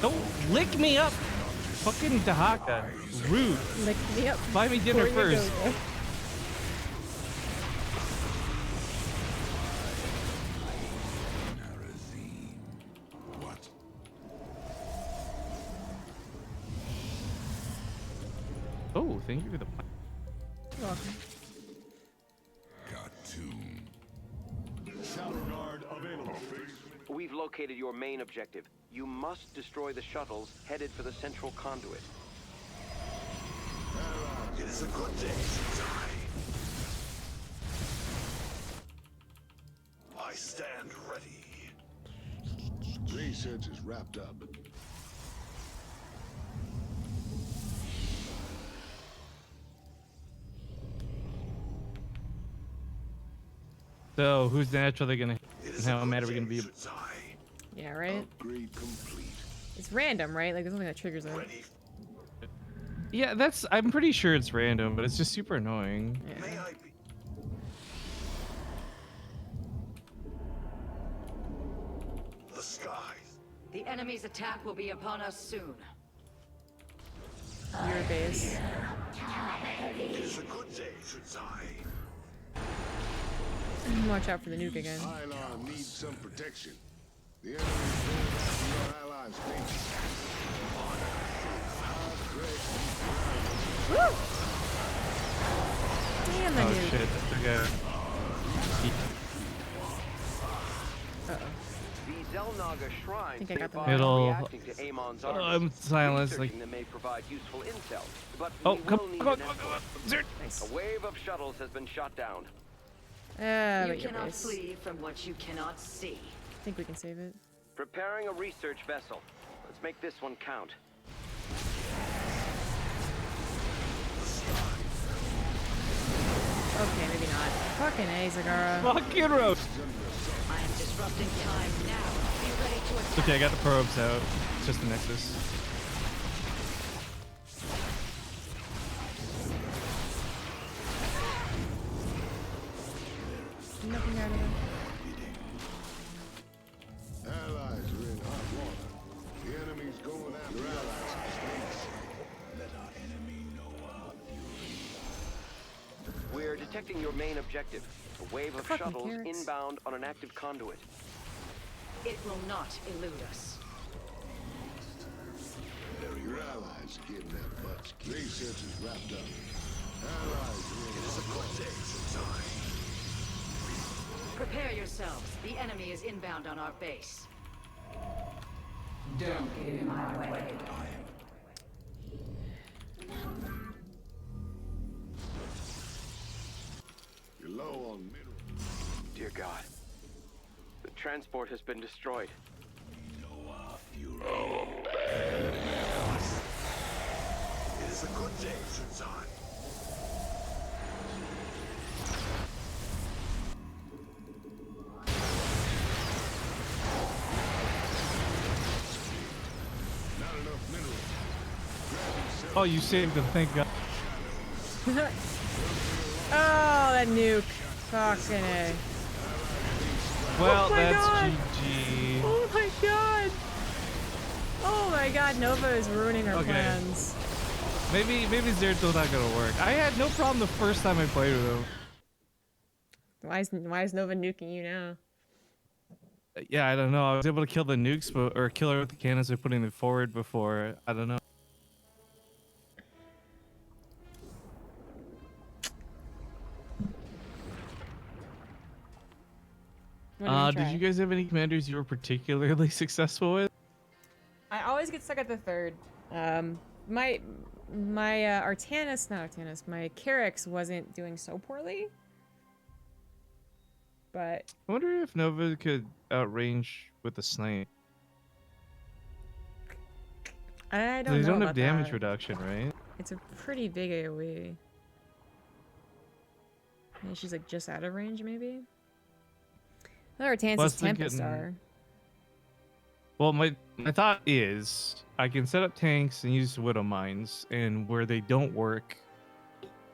Don't lick me up! Fucking Dahaka. Rude. Lick me up. Buy me dinner before you first. go, though. what? Oh, thank you for the... You're welcome. Shadow Guard available. We've located your main objective. You must destroy the shuttles headed for the central conduit. It is a good day since I stand ready. Research is wrapped up. So, who's the natural they're gonna... And how mad are we gonna be? Yeah, right? Upgrade complete. It's random, right? Like, there's nothing that triggers it. Yeah, that's... I'm pretty sure it's random, but it's just super annoying. Yeah. The skies. The enemy's attack will be upon us soon. Your base. It is a good day since Watch out for the nuke again. Pylon needs some protection. The enemy is going after your allies' base. Woo! Damn the Oh nuke. shit, that's okay. Uh-oh. The Zelnaga shrine think I got the thereby It'll- reacting to Amon's army. I'm silenced, Researching like... them may provide useful intel, but Oh, we come will on, need come on, an come on, come on. escort. Nice. A wave of shuttles has been shot down. You But your cannot base. flee from what you cannot see. I think we can save it. Preparing a research vessel. Let's make this one count. Okay, maybe not. Fucking A, Zagara. Fucking roast! I am disrupting time now. Be ready to attack. Okay, I got the probes out. It's just the Nexus. Nothing out of it. Protecting your main objective. A wave of Fucking shuttles carrots. inbound on an active conduit. It will not elude us. Your allies are getting their butts kicked. Research is wrapped up. Allies are in. It is a quotation time. Prepare yourselves. The enemy is inbound on our base. Don't get in my way. You're low on minerals. Dear God. The transport has been destroyed. It is a quotation time. Not enough minerals. Grab yourself. Oh, you saved him. Thank God. Oh, that nuke. Fucking A. Well, Oh my that's God. GG. Oh my god. Oh my god, Nova is ruining our Okay. plans. Maybe Zerto's not gonna work. I had no problem the first time I played with him. Why is Nova nuking you now? Yeah, I don't know. I was able to kill the nukes, or kill her with the cannons by putting them forward before. I don't know. What do we Did try? you guys have any commanders you were particularly successful with? I always get stuck at the third. My Artanis, not Artanis, my Carex wasn't doing so poorly. But I wonder if Nova could outrange with the snipe. I don't They know don't have about damage that. reduction, right? It's a pretty big AoE. Maybe she's like just out of range, maybe? Another Artanis Plus is they're Tempest getting- Star. Well, my thought is I can set up tanks and use Widow Mines, and where they don't work,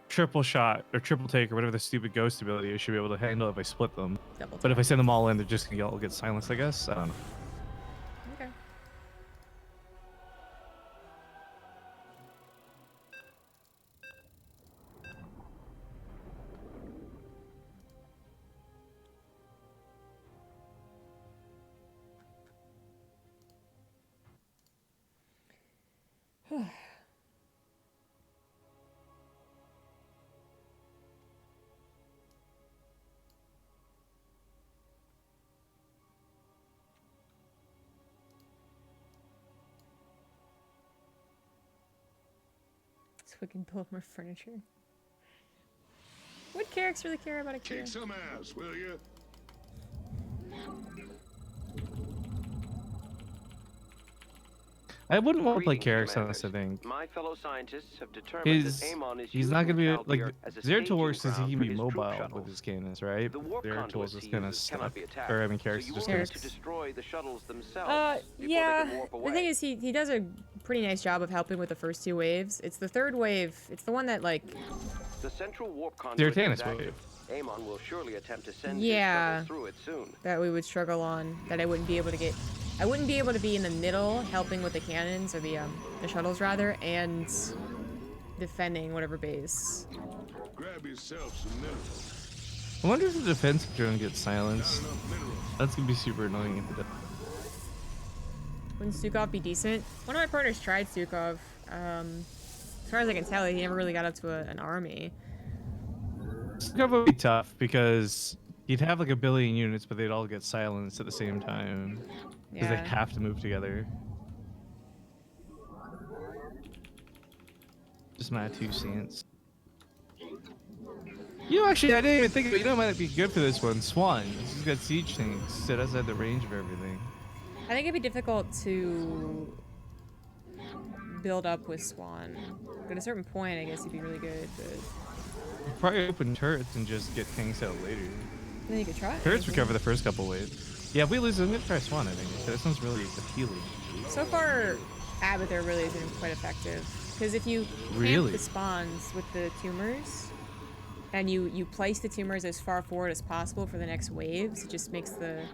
triple shot or triple take or whatever the stupid ghost ability is should be able to handle if I split them. Double But if I tap. send them all in, they're just gonna all get silenced, I guess. I don't know. Okay. So we can build more furniture. Would Carex really care about a Kick Carex? some ass, will you? I wouldn't want to play Greetings, Carex on this, I Commanders. think. My fellow scientists have determined His, that Amon is he's not gonna be using like Caldeer as a Zerto staging works is he ground can for be his troop mobile with shuttles. his cannons, right? The warp Zerto conduits is he kind of uses cannot stuck. be attacked, Or I mean, so Carex you is just will gonna need to destroy the shuttles themselves before Yeah. they can warp The away. thing is, he does a pretty nice job of helping with the first two waves. It's the third wave. It's the one that like. The central warp conduit Artanis is active. wave. Amon will surely attempt to send Yeah. his shuttles through it soon. That we would struggle on. That I wouldn't be able to get. I wouldn't be able to be in the middle helping with the cannons or the shuttles rather and defending whatever base. Grab yourself some minerals. I wonder if the defense drone gets Not silenced. enough minerals. That's gonna be super annoying if it does. Wouldn't Stukov be decent? One of my partners tried Stukov. As far as I can tell, he never really got up to an army. It's gonna be tough because you'd have like a billion units, but they'd all get silenced at the same time because they Yeah. have to move together. Just my 2 cents. You know, actually, I didn't even think of it. You know, it might be good for this one. Swan. He's got siege tanks. So it doesn't have the range of everything. I think it'd be difficult to build up with Swan. But at a certain point, I guess he'd be really good. But Probably open turrets and just get tanks out later. then you could try it. Turrets recover the first couple waves. Yeah, if we lose, I'm gonna try Swan. I think that sounds really appealing. So far, Abathur really has been quite effective. Because if you camp Really? the spawns with the tumors, and you place the tumors as far forward as possible for the next waves, it just makes it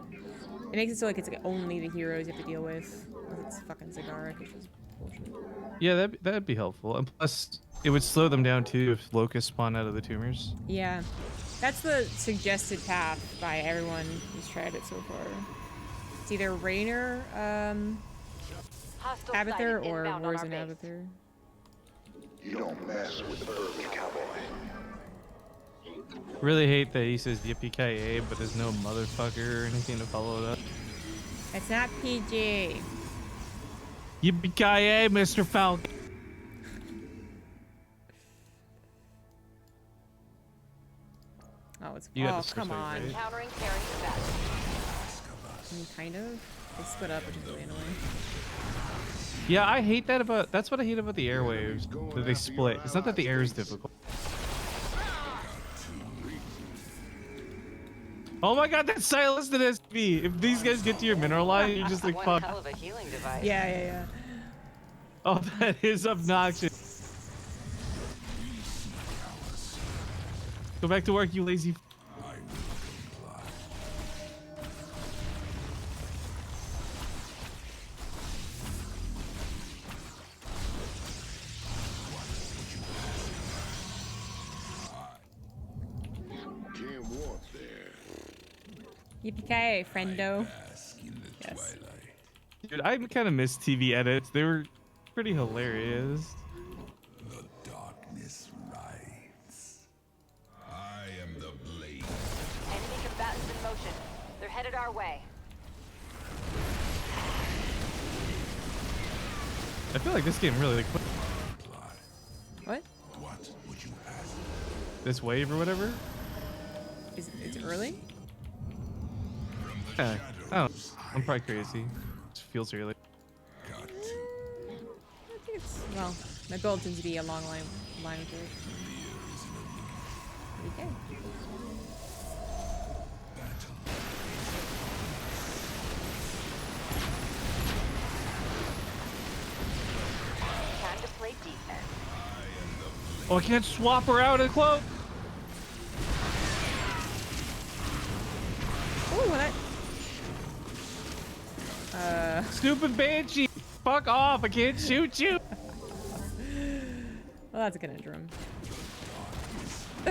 so like it's like only the heroes you have to deal with. Unless it's fucking Zagaric, which is bullshit. Yeah, that'd be helpful. And plus, it would slow them down too if locusts spawn out of the tumors. Yeah. That's the suggested path by everyone who's tried it so far. It's either Rainer, Hostile Abathur, sighted or inbound on Wars our and base. Abathur. You don't mess with the burly cowboy. Really hate that he says yippee-ki-yay, but there's no motherfucker or anything to follow it up. It's not PG. Yippee-ki-yay, Mr. Falcon. Oh, it's You got oh, the come switch, on. right? Countering carrying back. I mean, kind of. They split up, which is really annoying. Yeah, I hate that about. That's what I hate about the airwaves. That they split. It's not that the air is difficult. Oh my god, that's silenced an SP. If these guys get to your mineral line, you're just like, One fuck. hell of a healing device. Yeah, yeah, yeah. Oh, that is obnoxious. Go back to work, you lazy. Can't walk there. Yippee-ki-yay, friendo. Yes. Dude, I kind of miss TV edits. They were pretty hilarious. The darkness rides. I am the blade. Enemy combatants in motion. They're headed our way. I feel like this game really like What? What would you ask? this wave or whatever. Is it early? Yeah, I don't know. I'm probably crazy. It feels early. I think it's, well, my build tends to be a long line with it. Okay. Time to play defense. Oh, I can't swap her out and cloak. Ooh, what? Stupid banshee. Fuck off. I can't shoot you. Well, that's a conundrum. I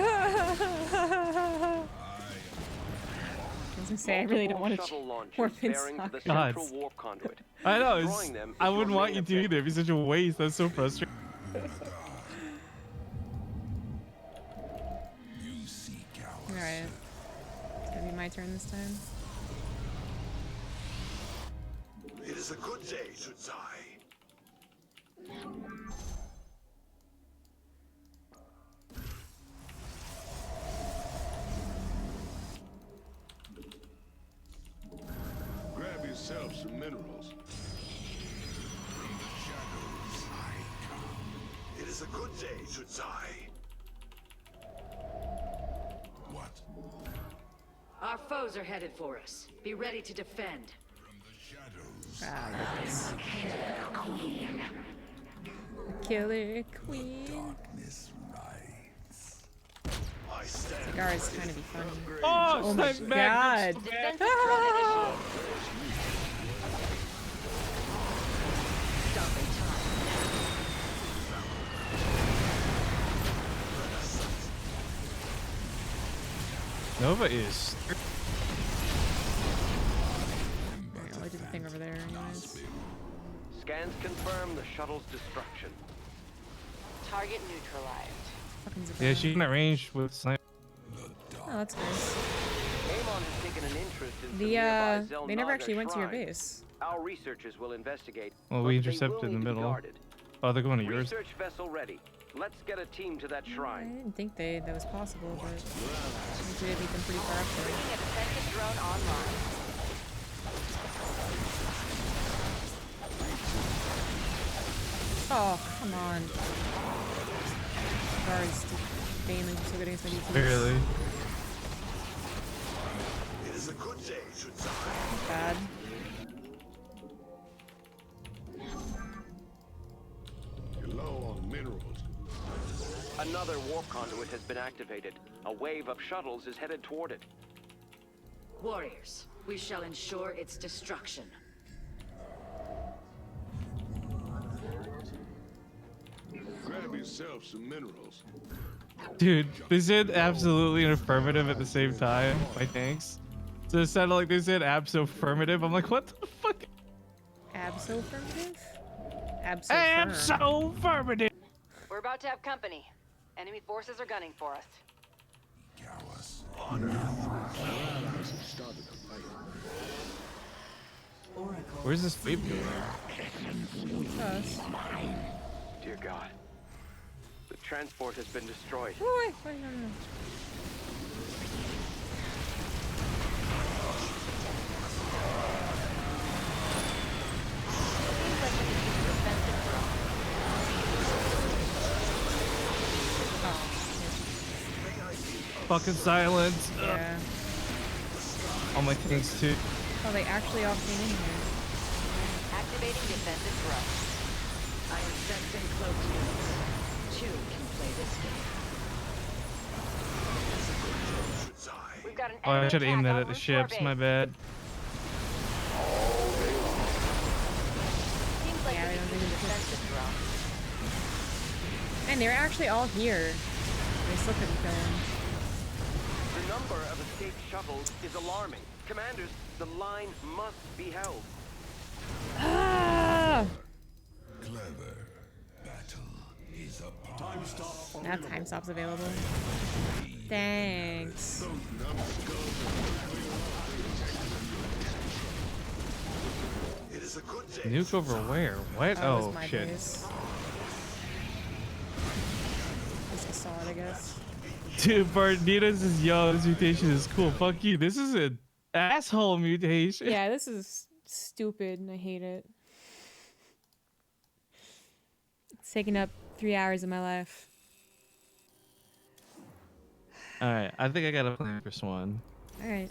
was gonna say, I really don't want to Shuttle launches warp in bearing to the soccer. central warp conduit. I know. Destroying them I is wouldn't your want main you to objective. either. It'd be such a waste. That's so frustrating. You seek ours. Alright. It's gonna be my turn this time. It is a good day, Shudzai. Grab yourself some minerals. It is a good day, Shudzai. What? Our foes are headed for us. Be ready to defend. From the shadows. Ah, goodness. Killer Queen. Darkness rides. I stand. Cigar's kind of be funny. Oh, my sniped back. god. Defensive drone initiated. Stopping time. Nova is. I'll do the thing over there anyways. Scans confirm the shuttle's destruction. Target neutralized. Fucking Yeah, Zavala. she's in that range with sniper. Oh, that's nice. Amon has taken an interest in some The, nearby they never Zelnaga actually went to your shrines. base. Our researchers will investigate. Well, but we they intercepted will in the need to be middle. guarded. Oh, they're going to yours. Research vessel ready. Let's get a team to that I shrine. didn't think that was possible, but seems to leave them pretty far up there. Bringing a defensive drone online. Oh, come on. Guards damage so good against my DTs. Barely. It is a good day, Shudzai. Bad. You're low on minerals. Another warp conduit has been activated. A wave of shuttles is headed toward it. Warriors, we shall ensure its destruction. Grab yourself some minerals. Dude, they said absolutely and affirmative at the same time. My thanks. So it sounded like they said abso-affirmative. I'm like, what the fuck? Abso-affirmative? Abso-affirmative. We're about to have company. Enemy forces are gunning for us. Where's this wave going? Us. Dear God. The transport has been destroyed. Wait, no. Fucking silence. Yeah. All my things too. Oh, they actually all came in here. Activating defensive thrust. I am sensing cloak units. Two can play this game. We've got an Oh, I enemy should have aimed attack that en at the route to our ships. My base. bad. Seems like Yeah, we they can don't use do the defensive thrust. And they're actually all here. They still couldn't kill him. The number of escaped shuttles is alarming. Commanders, the line must be held. Ah! Clever. Battle is upon Time stop. Now time stop's available. Thanks. It is a good day. Nuke over where? What? Oh, it was Oh, my shit. base. At least I saw it, I guess. Dude, Barnitas is yo. This mutation is cool. Fuck you. This is an asshole mutation. Yeah, this is stupid and I hate it. It's taking up 3 hours of my life. All right, I think I got a plan for Swan. Alright.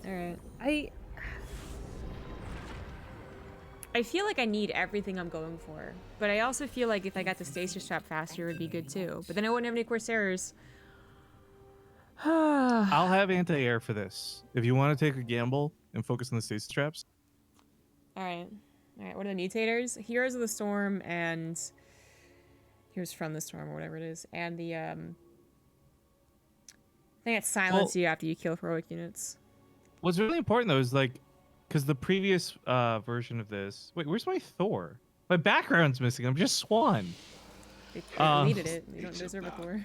I feel like I need everything I'm going for. But I also feel like if I got the stasis trap faster, it would be good too. But then I wouldn't have any Corsairs. I'll have anti-air for this. If you want to take a gamble and focus on the stasis traps. Alright, what are the mutators? Heroes of the Storm and... Heroes from the Storm, or whatever it is. And the, I think it's silence you after you kill heroic units. What's really important, though, is, like... Because the previous version of this... Wait, where's my Thor? My background's missing. I'm just Swan. They deleted it. You don't deserve a Thor.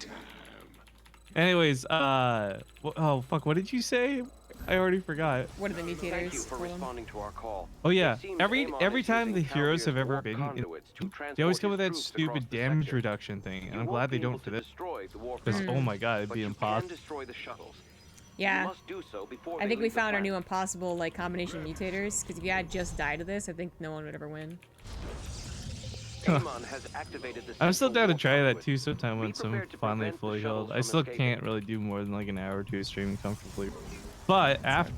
Anyways, oh, fuck, what did you say? I already forgot. What are the mutators? Thank you for responding to our call. Oh yeah, It seems every Amon is time the using heroes have Caldear's ever warp been, conduits to they always transport come with his that troops stupid across the damage sector. reduction thing, and You I'm won't glad they be don't able for to this. destroy the warp Because, oh conduits, my god, it'd but be you impossible. can destroy the shuttles. Yeah. You must do so before I they think we leave the found our new planet. impossible like combination mutators. Because if you had just died to this, I think no one would ever win. Amon has activated the I'm still central down to warp try that conduit. too sometime Be once I'm prepared to finally prevent the fully shuttles healed. I from still escaping. can't really do more than like an hour or two streaming comfortably. But after...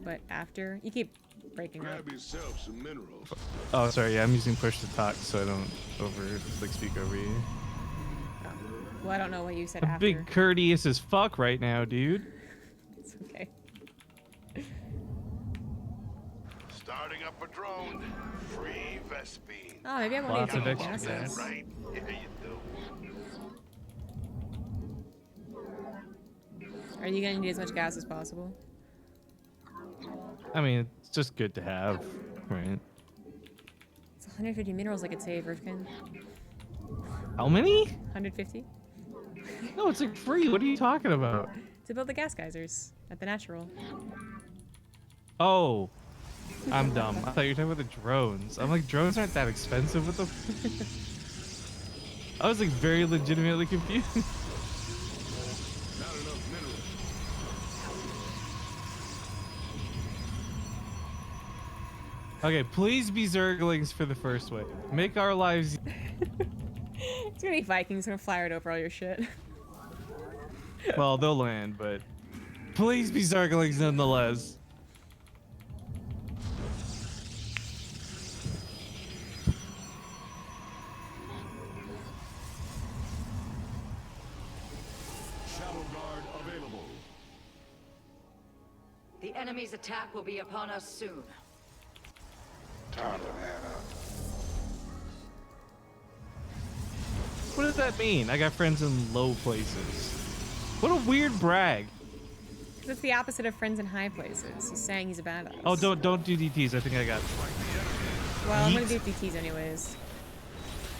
But after... You keep breaking up. Grab yourself some minerals. Oh, sorry, yeah, I'm using push to talk so I don't speak over you. Oh. Well, I don't know what you said I'm after. big courteous as fuck right now, dude. It's okay. Starting up a drone. Free Vespine. Oh, maybe I won't Lots need of to take extra gases. Right? Yeah, you do. Are you gonna need as much gas as possible? I mean, it's just good to have, right? It's 150 minerals I could save, Rifkin. How many? 150? No, it's like free. What are you talking about? To build the gas geysers at the natural. Oh, I'm dumb. I thought you were talking about the drones. I'm like, drones aren't that expensive. What the? I was like very legitimately confused. Not enough minerals. Okay, please be Zerglings for the first wave. Make our lives. It's gonna be Vikings gonna fly right over all your shit. Well, they'll land, but please be Zerglings nonetheless. Shadow Guard available. The enemy's attack will be upon us soon. Time to man up. does that mean? I got friends in low places. What a weird brag. That's the opposite of friends in high places. He's saying he's a badass. Oh, don't do DTs. I think I got. Well, I'm gonna do DTs anyways.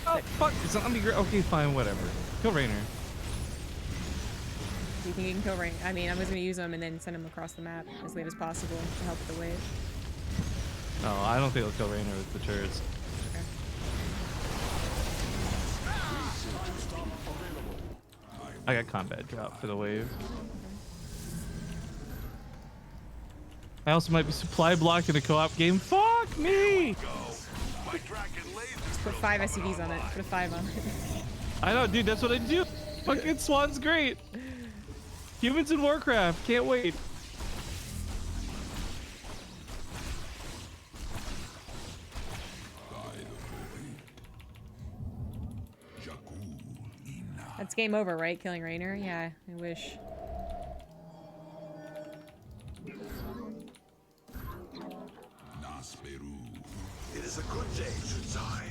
Oh fuck! It's not me. Okay, fine, whatever. Kill Rainer. Do you think you can kill Rainer? I mean, I'm just gonna use him and then send him across the map as late as possible to help with the wave. No, I don't think he'll kill Rainer with the turrets. Okay. I got combat drop for the wave. I also might be supply blocked in a co-op game. Fuck me! Just put 5 SCVs on it. Put a 5 on it. I know, dude. That's what I do. Fucking Swan's great. Humans in Warcraft. Can't wait. That's game over, right? Killing Rainer? Yeah, I wish. It is a good day, Shutsai.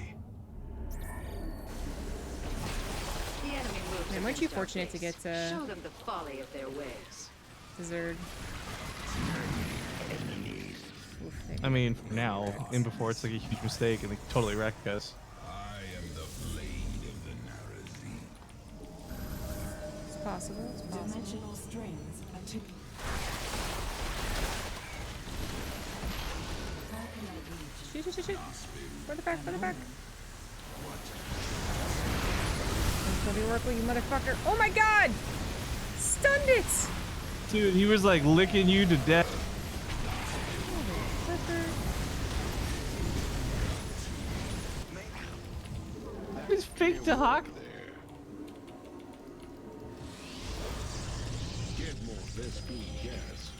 The enemy moves Man, weren't you against our fortunate to base. get Show them the folly of their ways. Zerd? I mean, now. And before, it's like a huge mistake and they totally wreck us. It's possible. It's possible. Dimensional strings attuned. Shoot. Further back. Don't work, you motherfucker. Oh my god! Stunned it! Dude, he was like licking you to death. He's fake to Hawk. Get more Vespine gas.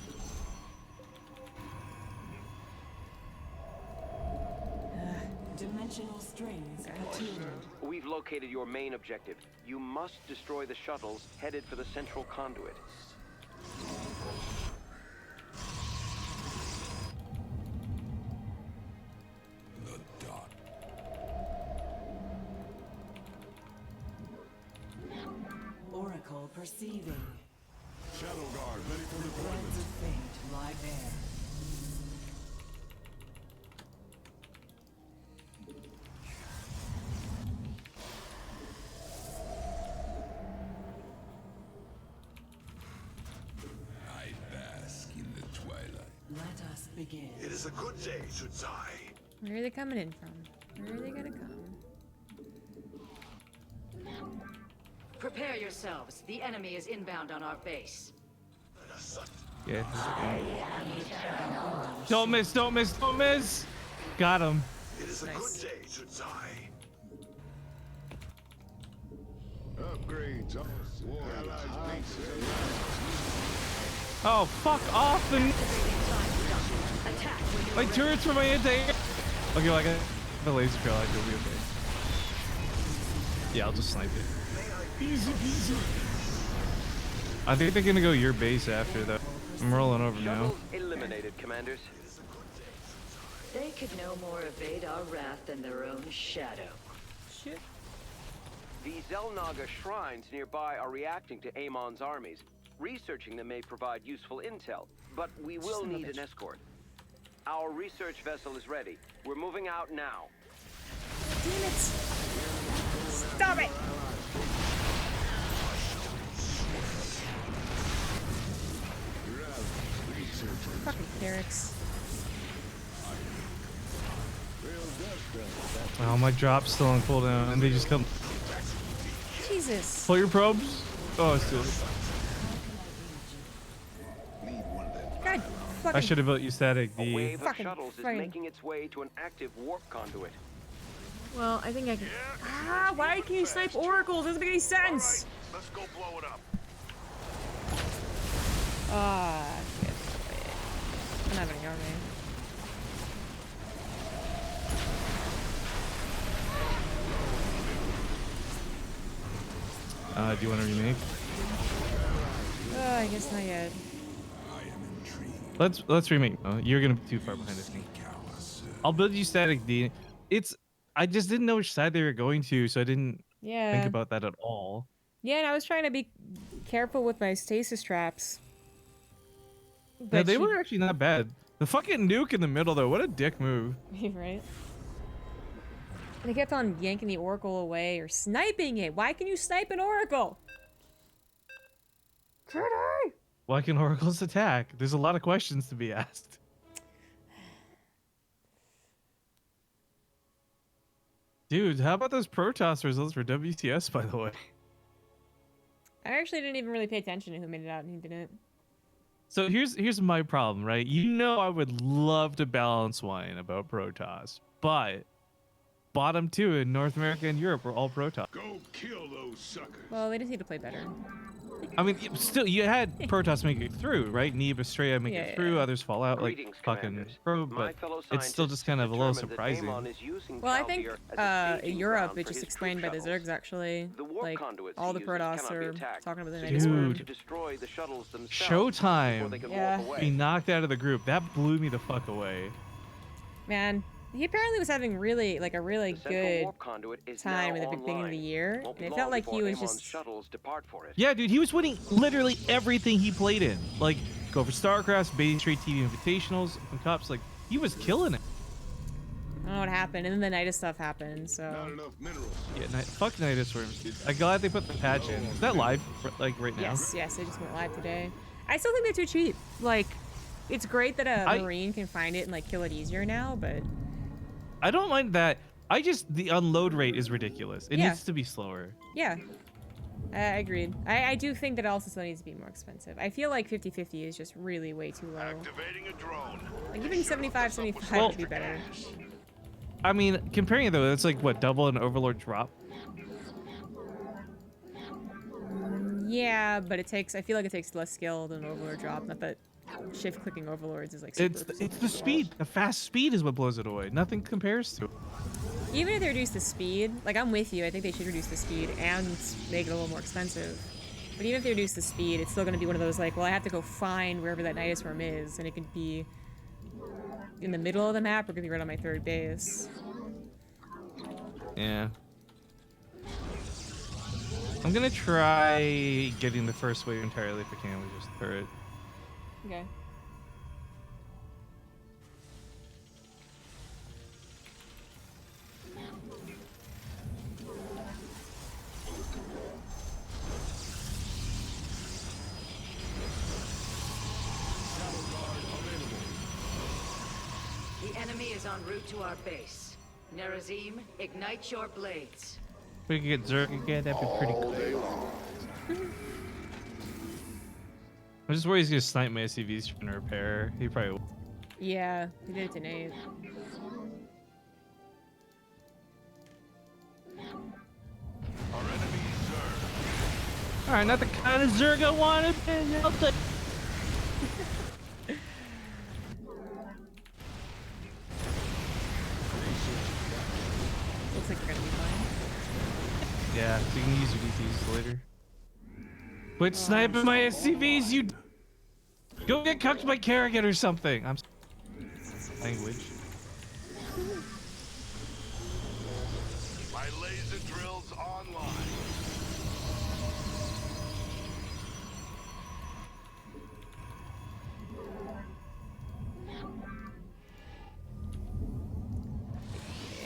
Dimensional strings attuned. We've located your main objective. You must destroy the shuttles headed for the central conduit. Oracle perceiving. Shadow Guard ready for Threads deployment. of fate lie bare. I bask in the twilight. Let us begin. It is a good day, Shutsai. Where are they coming in from? Where are they gonna come? Prepare yourselves. The enemy is inbound on our base. Yeah. Don't miss. Got him. It is a Nice. good day, Shutsai. Upgrades. Allies base. Oh, fuck off and Attack when you like turrets for my anti-air. Okay, well, I got the laser trail. I could be okay. Yeah, I'll just snipe it. Easy peasy. I think they're gonna go your base after though. I'm rolling over now. Shuttles eliminated, commanders. They could no more evade our wrath than their own shadow. Shit. The Zelnaga shrines nearby are reacting to Amon's armies. Researching them may provide useful intel, but we will need an escort. Our research vessel is ready. We're moving out now. Damn it! Stop it! Fucking Carrix. Oh, my drop's still on cooldown, and they just come. Jesus. Pull your probes. Oh, it's too. God fucking. I should have built you static A D. wave of Fucking shuttles is frame. making its way to an active warp conduit. Well, I think I can. Ah, why can you snipe oracles? Doesn't make any sense. Let's go blow it up. Ah, shit. I don't have any army. Do you want to remake? I guess not yet. Let's remake. Oh, you're gonna be too far behind us. I'll build you static D. I just didn't know which side they were going to, so I didn't Yeah. think about that at all. Yeah, and I was trying to be careful with my stasis traps. Yeah, But they she- were actually not bad. The fucking nuke in the middle, though. What a dick move. Right? They kept on yanking the Oracle away or sniping it. Why can you snipe an Oracle? Kitty! Why can oracles attack? There's a lot of questions to be asked. Dude, how about those Protoss results for WCS, by the way? I actually didn't even really pay attention to who made it out and who didn't. So here's my problem, right? You know I would love to balance wine about Protoss, but bottom two in North America and Europe were all Protoss. Go kill those suckers. Well, they just need to play better. I mean, still, you had Protoss make it through, right? Neve, Estrella make it through, others fall out, like Greetings, fucking commanders. pro, My but fellow it's still scientists just kind of a little determined that surprising. Amon is using Well, I think Calvier as a in staging Europe ground it's for just his explained by troop the shuttles. Zergs actually. The warp Like conduits all the he uses Protoss cannot be are attacked, talking about the so Nidus he Worm. ordered to Dude. destroy the shuttles themselves before Showtime. they can Yeah. warp away. Be knocked out of the group. That blew me the fuck away. Man, he apparently was having really a really The central good warp conduit is time now at the beginning of the online. year. Won't be And it long felt like he before was Amon's just shuttles depart for it. Yeah, dude, he was winning literally everything he played in. Like, go for StarCraft, Base Trade TV Invitationals, and Cups. Like, he was killing it. I don't know what happened, and then the Nidus stuff happened. Not So enough minerals. Yeah, fuck Nidus Worms, dude. I'm glad they put the patch in. Is that live, like, right now? yes, they just went live today. I still think they're too cheap. Like, it's great that a Marine can find it and like kill it easier now, but I don't mind that. The unload rate is ridiculous. It Yeah. needs to be slower. yeah. I agreed. I do think that it also still needs to be more expensive. I feel like 50-50 is just really way too low. Activating a drone. Like even 75-75 Well- would be better. I mean, comparing it though, it's like what, double an Overlord drop? Yeah, but I feel like it takes less skill than an Overlord drop. Not that shift clicking Overlords is like super. It's the speed. The fast speed is what blows it away. Nothing compares to it. Even if they reduce the speed, like I'm with you, I think they should reduce the speed and make it a little more expensive. But even if they reduce the speed, it's still going to be one of those like, well, I have to go find wherever that Nidus Worm is, and it could be in the middle of the map or it could be right on my third base. Yeah. I'm gonna try getting the first wave entirely if I can with just turret. Okay. The enemy is en route to our base. Nerazim, ignite your blades. If we could get Zerg again, that'd be pretty All cool. day long. I'm just worried he's gonna snipe my SCVs trying to repair. He probably will. Yeah, he did it to Nate. Our enemy Zerg. Alright, not the kind of Zerg I wanted. I'll take. Looks like you're gonna be fine. Yeah, so you can use your DTs later. Quit sniping my SCVs, you. Go get cucked by Kerrigan or something. I'm. Language. My laser drills online.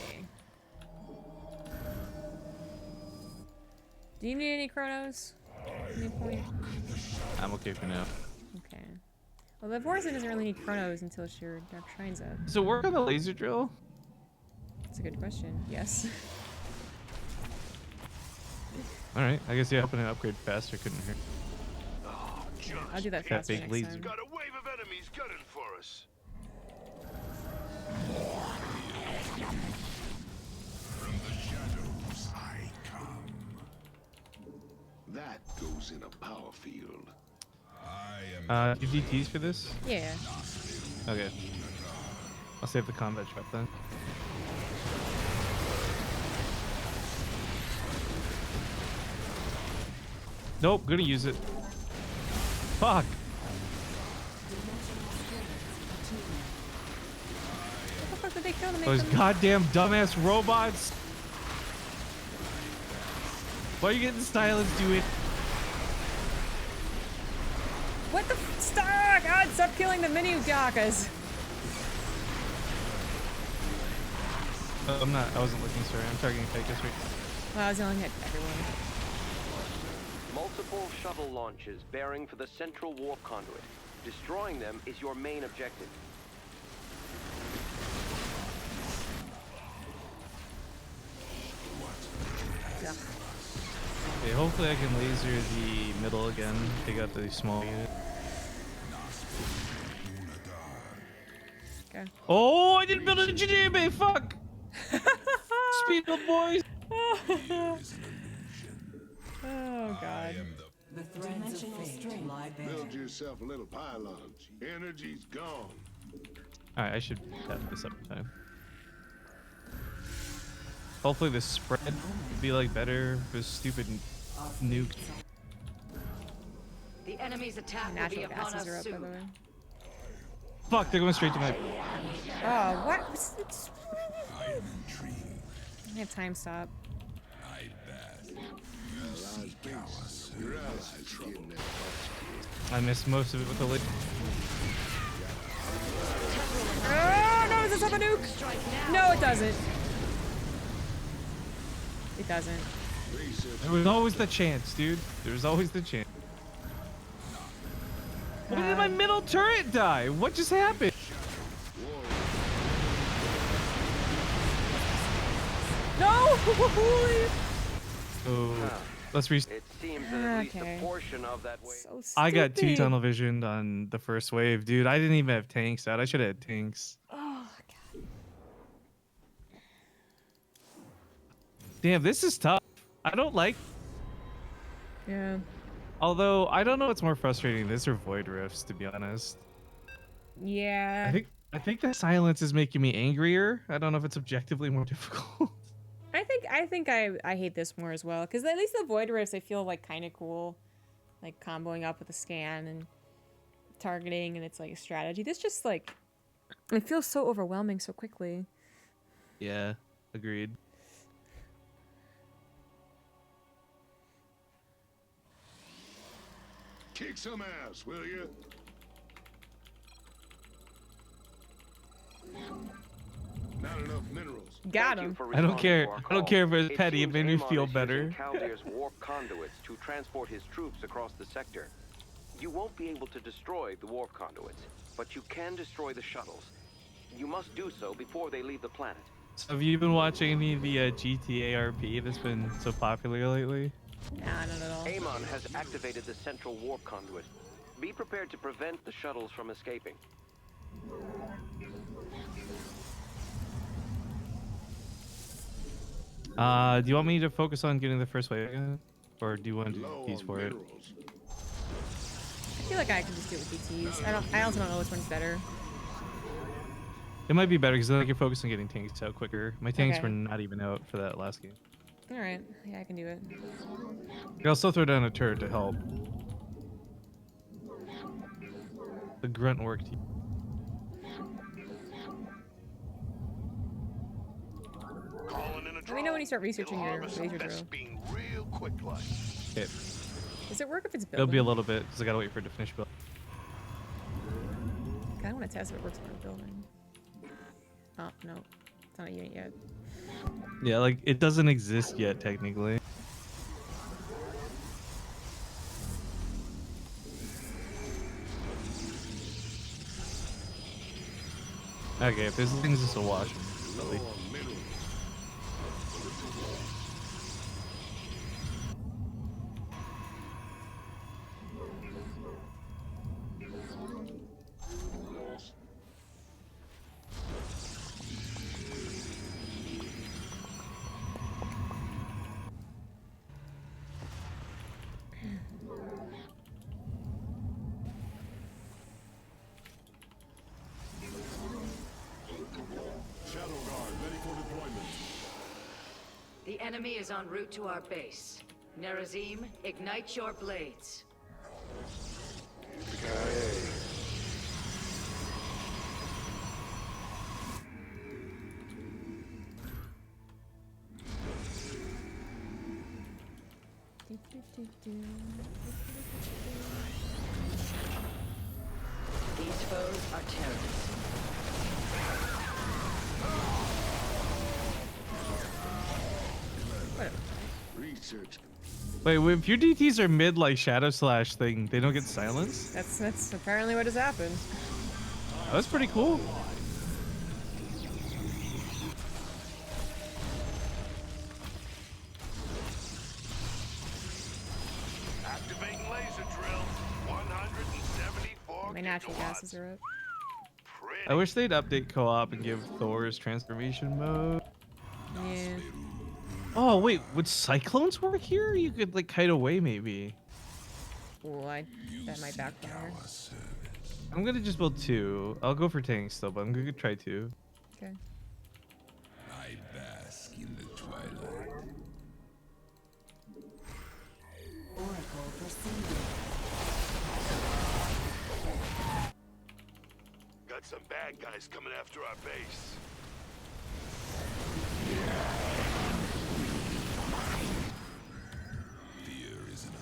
Okay. Do you need any chronos? Any point? I'm okay for now. Okay. Well, the Vorzen doesn't really need chronos until your Dark Shrine's up. So work on the laser drill. That's a good question. Yes. All right, I guess yeah, hoping to upgrade faster. Couldn't hear. I'll do that That faster big next laser. time. Got a wave of enemies gunning for us. From the shadows I come. That goes in a power field. I am You DTs for this? Yeah. Okay. I'll save the combat trap then. Nope, gonna use it. Fuck. What the fuck did they kill to make Those them? goddamn dumbass robots. Why are you getting silence? Do it. What the stop! God, stop killing the mini Gakas. Oh, I'm not. I wasn't looking, sorry. I'm targeting Tychus right now. Well, I was yelling at everyone. Multiple shuttle launches bearing for the central warp conduit. Destroying them is your main objective. Ugh. Okay, hopefully I can laser the middle again. Take out the small unit. Okay. Oh, I didn't build an engineer bay. Fuck. Speed up, boys. Oh god. The threads of fate lie bare. Build yourself a little pylon. Energy's gone. All right, I should have this up in time. Hopefully the spread will be like better for this stupid nuke. The enemy's attack will be Natural upon gases us are up, by the soon. way. Fuck, they're going straight to my. Oh, what? I had time stop. Your allies are getting that butts I missed most of it with the lead. Oh, no, does this have a nuke? No, it doesn't. It doesn't. There was always the chance, dude. There was always the chance. Why did my middle turret die? What just happened? No! Oh, let's reach. It seems that at least Okay. a portion of that wave. So I got 2 stupid. tunnel visioned on the first wave, dude. I didn't even have tanks out. I should have had tanks. Oh, God. Damn, this is tough. I don't like. Yeah. Although I don't know what's more frustrating, this or void rifts, to be honest. Yeah. I think the silence is making me angrier. I don't know if it's objectively more difficult. I think I hate this more as well, because at least the void rifts I feel like kind of cool, like comboing up with a scan and targeting, and it's like a strategy. This just like it feels so overwhelming so quickly. Yeah, agreed. Kick some ass, will you? Not enough minerals. Got him. I don't care. I don't care if it's petty. It made me Amon feel is better. using Caldier's warp conduits to transport his troops across the sector. You won't be able to destroy the warp conduits, but you can destroy the shuttles. You must do so before they leave the planet. So have you been watching any of the GTA RP that's been so popular lately? Nah, not at all. Amon has activated the central warp conduit. Be prepared to prevent the shuttles from escaping. Do you want me to focus on getting the first wave again? Or do you want to do Low these on for it? minerals. I feel like I can just do it with BTs. I also don't know which one's better. It might be better because then I can focus on getting tanks out quicker. My tanks Okay. were not even out for that last game. All right. Yeah, I can do it. I'll still throw down a turret to help. The grunt worked. Calling in a Let me know when you start researching your laser drill. being real quick like. Okay. Does it work if it's building? It'll be a little bit because I gotta wait for it to finish build. I kind of want to test if it works when I'm building. Oh, no. It's not a unit yet. Yeah, like it doesn't exist yet technically. Okay, if this thing's just a wash. Really. Low on minerals. Shadow Guard ready for deployment. The enemy is en route to our base. Nerazim, ignite your blades. These foes are terrorists. Research. Wait, if your DTs are mid like Shadow Slash thing, they don't get silenced? That's apparently what has happened. Oh, that's pretty cool. Activating laser drill. 174 My natural gases are up. I wish they'd update co-op and give Thor's transformation mode. Yeah. Oh wait, would cyclones work here? You could like kite away maybe. Well, that might backfire. I'm gonna just build 2. I'll go for tanks though, but I'm gonna try 2. Okay. I bask in the twilight. Oracle proceeding. Got some bad guys coming after our base. Fear isn't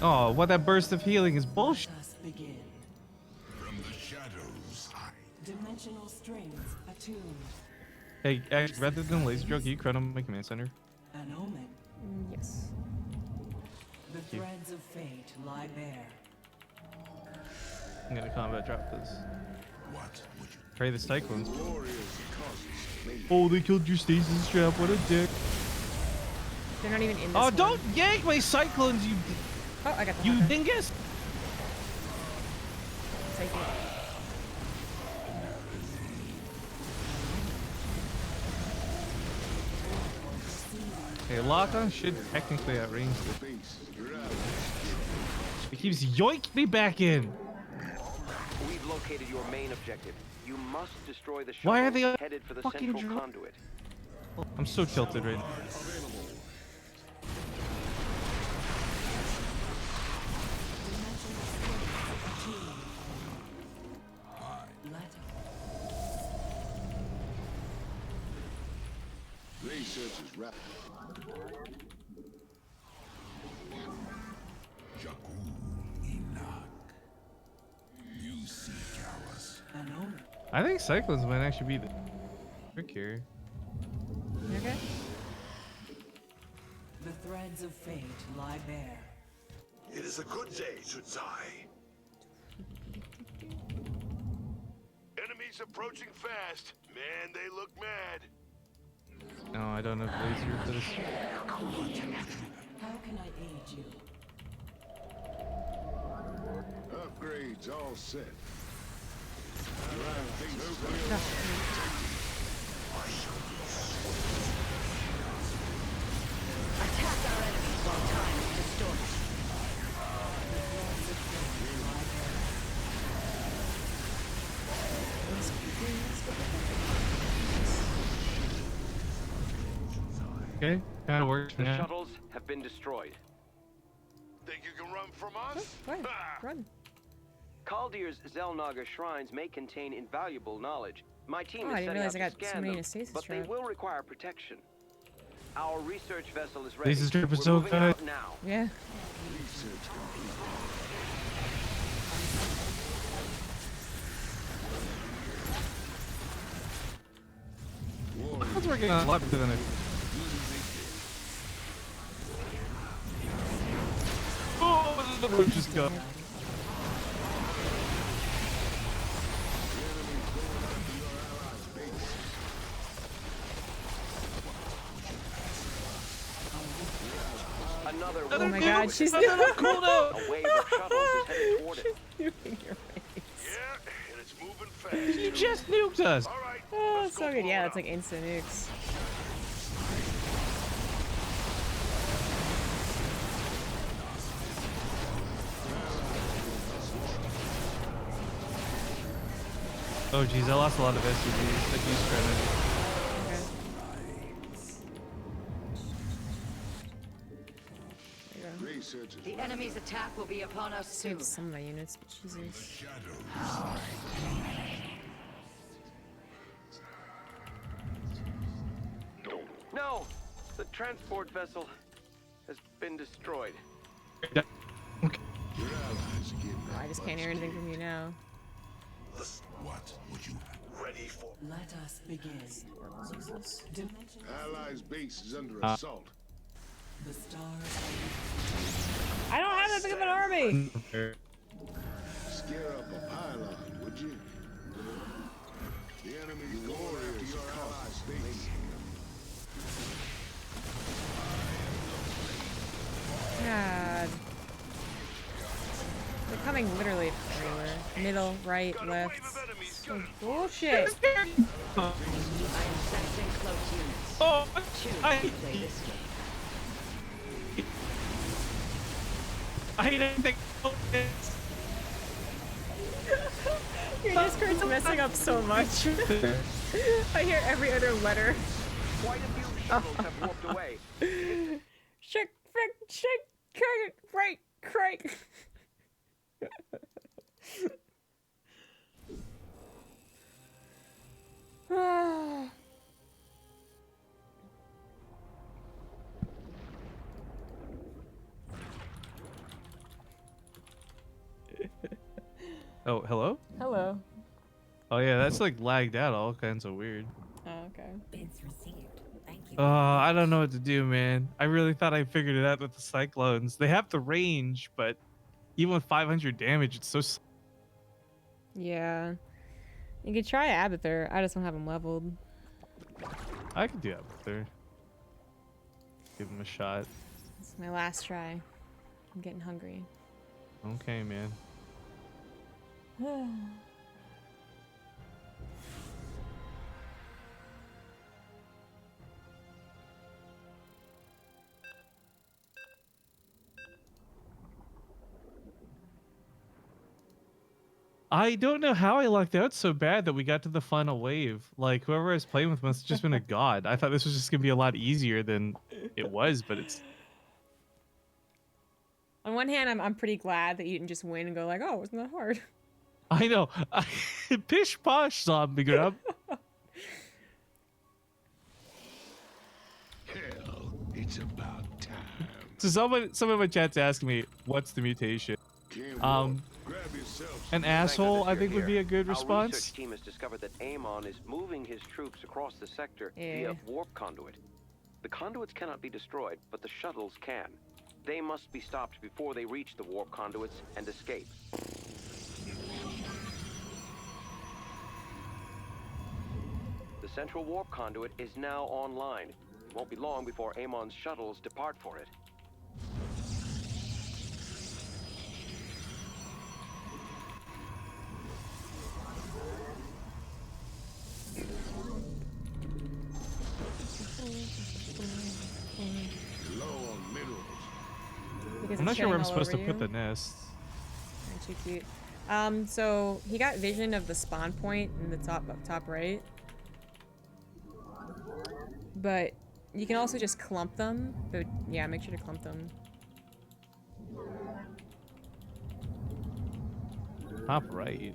Oh, what that burst of healing is bullshit. Let us begin. from the shadows. Dimensional strings attuned. Hey, actually, rather than laser drill, can you chrono my command center? An omen. Yes. The threads of fate lie bare. I'm gonna combat drop this. What would you Try the cyclones. Warriors causes me. Oh, they killed your stasis trap. What a dick. They're not even in this Oh, one. don't yank my cyclones, you Oh, I got the you hunter. dingus! Take it. Okay, lock on should technically outrange it. Base. You're out. It keeps yoinking me back in. We've located your main objective. You must destroy the Why are shuttle they all headed for the fucking central conduit. I'm so tilted right now. Research is rapid. Jakku Inak? You seek ours. An omen. I think cyclones might actually be the trick here. Okay. The threads of fate lie bare. It is a good day, Sudzai. Enemies approaching fast. Man, they look mad. No, I don't have laser for this. How can I aid you? Upgrades all set. Attack our enemies while time is distorted. Okay, kind of works. The Yeah. shuttles have been destroyed. Think you can run from us? Go ahead. Ha! Run. Kaldyr's Zelnaga shrines may contain invaluable knowledge. My team Oh, is I didn't setting realize out I to got so scan many in them, a stasis but they trap. will require protection. Our research vessel is ready. Stasis trap is We're so moving good. out now. Yeah. Research complete. I was working on a lot better than I. Oh, the roach just got. Another Oh my god, she's A wave of shuttles is headed toward it. nuking your face. Yeah, and it's moving fast. You just nuked us. All right. Oh, let's so go good. blow Yeah, it that's up. like instant nukes. Oh geez, I lost a lot of SUVs. That used credit. Okay. There you go. Research is The enemy's attack will be upon us soon. Saved some of my units, but Jesus. No! The transport vessel has been destroyed. Your allies are getting Oh, I just can't hear anything from you now. What would you ready for? Let us begin. Dimension. Allies' base is under assault. The stars. I don't have that big of an army. Scare up a pylon, would you? The enemy's going after your allies' base. God. They're coming literally everywhere. Middle, right, left. So bullshit. I'm sensing cloaked units. Oh, Choose I to play this game. didn't think. Your Discord's messing up so much. I hear every other letter. Quite a few shuttles have warped away. Shake, frick, shake, crank, right, crank. Oh, hello? Hello. Oh yeah, that's like lagged out all kinds of weird. Oh, okay. Bids received. Thank you. I don't know what to do, man. I really thought I figured it out with the cyclones. They have the range, but even with 500 damage, it's so. Yeah. You could try Abathur. I just don't have him leveled. I could do that with her. Give him a shot. It's my last try. I'm getting hungry. Okay, man. I don't know how I lucked out so bad that we got to the final wave. Like, whoever I was playing with must have just been a god. I thought this was just going to be a lot easier than it was, but it's... On one hand, I'm pretty glad that you didn't just win and go like, oh, it wasn't that hard. I know. Pish posh, ZombieGrub. Hell, it's about time. So someone in my chat's asking me, what's the mutation? Grab yourself An some- asshole, I Thanks that think, you're would be a here. good Our response. research team has discovered that Amon is moving his troops across the sector Yeah. via warp conduit. The conduits cannot be destroyed, but the shuttles can. They must be stopped before they reach the warp conduits and escape. The central warp conduit is now online. It won't be long before Amon's shuttles depart for it. Low on minerals. Because I'm not it's sure where I'm shitting all supposed to over put you. the nests. Aren't you cute? So he got vision of the spawn point in the top right. But you can also just clump them. But yeah, make sure to clump them. Top right.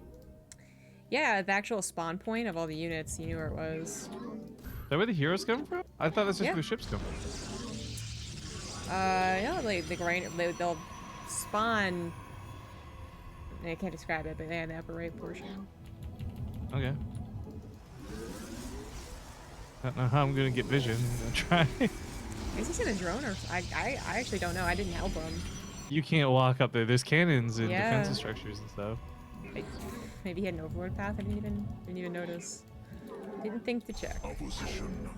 Yeah, the actual spawn point of all the units, you knew where it was. Is that where the heroes come from? I thought that's just Yeah. where the ships come from. Yeah, they'll spawn. I can't describe it, but they have the upper right portion. Okay. I don't know how I'm gonna get vision. I'm gonna try. Is he in a drone or? I actually don't know. I didn't help him. You can't walk up there. There's cannons and Yeah. defensive structures and stuff. Maybe he had an overlord path. I didn't even notice. Didn't think to check. Opposition.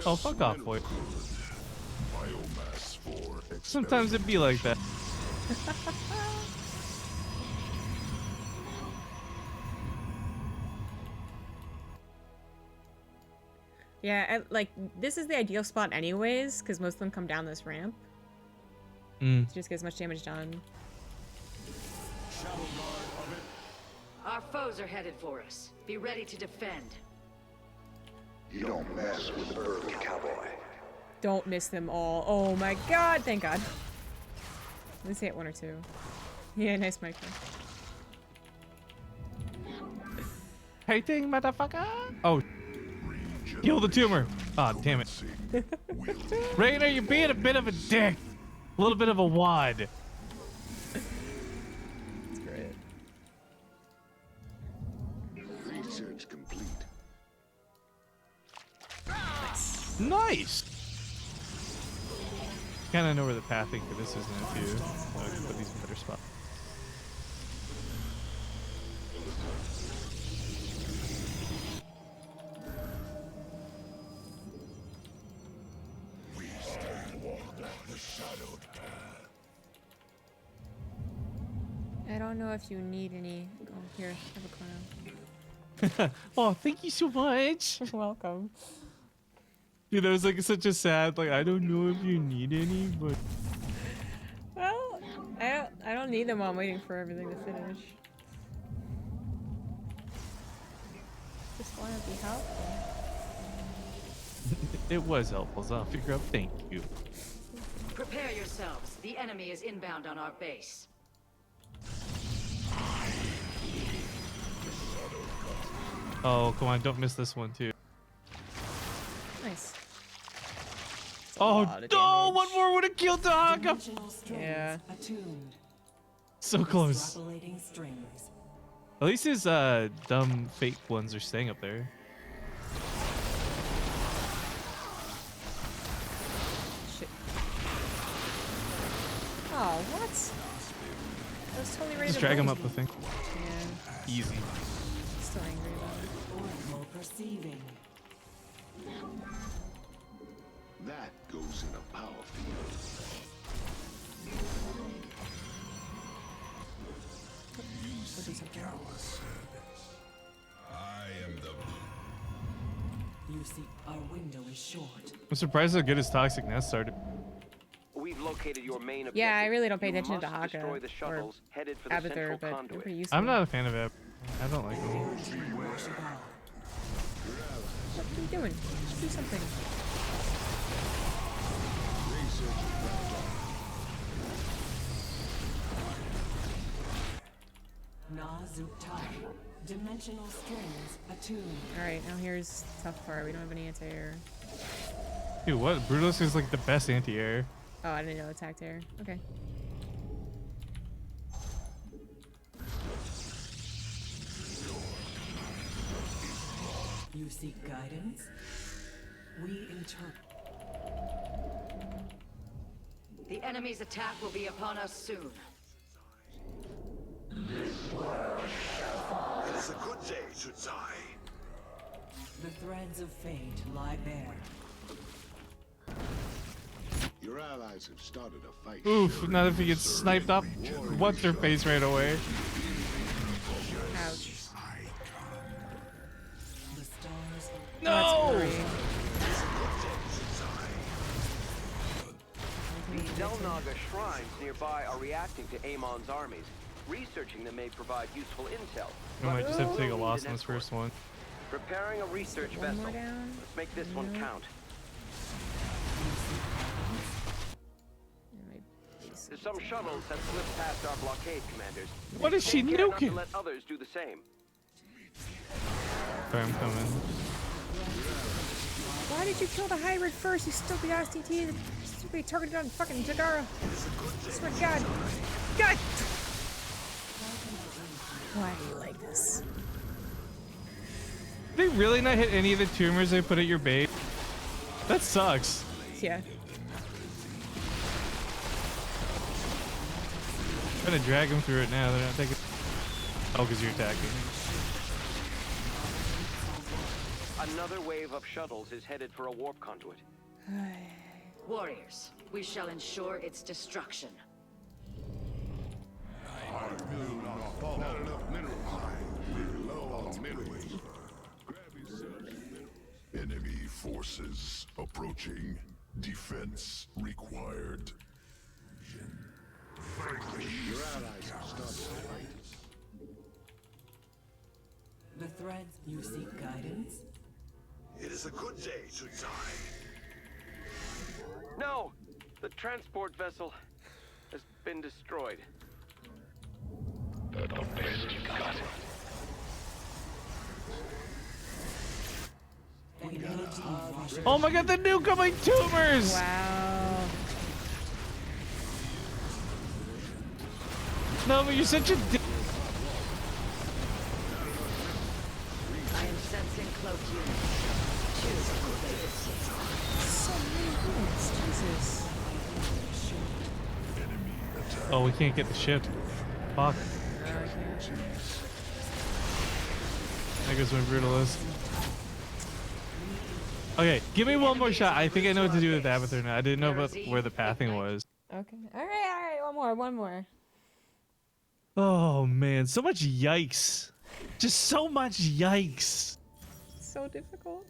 Oh, fuck off, boy. Biomass for Sometimes it'd be like that. Yeah, like this is the ideal spot anyways, because most of them come down this ramp. Mm. To just get as much damage done. Our foes are headed for us. Be ready to defend. You don't mess with the burly cowboy. Don't miss them all. Oh my god, thank god. At least hit one or two. Yeah, nice micro. Hating motherfucker. Oh. Kill the tumor. Ah, oh, damn it. Rainer, you're being a bit of a dick. A little bit of a wad. Nice. Kind of know where the pathing for this is now too. So I can put these in better spots. We still walk the shadowed path. I don't know if you need any. Oh, here, have a chrono. Oh, thank you so much. You're welcome. You know, it's like such a sad, like, I don't know if you need any, but Well, I don't need them while I'm waiting for everything to finish. Just want to be helpful. it was helpful, ZombieGrub. Thank you. Prepare yourselves. The enemy is inbound on our base. Oh, come on, don't miss this one too. Nice. Oh no! One more would have killed the hog. Yeah. Attuned. So close. Extrapolating strings. At least his dumb fake ones are staying up there. Shit. Oh, what? I was totally ready Just to drag him blink. up the thing. Yeah. Easy. Still angry about it. Oracle perceiving. That goes in a power field. We'll do something. I am the You see, our window is short. I'm surprised how good his toxic nest started. We've located your main objective. Yeah, I really don't pay You attention to must Haka destroy the or shuttles headed for the Abathur, central but they're conduit. pretty useful. I'm not a fan of it. I don't like him. What are you doing? Just do something. Nazuktai. Dimensional strings attuned. Alright, now here's the tough part. We don't have any anti-air. Dude, what? Brutus is like the best anti-air. Oh, I didn't know attacked air. Okay. You seek guidance? We interpret. The enemy's attack will be upon us soon. It is a good day to die. The threads of fate lie bare. Your allies have started a fight. Oof, not if he gets sniped up. What's their face right away? Ouch. The stars. No! The Zelnaga shrines nearby are reacting to Amon's armies. Researching them may provide useful intel. I might just have to take a But loss need on an this first one. Preparing a research One vessel. more down. Let's make this one count. Some shuttles have slipped past our blockade commanders. What is she Take care not to nuking? let others do the same. Sorry, I'm coming. Why did you kill the hybrid first, you stupid ass TT? That should be targeted on fucking Jagara. I swear to God. God! Why do you like this? Did they really not hit any of the tumors they put at your base? That sucks. Yeah. I'm trying to drag them through it now. They're not taking. Oh, because you're attacking. Another wave of shuttles is headed for a warp conduit. Warriors, we shall ensure its destruction. Not enough minerals. We're low on minerals. Grab yourself. Enemy forces approaching. Defense required. Your allies have started a fight. The threads. You seek guidance? It is a good day to die. No! The transport vessel has been destroyed. Oh my god, the new coming tumors! Wow. No, but you're such a dick. I am sensing cloak units. Choose who they receive. Oh, we can't get the shift. Fuck. There goes my brutalist. Okay, give me one more shot. I think I know what to do with that, but I didn't know about where the pathing was. Okay. All right. One more. Oh man, so much yikes. Just so much yikes. So difficult.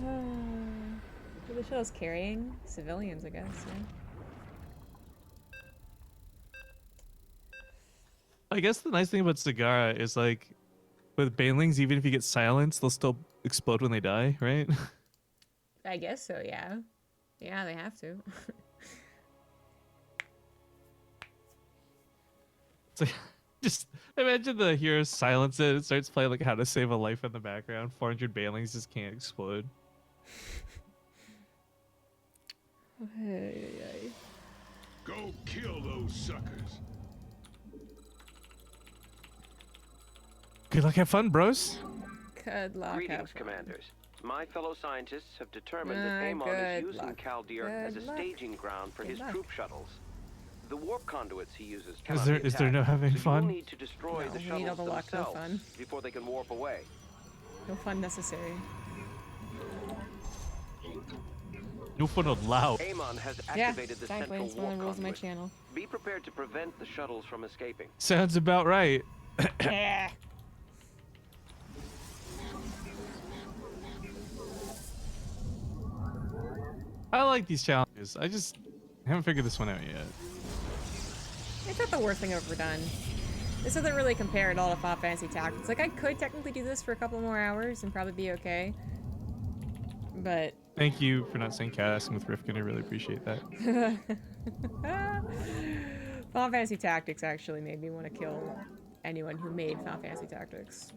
The show's carrying civilians, I guess. Yeah. I guess the nice thing about Sagara is like, with banelings, even if you get silenced, they'll still explode when they die, right? I guess so. Yeah. Yeah, they have to. It's like, just imagine the hero silence it. It starts playing like How to Save a Life in the background. 400 banelings just can't explode. Go kill those suckers. Good luck, have fun, bros. Good luck. Greetings, commanders. My fellow scientists have determined that Amon is using Kaldir as a staging ground for his troop shuttles. The warp conduits he uses cannot be Is there no having so fun? you'll need to destroy the we need all shuttles the luck, no themselves fun. before they can warp away. No fun necessary. No fun allowed. Amon has activated the exactly. central It's one of warp the rules of my conduit. channel. Be prepared to prevent the shuttles from escaping. Sounds about right. Yeah. I like these challenges. I just haven't figured this one out yet. It's not the worst thing I've ever done. This doesn't really compare at all to Final Fantasy Tactics. Like, I could technically do this for a couple more hours and probably be okay. But... Thank you for not saying casting with Rifkin. I really appreciate that. Final Fantasy Tactics actually made me want to kill anyone who made Final Fantasy Tactics.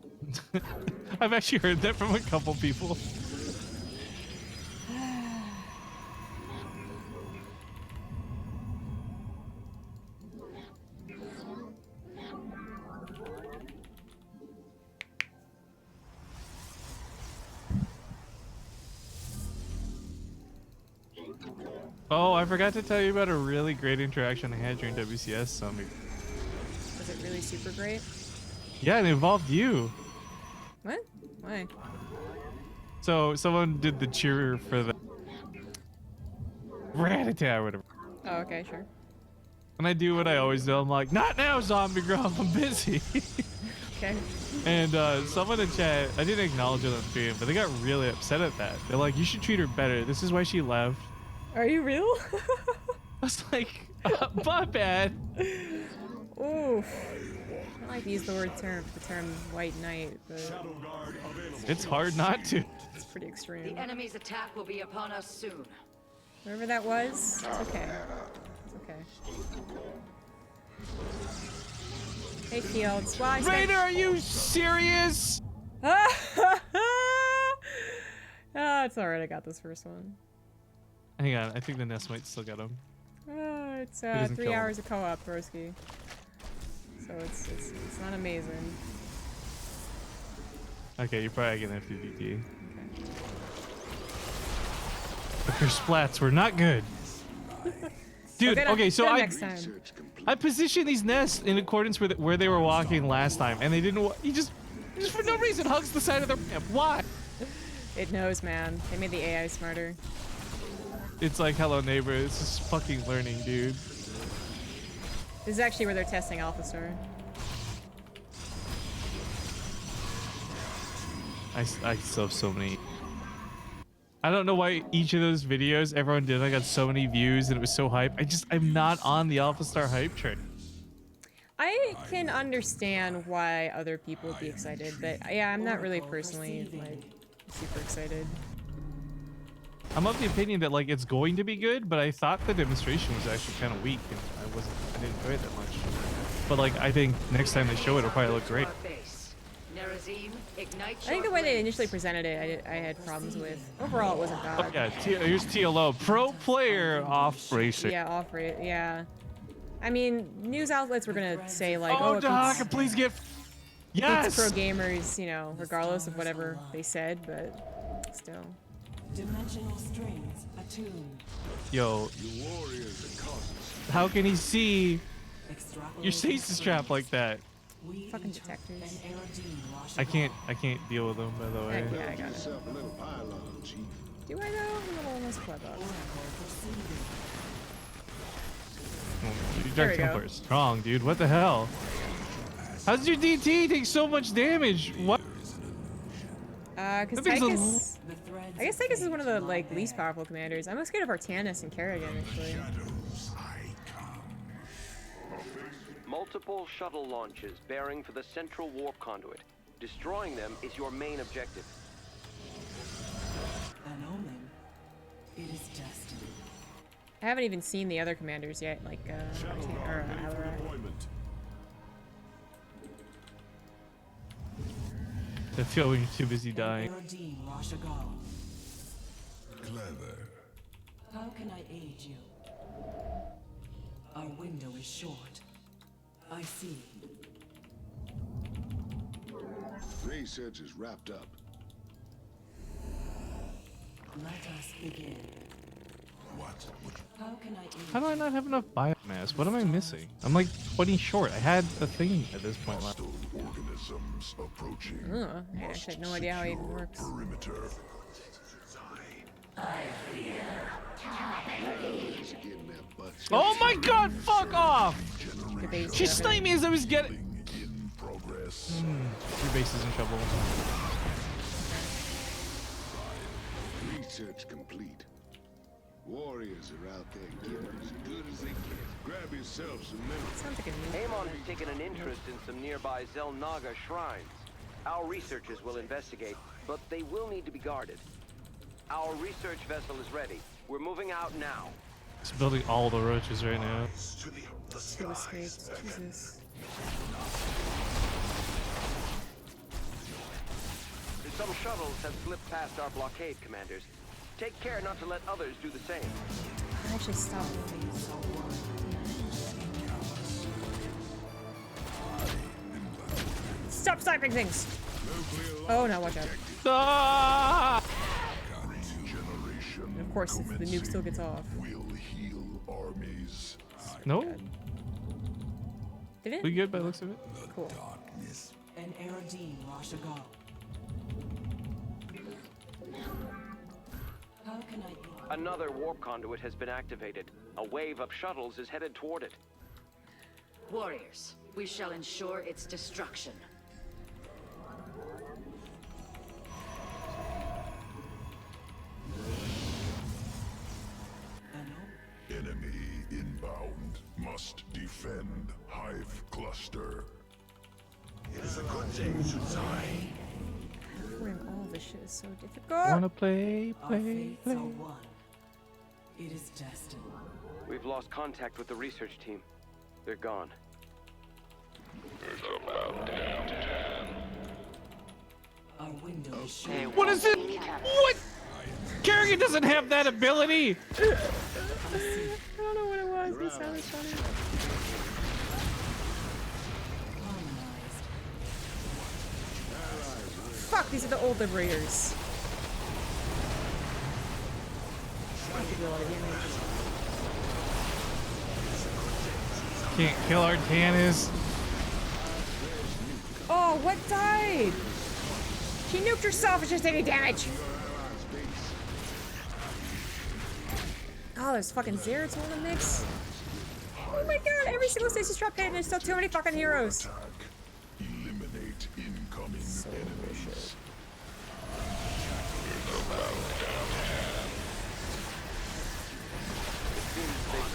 I've actually heard that from a couple people. Oh, I forgot to tell you about a really great interaction I had during WCS Summit. Was it really super great? Yeah, it involved you. What? Why? So someone did the cheer for the Rat-a-tat or whatever. Oh, okay, sure. And I do what I always do. I'm like, not now, ZombieGrub, I'm busy. Okay. And someone in chat, I didn't acknowledge it on stream, but they got really upset at that. They're like, you should treat her better. This is why she left. Are you real? I was like, my bad. Oof. I don't like to use the term white knight, but It's hard not to. it's pretty extreme. The enemy's attack will be upon us soon. Wherever that was, it's okay. It's okay. Hey, Fields. Well, Raider, are you serious? It's alright. I got this first one. Hang on, I think the nest might still get him. It's doesn't 3 kill him. hours of co-op, broski. So it's not amazing. Okay, you're probably gonna have to DT. Okay. But your splats were not good. Dude, okay, so next time. I positioned these nests in accordance with where they were walking last time, and they didn't. He just for no reason hugs the side of the ramp. Why? It knows, man. They made the AI smarter. It's like, hello neighbor. It's just fucking learning, dude. This is actually where they're testing Alpha Star. I still have so many. I don't know why each of those videos everyone did. I got so many views and it was so hype. I'm not on the Alpha Star hype train. I can understand why other people would be excited, but yeah, I'm not really personally like super excited. I'm of the opinion that like it's going to be good, but I thought the demonstration was actually kind of weak and I didn't enjoy it that much. But like I think next time they show it, it'll probably look great. I think the way they initially presented it, I had problems with. Overall, it wasn't bad. Oh, yeah, here's TLO, pro player off racing. Yeah, off rate. Yeah. I mean, news outlets were gonna say like, oh, Doc, please get. Yes. It's pro gamers, you know, regardless of whatever they said, but still. Dimensional strings attuned. Yo, Your warriors are cautious. how can he see Extrapolate your stasis trap like that? We Fucking enter detectors. an Aerodine wash I of can't all. deal with them, by the way. Yeah, I got it. Yourself a little pylon, chief. Do I though? I'm a little less clever. Your There Dark we go. Templar is strong, dude. What the hell? How does your DT take so much damage? What? Because That thing's a Tychus... I guess Tychus is one of the, like, least powerful commanders. I'm most scared of Artanis and Kerrigan, actually. Multiple shuttle launches bearing for the central warp conduit. Destroying them is your main objective. An omen. It is destiny. I haven't even seen the other commanders yet, like, Alarak. I feel when you're too busy An dying. Aerodine wash of all. Clever. How can I aid you? Our window is short. I see. Research is wrapped up. Let us begin. How can I aid How do I not have enough biomass? What am I missing? I'm like 20 short. I had a thing at this point. Organisms approaching. I actually have no idea how it even works. Perimeter. Oh my god, fuck off! Good base She stuff. sniped me as I was getting. In progress. Your base is in trouble. Research complete. Warriors are out there getting as good as they can. Grab yourself some minutes. Sounds like a new... Amon has taken an interest in some nearby Zelnaga shrines. Our researchers will investigate, but they will need to be guarded. Our research vessel is ready. We're moving out now. It's building all the roaches right now. Two escaped. Jesus. Some shuttles have slipped past our blockade, commanders. Take care not to let others do the same. I actually stopped moving. Stop sniping things! Oh no, watch out. Ah! And of course, the nuke still gets off. Will heal armies. No? Did it? We good by the looks of it? Cool. an Aerodine wash of all? How can I... Another warp conduit has been activated. A wave of shuttles is headed toward it. Warriors, we shall ensure its destruction. Enemy inbound. Must defend Hive Cluster. It is a good day to die. Covering all this shit is so difficult. Wanna play, Our play, fates play. are one. It is destined. We've lost contact with the research team. They're gone. Our window is short. What is it? What? Kerrigan doesn't have that ability. I don't know what it was. This sounded funny. Fuck, these are the old liberators. I have to do a lot of damage. Can't kill Artanis. Oh, what died? She nuked herself and just taking damage. Oh, there's fucking Zerats in the mix. Oh my god, every single stasis trap hit and there's still too many fucking heroes. Eliminate incoming enemies.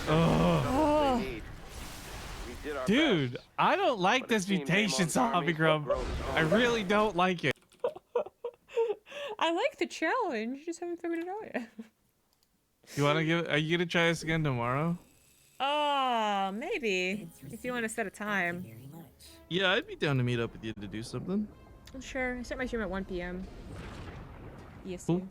Oh. We did our Dude, best. I don't like But it this seems mutation, Amon's armies will ZombieGrub. grow I stronger. really don't like it. I like the challenge, just haven't figured it out yet. You wanna give? Are you gonna try this again tomorrow? Oh, maybe. If you want to set a time. Very much. Yeah, I'd be down to meet up with you to do something. Sure. I start my stream at 1 p.m. EST. Cool.